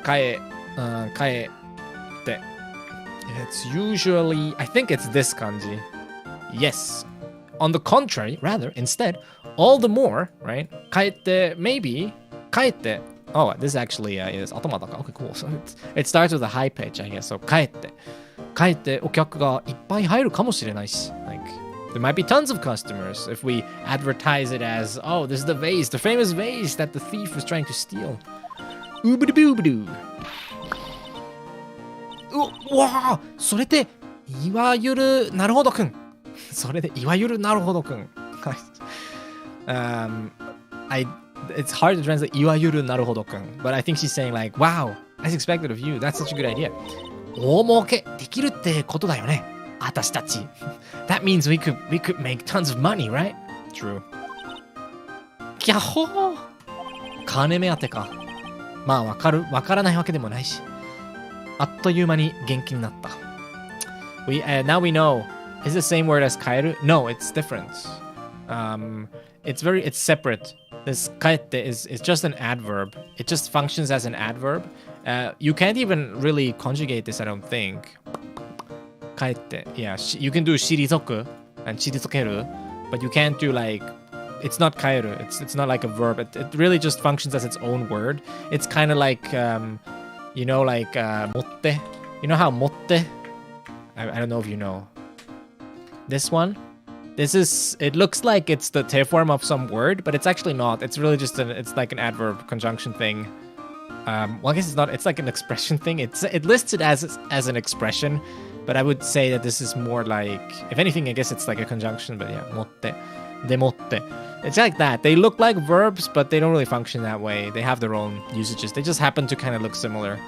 帰って It's usually, I think it's this kanji. Yes. On the contrary, rather, instead, all the more, right? 帰って maybe, 帰って Oh, this actually is 頭だか Okay, cool. So it starts with a high pitch, I guess. So 帰ってお客がいっぱい入るかもしれないし Like There might be tons of customers if we advertise it as, oh, this is the vase, the famous vase that the thief was trying to steal. Oobadoo-boobadoo. Wow! それで、いわゆるなるほどくん。それで、いわゆるなるほどくん。It's hard to translate いわゆるなるほどくん. But I think she's saying like, wow, as expected of you. That's such a good idea. 大儲けできるってことだよね。私たち。That means we could make tons of money, right? True. キャッホー。金目当てか。まあわからないわけでもないし。あっという間に元気になった。Now we know. Is it the same word as カエル? No, it's different. It's separate. This カエって is just an adverb. It just functions as an adverb. You can't even really conjugate this, I don't think. カエって yeah, you can do 退く and 退ける, but you can't do like it's not カエル. It's not like a verb. It really just functions as its own word. It's kind of like you know, like 持って. You know how 持って? I don't know if you know. This one? It looks like it's the te form of some word, but it's actually not. It's really just it's like an adverb conjunction thing. Well, I guess it's not. It's like an expression thing. It lists it as an expression, but I would say that this is more like, if anything, I guess it's like a conjunction. But yeah, 持って, de 持って. It's like that. They look like verbs, but they don't really function that way. They have their own usages. They just happen to kind of look similar.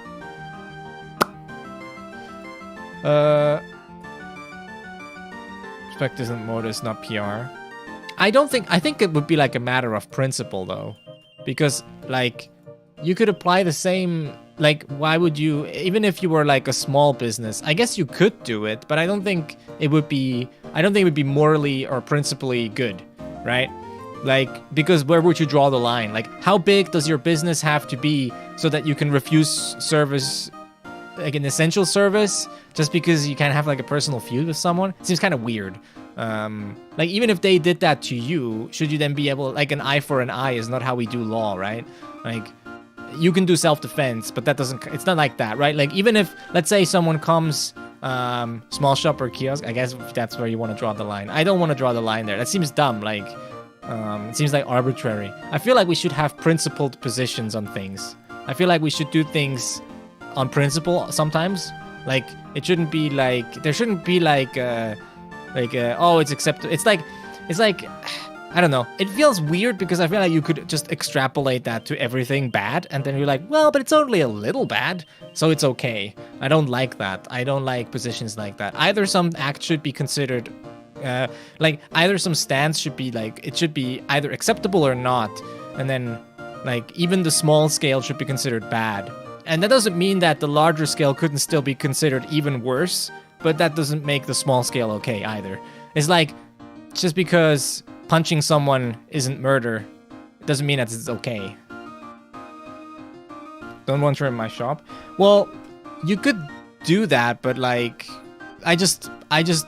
Respect isn't modus, not PR. I think it would be like a matter of principle though. Because like you could apply the same, like why would you, even if you were like a small business, I guess you could do it, but I don't think it would be morally or principally good, right? Like, because where would you draw the line? Like, how big does your business have to be so that you can refuse service, like an essential service, just because you can't have like a personal feud with someone? It seems kind of weird. Like, even if they did that to you, should you then be able, like, an eye for an eye is not how we do law, right? Like, you can do self-defense, but it's not like that, right? Like, even if, let's say someone comes, small shop or kiosk, I guess that's where you want to draw the line. I don't want to draw the line there. That seems dumb. Like, it seems like arbitrary. I feel like we should have principled positions on things. I feel like we should do things on principle sometimes. Like, it shouldn't be like, there shouldn't be like, oh, it's acceptable. It's like, I don't know. It feels weird because I feel like you could just extrapolate that to everything bad, and then you're like, well, but it's only a little bad, so it's okay. I don't like that. I don't like positions like that. Either some act should be considered, like, either some stance should be like, it should be either acceptable or not, and then, like, even the small scale should be considered bad. And that doesn't mean that the larger scale couldn't still be considered even worse, but that doesn't make the small scale okay either. It's like, just because punching someone isn't murder, it doesn't mean that it's okay. Don't want her in my shop? Well, you could do that, but like, I just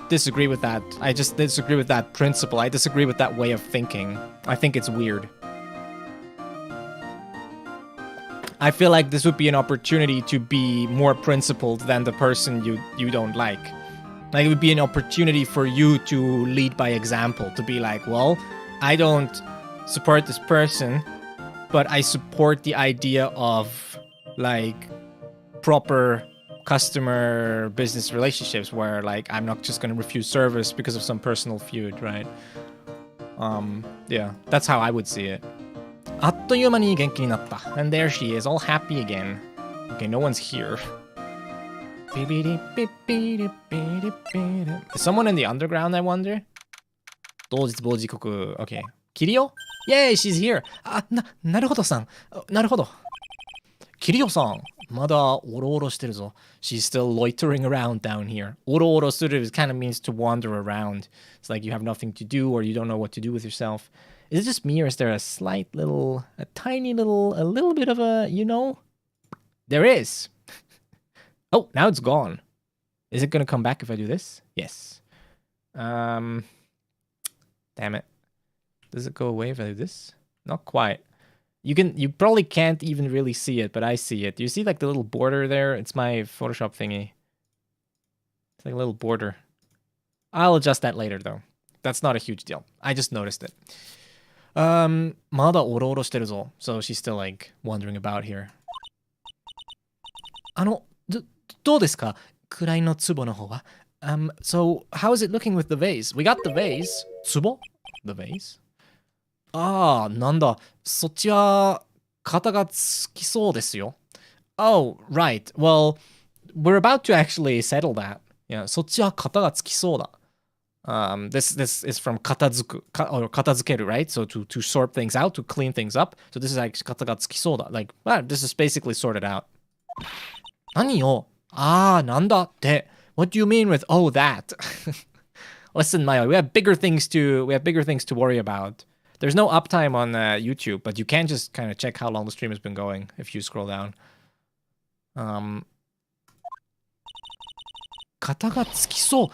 disagree with that. I just disagree with that principle. I disagree with that way of thinking. I think it's weird. I feel like this would be an opportunity to be more principled than the person you don't like. Like, it would be an opportunity for you to lead by example, to be like, well, I don't support this person, but I support the idea of, like, proper customer business relationships where, like, I'm not just gonna refuse service because of some personal feud, right? Yeah, that's how I would see it. あっという間に元気になった. And there she is, all happy again. Okay, no one's here. Is someone in the underground, I wonder? 同日某時刻. Okay. Kirio? Yay, she's here. なるほどさん. なるほど. Kirioさん. まだオロオロしてるぞ. She's still loitering around down here. オロオロする kind of means to wander around. It's like you have nothing to do or you don't know what to do with yourself. Is it just me or is there a tiny little, a little bit of a, you know? There is. Oh, now it's gone. Is it going to come back if I do this? Yes. Damn it. Does it go away if I do this? Not quite. You probably can't even really see it, but I see it. Do you see like the little border there? It's my Photoshop thingy. It's like a little border. I'll adjust that later though. that's not a huge deal. I just noticed it. まだおろおろしてるぞ。So she's still like wandering about here. どうですか位の壺の方は So how is it looking with the vase? We got the vase. 壺 The vase? なんだ。そっちは型がつきそうですよ。Oh, right. Well, we're about to actually settle that. Yeah, そっちは型がつきそうだ。This is from 片付く or 片付ける right? So to sort things out, to clean things up. So this is like 型がつきそうだ. Like, this is basically sorted out. 何よなんだって。What do you mean with that? Listen, Mayo, we have bigger things to worry about. There's no uptime on YouTube, but you can just kind of check how long the stream has been going if you scroll down. 型がつきそ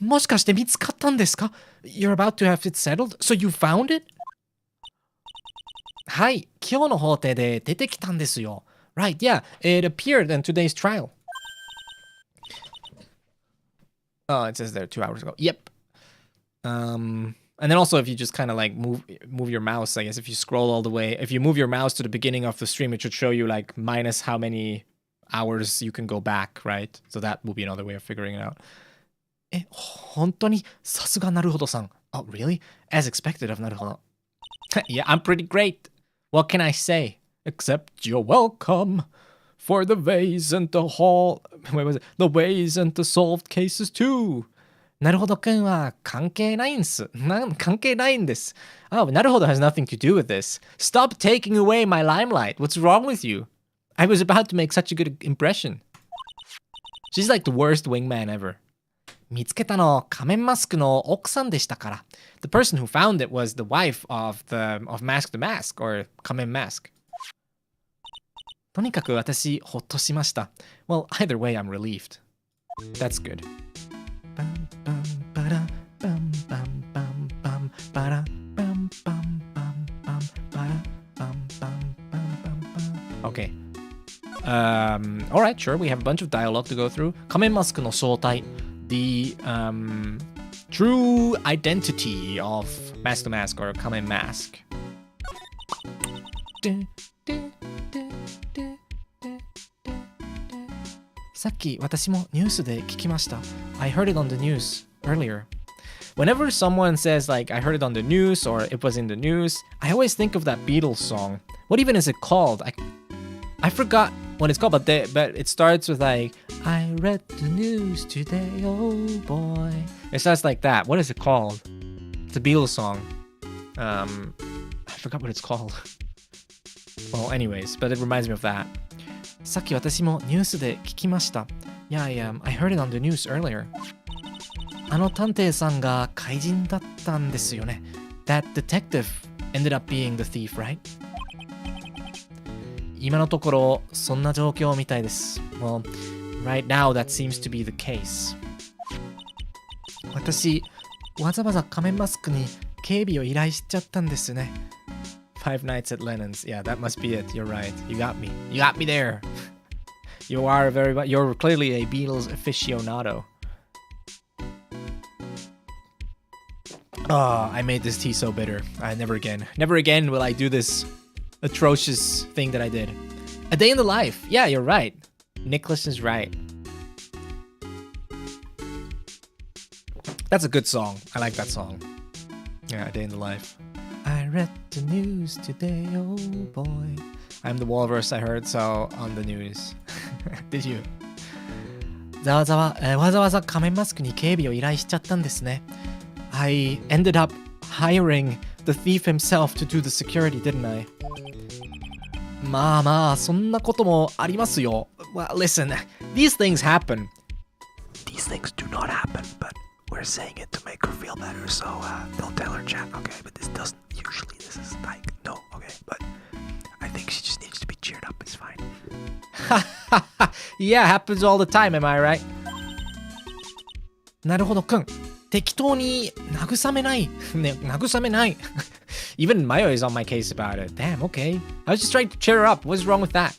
う。もしかして見つかったんですか You're about to have it settled? So you found it? はい、今日の法廷で出てきたんですよ。Right, yeah, it appeared in today's trial. Oh, it says there 2 hours ago. Yep. And then also if you just kind of like move your mouse, I guess if you scroll all the way, if you move your mouse to the beginning of the stream, it should show you like minus how many hours you can go back, right? So that will be another way of figuring it out. 本当にさすがなるほどさん。Oh, really? As expected of なるほど。Yeah, I'm pretty great. What can I say? Except you're welcome for the vase and the hall. Wait, was it? The vase and the solved cases too. なるほどくんは関係ないんす。関係ないんです。Oh, なるほど has nothing to do with this. Stop taking away my limelight. What's wrong with you? I was about to make such a good impression. She's like the worst wingman ever. 見つけたの仮面マスクの奥さんでしたから。The person who found it was the wife of Mask the Mask or 仮面 Mask. とにかく私ほっとしました。Well, either way, I'm relieved. That's good. Okay. Alright, sure, we have a bunch of dialogue to go through. 仮面マスクの正体。The true identity of Mask the Mask or 仮面 Mask.さっき私もニュースで聞きました。I heard it on the news earlier. Whenever someone says like I heard it on the news or it was in the news, I always think of that Beatles song. What even is it called? I forgot what it's called, but it starts with like I read the news today, oh boy. It starts like that. What is it called? It's a Beatles song. I forgot what it's called. Well, anyways, but it reminds me of that. さっき私もニュースで聞きました。Yeah, I heard it on the news earlier. あの探偵さんが怪人だったんですよね。That detective ended up being the thief, right? 今のところそんな状況みたいです。Well, right now that seems to be the case. 私、わざわざ仮面マスクに警備を依頼しちゃったんですね。Five Nights at Lennon's. Yeah, that must be it. You're right. You got me. You got me there. You're clearly a Beatles aficionado. I made this tea so bitter. Never again will I do this atrocious thing that I did. A Day in the Life. Yeah, you're right. Nicholas is right. That's a good song. I like that song. Yeah, A Day in the Life. I read the news today, oh boy. I'm the walrus I heard, so on the news. Did you? わざわざ仮面マスクに警備を依頼しちゃったんですね。I ended up hiring the thief himself to do the security, didn't I? まあ、そんなこともありますよ。Well, listen, these things happen. These things do not happen, but we're saying it to make her feel better, so don't tell her, chat, okay? But this doesn't usually, this is like, no, okay? But I think she just needs to be cheered up, it's fine. Yeah, happens all the time, am I right? なるほどくん。適当に慰めない。ね、慰めない。Even Mayo is on my case about it. Damn, okay. I was just trying to cheer her up. What's wrong with that?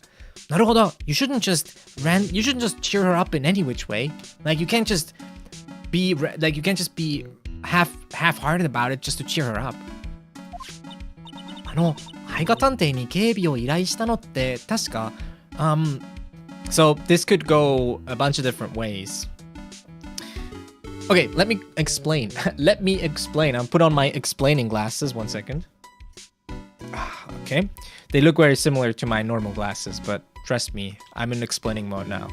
なるほど。You shouldn't just cheer her up in any which way. Like you can't just be half-hearted about it just to cheer her up. 絵画探偵に警備を依頼したのって確か So this could go a bunch of different ways. Okay, let me explain. I'll put on my explaining glasses. 1 second. Okay. They look very similar to my normal glasses, but trust me, I'm in explaining mode now.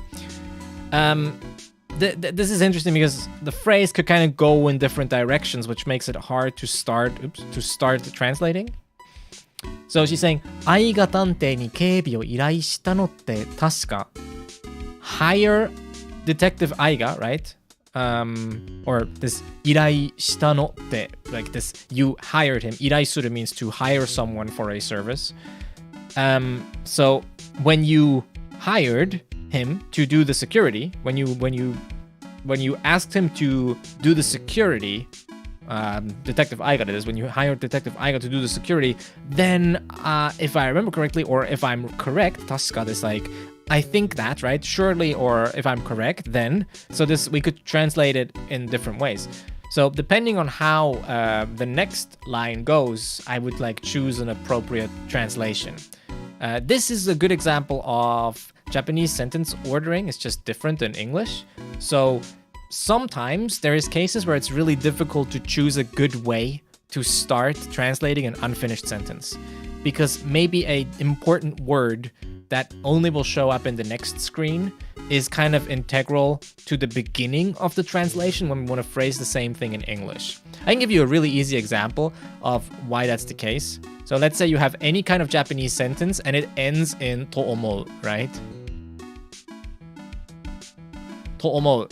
This is interesting because the phrase could kind of go in different directions, which makes it hard to start translating. So she's saying, 愛画探偵に警備を依頼したのって確か hire Detective Aiga, right? Or this 依頼したのって like this, you hired him. 依頼する means to hire someone for a service. So when you hired him to do the security, when you asked him to do the security, Detective Aiga, that is, when you hired Detective Aiga to do the security, then if I remember correctly, or if I'm correct, 確か is like, I think that, right? Surely, or if I'm correct, then. So this, we could translate it in different ways. So depending on how the next line goes, I would like choose an appropriate translation. This is a good example of Japanese sentence ordering. It's just different in English. So sometimes there is cases where it's really difficult to choose a good way to start translating an unfinished sentence, because maybe an important word that only will show up in the next screen is kind of integral to the beginning of the translation when we want to phrase the same thing in English. I can give you a really easy example of why that's the case. So let's say you have any kind of Japanese sentence and it ends in to omou, right? To omou,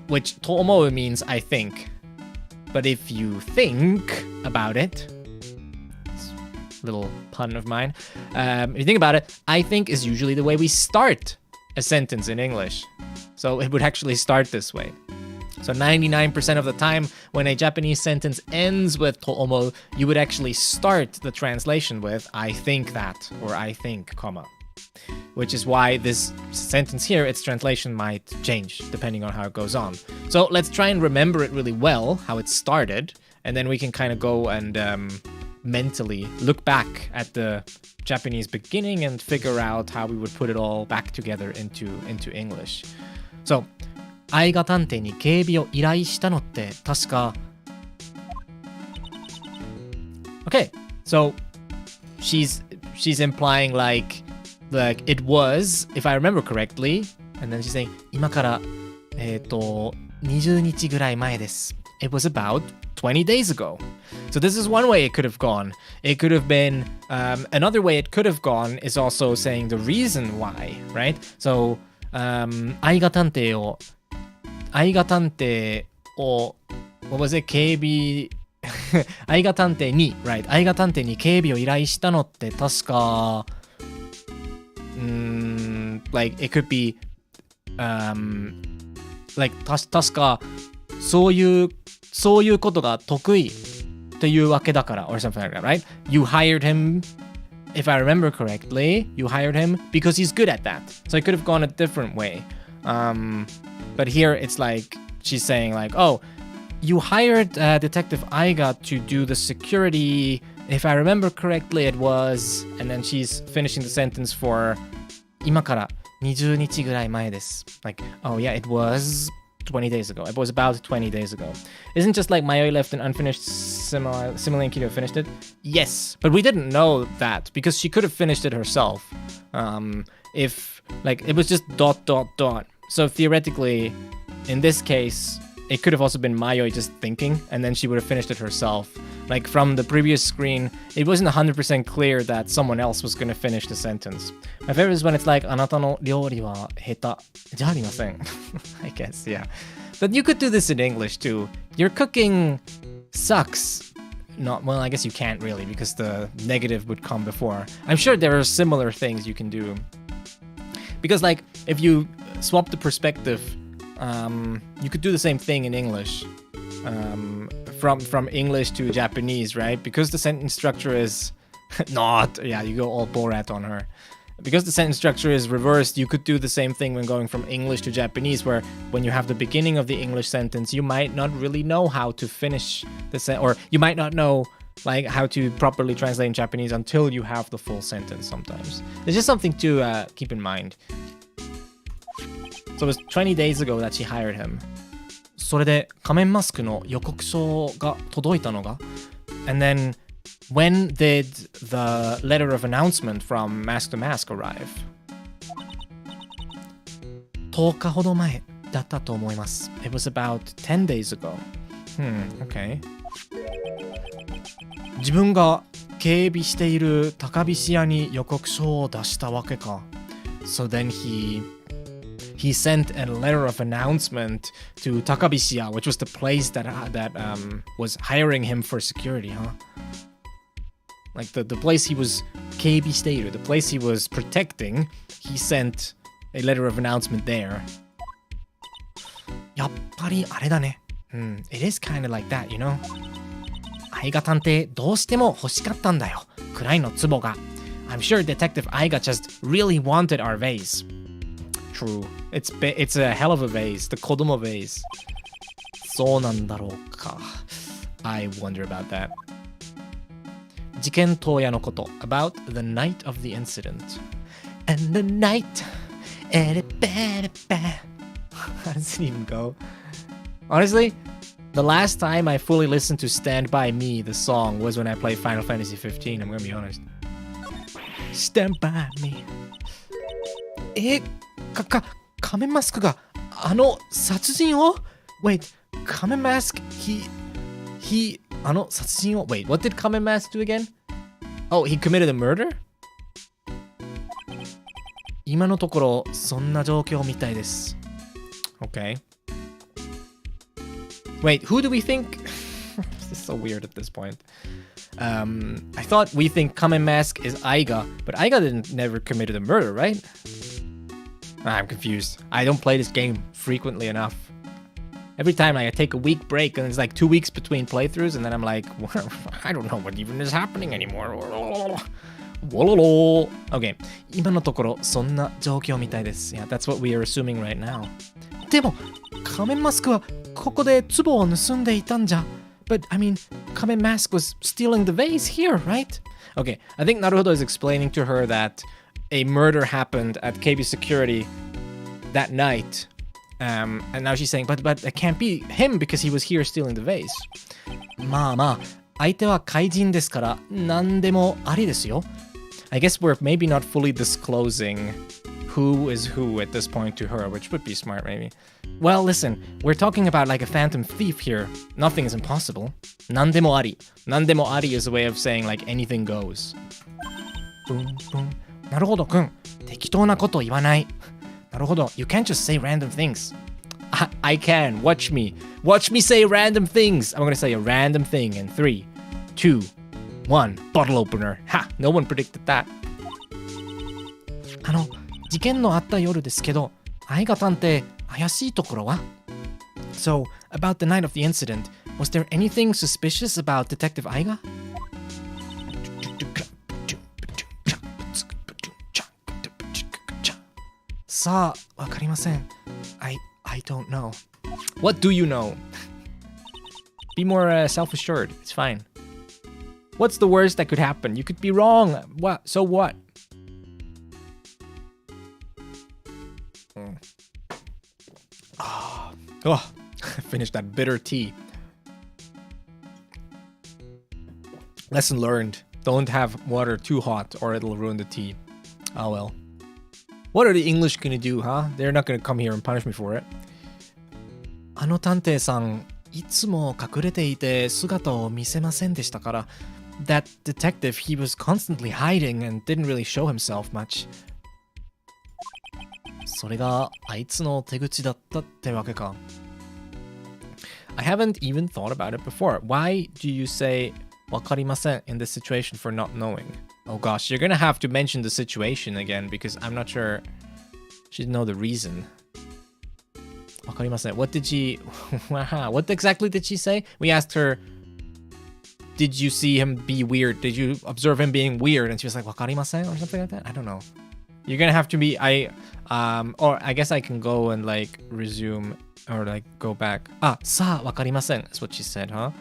which to omou means I think. But if you think about it, little pun of mine. If you think about it, I think is usually the way we start a sentence in English. So it would actually start this way. So 99% of the time when a Japanese sentence ends with to omou, you would actually start the translation with I think that, or I think, comma. Which is why this sentence here, its translation might change depending on how it goes on. So let's try and remember it really well, how it started, and then we can kind of go and mentally look back at the Japanese beginning and figure out how we would put it all back together into English. So, 愛画探偵に警備を依頼したのって確か Okay, so she's implying like it was, if I remember correctly, and then she's saying 今から20日ぐらい前です. It was about 20 days ago. So this is one way it could have gone. It could have been, another way it could have gone is also saying the reason why, right? So, 愛画探偵を what was it? 警備愛画探偵に right? 愛画探偵に警備を依頼したのって確かlike it could be like 確かそういうことが得意というわけだから or something like that, right? You hired him, if I remember correctly, you hired him because he's good at that. So it could have gone a different way. But here it's like she's saying like, oh, you hired Detective Aiga to do the security. If I remember correctly, it was, and then she's finishing the sentence for 今から20日ぐらい前です. Like, oh yeah, it was 20 days ago. It was about 20 days ago. Isn't just like Mayoi left an unfinished simile and Kido finished it? Yes, but we didn't know that because she could have finished it herself. If like it was just ... So theoretically, in this case, it could have also been Mayoi just thinking, and then she would have finished it herself. Like from the previous screen, it wasn't 100% clear that someone else was going to finish the sentence. My favorite is when it's like, あなたの料理は下手じゃありません. I guess, yeah. But you could do this in English too. Your cooking sucks. Not well, I guess you can't really because the negative would come before. I'm sure there are similar things you can do. Because like, if you swap the perspective, you could do the same thing in English. From English to Japanese, right? Because the sentence structure is not, yeah, you go all Borat on her. because the sentence structure is reversed, you could do the same thing when going from English to Japanese, where when you have the beginning of the English sentence, you might not really know how to finish the sentence, or you might not know like how to properly translate in Japanese until you have the full sentence sometimes. It's just something to keep in mind. So it was 20 days ago that she hired him. それで仮面マスクの予告書が届いたのが And then when did the letter of announcement from Mask to Mask arrive? 10日ほど前だったと思います. It was about 10 days ago. Okay. 自分が警備している高飛屋に予告書を出したわけか. So then he sent a letter of announcement to Takabishiya, which was the place that was hiring him for security, huh? Like the place he was keibi shiteiru, the place he was protecting, he sent a letter of announcement there. やっぱりあれだね. It is kind of like that, you know? 愛画探偵どうしても欲しかったんだよ. くらいの壺が. I'm sure Detective Aiga just really wanted our vase. True. It's a hell of a vase. The Kodomo vase. そうなんだろうか. I wonder about that. 事件当夜のこと about the night of the incident. And the night. How does it even go? Honestly, the last time I fully listened to Stand By Me, the song, was when I played Final Fantasy 15. I'm gonna be honest. Stand By Me. 仮面マスクがあの殺人を Wait, 仮面マスク he あの殺人を Wait, what did 仮面マスク do again? Oh, he committed a murder? 今のところそんな状況みたいです. Okay. Wait, who do we think? This is so weird at this point. I thought we think Kamen Mask is Aiga, but Aiga never committed a murder, right? I'm confused. I don't play this game frequently enough. Every time I take a week break and it's like 2 weeks between playthroughs and then I'm like, I don't know what even is happening anymore. Okay. 今のところそんな状況みたいです. Yeah, that's what we are assuming right now. でも仮面マスクはここで壺を盗んでいたんじゃ. But I mean, Kamen Mask was stealing the vase here, right? Okay, I think Naruhodo is explaining to her that a murder happened at KB Security that night. And now she's saying, but it can't be him because he was here stealing the vase. まあまあ、相手は怪人ですから何でもありですよ. I guess we're maybe not fully disclosing who is who at this point to her, which would be smart maybe. Well, listen, we're talking about like a phantom thief here. Nothing is impossible. 何でもあり. 何でもあり is a way of saying like anything goes. Boom, boom. なるほどくん、適当なこと言わない。なるほど、you can't just say random things. I can. Watch me. Watch me say random things. I'm gonna say a random thing in 3, 2, 1. Bottle opener. Ha! No one predicted that. 事件のあった夜ですけど、愛画探偵、怪しいところは? So, about the night of the incident, was there anything suspicious about Detective Aiga? さあ、わかりません. I don't know. What do you know? Be more self-assured. It's fine. What's the worst that could happen? You could be wrong. What? So what? Oh, I finished that bitter tea. Lesson learned. Don't have water too hot or it'll ruin the tea. Oh well. What are the English gonna do, huh? They're not gonna come here and punish me for it. あの探偵さん、いつも隠れていて姿を見せませんでしたから。That detective, he was constantly hiding and didn't really show himself much. それがあいつの手口だったってわけか. I haven't even thought about it before. Why do you say わかりません in this situation for not knowing? Oh gosh, you're gonna have to mention the situation again because I'm not sure she didn't know the reason. わかりません. What did she... What exactly did she say? We asked her, did you see him be weird? Did you observe him being weird? And she was like, わかりません or something like that? I don't know. You're gonna have to be or I guess I can go and like resume or like go back. さあわかりません That's what she said, huh?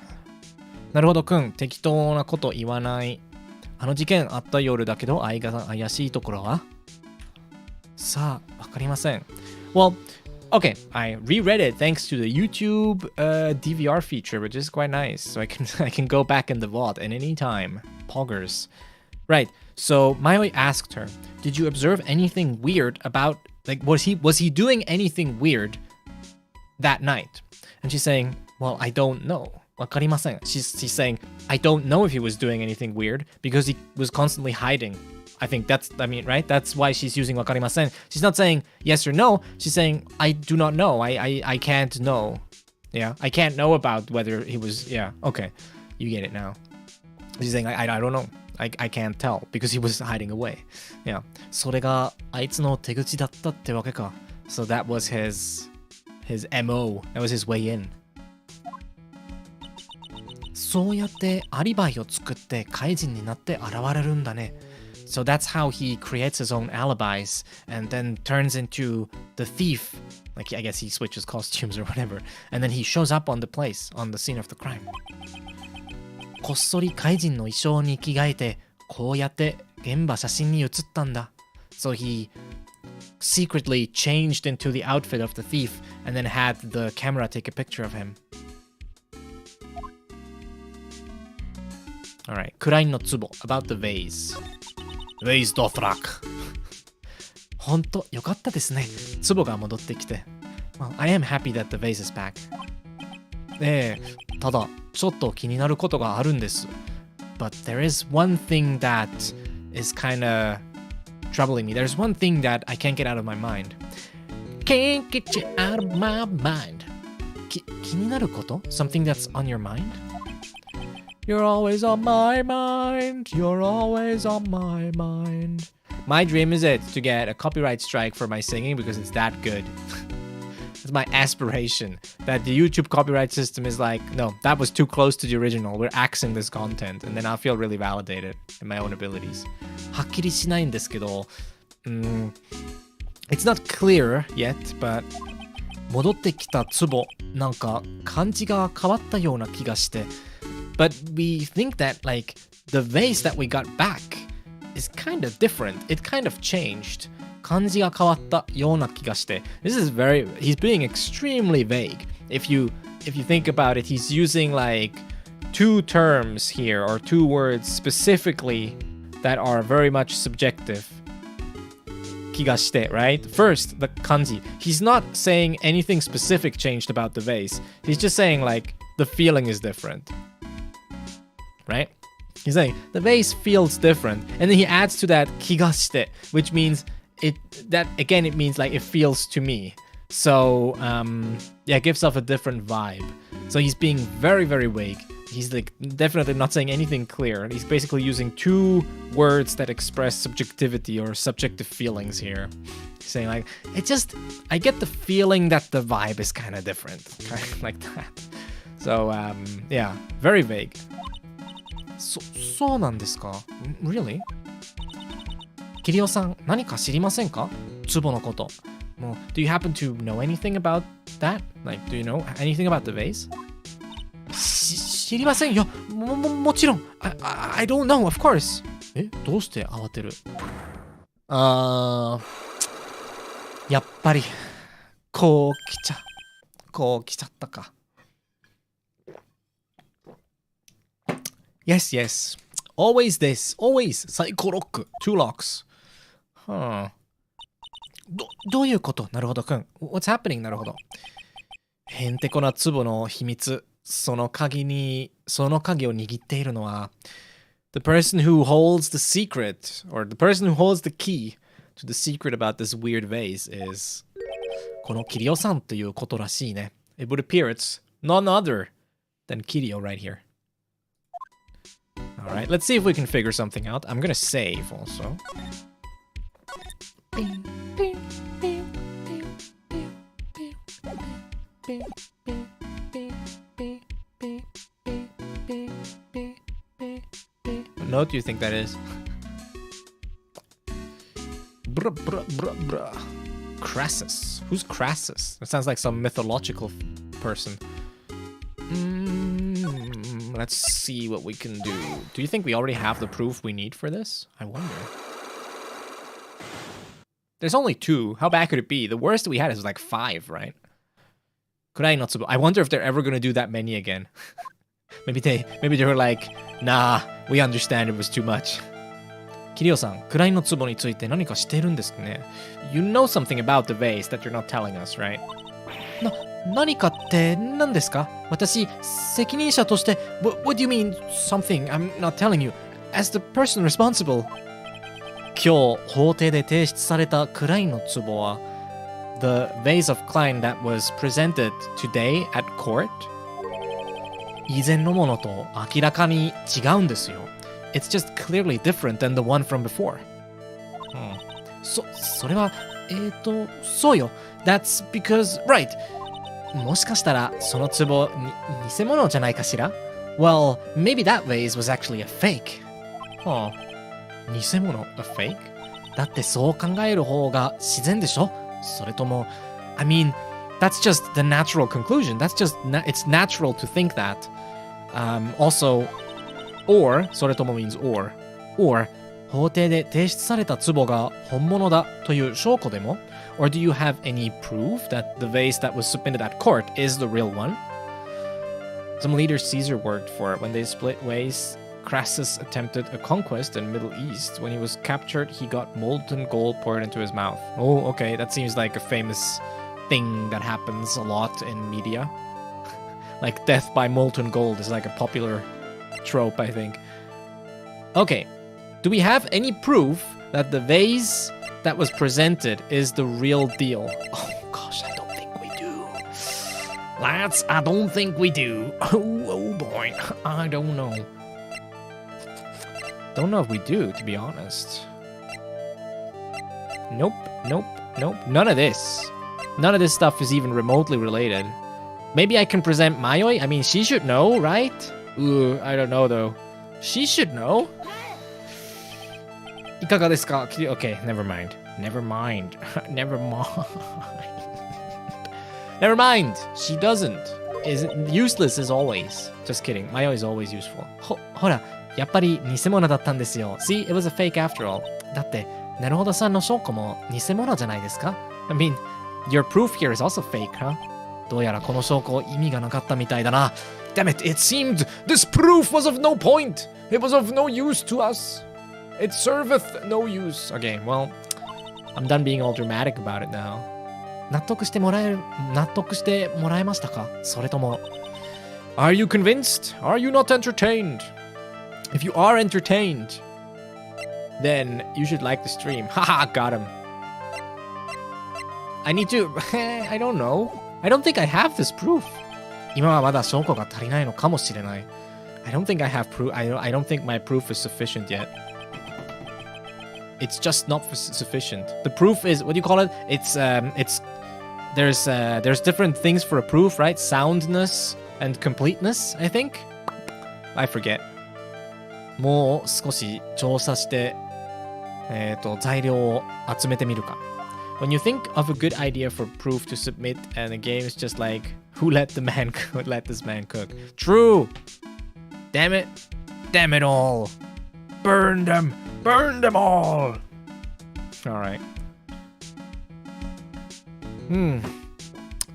なるほどくん、適当なこと言わない。あの事件あった夜だけど怪しいところはさあわかりません Well, okay, I reread it thanks to the YouTube DVR feature, which is quite nice. So I can go back in the vault at any time. Poggers. Right. So Mayoi asked her, "Did you observe anything weird about like was he doing anything weird that night?" And she's saying, "Well, I don't know." わかりません She's saying, "I don't know if he was doing anything weird because he was constantly hiding." I think right? That's why she's using わかりません She's not saying yes or no. She's saying, "I do not know. I can't know." Yeah, I can't know about whether he was. Yeah, okay, you get it now. She's saying, I don't know. I can't tell because he was hiding away. Yeah. それがあいつの手口だったってわけか So that was his MO. That was his way in. そうやってアリバイを作って怪人になって現れるんだね So that's how he creates his own alibis and then turns into the thief. Like, I guess he switches costumes or whatever. And then he shows up on the place, on the scene of the crime. こっそり怪人の衣装に着替えて、こうやって現場写真に写ったんだ。So he secretly changed into the outfit of the thief and then had the camera take a picture of him. Alright, クラインの壺 about the vase. Vase Dothrak. ほんとよかったですね。壺が戻ってきて。Well, I am happy that the vase is back. ただ、ちょっと気になることがあるんです。But there is one thing that is kinda troubling me. There's one thing that I can't get out of my mind. Can't get you out of my mind. 気になること Something that's on your mind? You're always on my mind. You're always on my mind. My dream is to get a copyright strike for my singing because it's that good. It's my aspiration that the YouTube copyright system is like, no, that was too close to the original. We're axing this content. And then I'll feel really validated in my own abilities. はっきりしないんですけど、It's not clear yet, but 戻ってきた壺、なんか感じが変わったような気がして。But we think that like the vase that we got back is kind of different. It kind of changed. 漢字が変わったような気がして This is he's being extremely vague. If you think about it, he's using like two terms here or two words specifically that are very much subjective. 気がして right? First, the kanji. He's not saying anything specific changed about the vase. He's just saying like the feeling is different. Right? He's saying the vase feels different. And then he adds to that 気がして which means it means like it feels to me. So it gives off a different vibe. So he's being very, very vague. He's like definitely not saying anything clear. He's basically using two words that express subjectivity or subjective feelings here. He's saying like I get the feeling that the vibe is kind of different. Kind of like that. So yeah, very vague. そうなんですか Really? キリオさん、何か知りませんか壺のこと。もう Do you happen to know anything about that? Like, do you know anything about the vase? 知りませんよ。もちろん。I don't know, of course. どうして慌てるやっぱり、こう来ちゃったか。Yes. Always this. Always. サイコロック。Two locks. どういうことなるほどくん。What's happening? なるほど。へんてこな壺の秘密。その鍵を握っているのは The person who holds the secret or the person who holds the key to the secret about this weird vase is このキリオさんということらしいね。It would appear it's none other than Kirio right here. Alright, let's see if we can figure something out. I'm gonna save also. What note do you think that is? Crassus. Who's Crassus? It sounds like some mythological person. Let's see what we can do. Do you think we already have the proof we need for this? I wonder. There's only 2. How bad could it be? The worst we had is like 5, right? I wonder if they're ever gonna do that many again. maybe they were like, nah, we understand it was too much. Kirio-san, 位の壺について何かしてるんですね? You know something about the vase that you're not telling us, right? 何かって何ですか? 私、責任者として What do you mean, something? I'm not telling you. As the person responsible. 今日、法廷で提出された位の壺は The vase of Klein that was presented today at court 以前のものと明らかに違うんですよ. It's just clearly different than the one from before. それは、そうよ. That's because, right. もしかしたらその壺偽物じゃないかしら? Well, maybe that vase was actually a fake. 偽物? A fake? だってそう考える方が自然でしょ? それとも I mean, that's just the natural conclusion. That's just, it's natural to think that. Also, or, それとも means or, 法廷で提出された壺が本物だという証拠でも? Or do you have any proof that the vase that was submitted at court is the real one? Some leaders Caesar worked for. When they split ways, Crassus attempted a conquest in Middle East. When he was captured, he got molten gold poured into his mouth. Oh, okay, that seems like a famous thing that happens a lot in media. Like death by molten gold is like a popular trope, I think. Okay, do we have any proof that the vase that was presented is the real deal? Oh gosh, I don't think we do. Lads, I don't think we do. Oh boy, I don't know. Don't know if we do, to be honest. Nope. None of this. None of this stuff is even remotely related. Maybe I can present Mayoi? I mean, she should know, right? Ooh, I don't know though. She should know. いかがですか? Okay, never mind. Never mind. Never mind. She doesn't. Is useless as always. Just kidding. Mayoi is always useful. ほら、やっぱり偽物だったんですよ. See, it was a fake after all. だって、なるほどさんの証拠も偽物じゃないですか? I mean, your proof here is also fake, huh? どうやらこの証拠意味がなかったみたいだな. Damn it, it seemed this proof was of no point. It was of no use to us. It serveth no use. Okay, well, I'm done being all dramatic about it now. 納得してもらえましたか? それとも Are you convinced? Are you not entertained? If you are entertained, then you should like the stream. Haha, got him. I need to... I don't know. I don't think I have this proof. 今はまだ証拠が足りないのかもしれない. I don't think I have proof. I don't think my proof is sufficient yet. It's just not sufficient. The proof is, what do you call it? There's different things for a proof, right? Soundness and completeness, I think. I forget. もう少し調査して、材料を集めてみるか. When you think of a good idea for proof to submit, and the game is just like, who let this man cook? True. Damn it all. Burn them all. All right.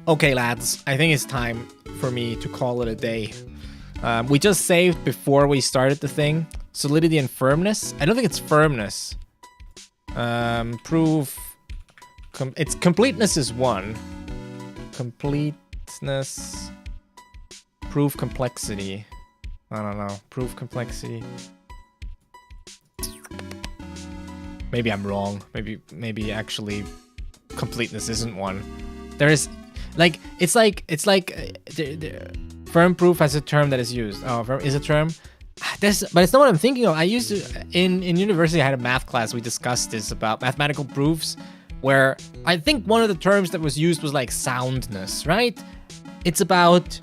Okay, lads, I think it's time for me to call it a day. We just saved before we started the thing. Solidity and firmness. I don't think it's firmness. Proof. It's completeness is 1. Completeness. Proof complexity. I don't know. Proof complexity. Maybe I'm wrong. Maybe actually completeness isn't 1. There is it's like firm proof as a term that is used. Oh, firm is a term. But it's not what I'm thinking of. I used to in university. I had a math class. We discussed this about mathematical proofs, where I think one of the terms that was used was like soundness, right? It's about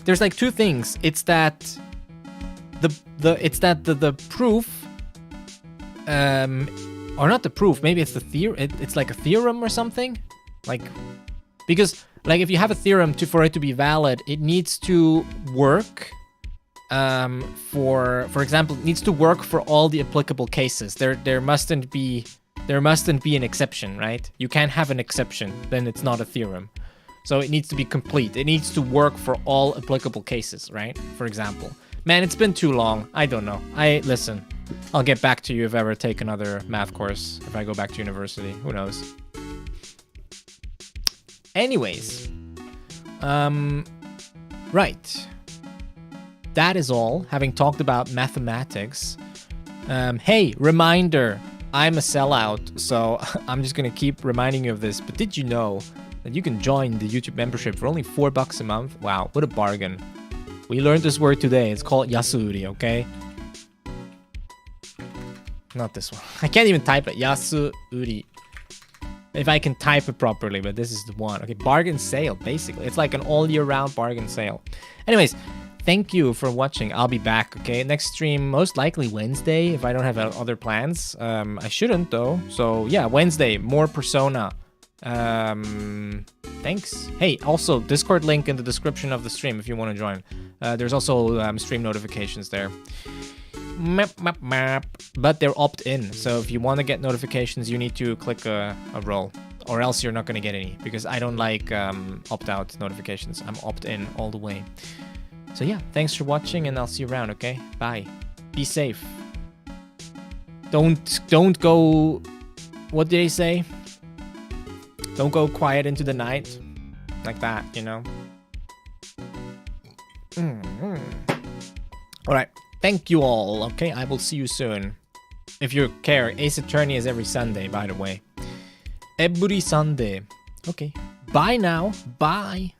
there's like 2 things. It's that the proof or not the proof, maybe it's the theory, it's like a theorem or something, like, because like if you have a theorem for it to be valid, it needs to work for example, it needs to work for all the applicable cases. There mustn't be an exception, right? You can't have an exception, then it's not a theorem. So it needs to be complete. It needs to work for all applicable cases, right? For example. Man, it's been too long. I don't know. Listen, I'll get back to you if I ever take another math course, if I go back to university. Who knows? Anyways. Right. That is all. Having talked about mathematics. Hey, reminder. I'm a sellout, so I'm just gonna keep reminding you of this. But did you know that you can join the YouTube membership for only $4 a month? Wow, what a bargain. We learned this word today. It's called yasuri, okay? Not this one. I can't even type it. Yasuri. If I can type it properly, but this is the one. Okay, bargain sale, basically. It's like an all year round bargain sale. Anyways, thank you for watching. I'll be back, okay? Next stream, most likely Wednesday, if I don't have other plans. I shouldn't, though. So, yeah, Wednesday, more Persona. Thanks. Hey, also, Discord link in the description of the stream if you want to join. There's also stream notifications there. But they're opt-in, so if you want to get notifications, you need to click a role, or else you're not going to get any, because I don't like opt-out notifications. I'm opt-in all the way. So yeah, thanks for watching, and I'll see you around, okay? Bye. Be safe. Don't go... What did they say? Don't go quiet into the night. Like that, you know? Alright. Thank you all, okay? I will see you soon. If you care, Ace Attorney is every Sunday, by the way. Every Sunday. Okay. Bye now. Bye.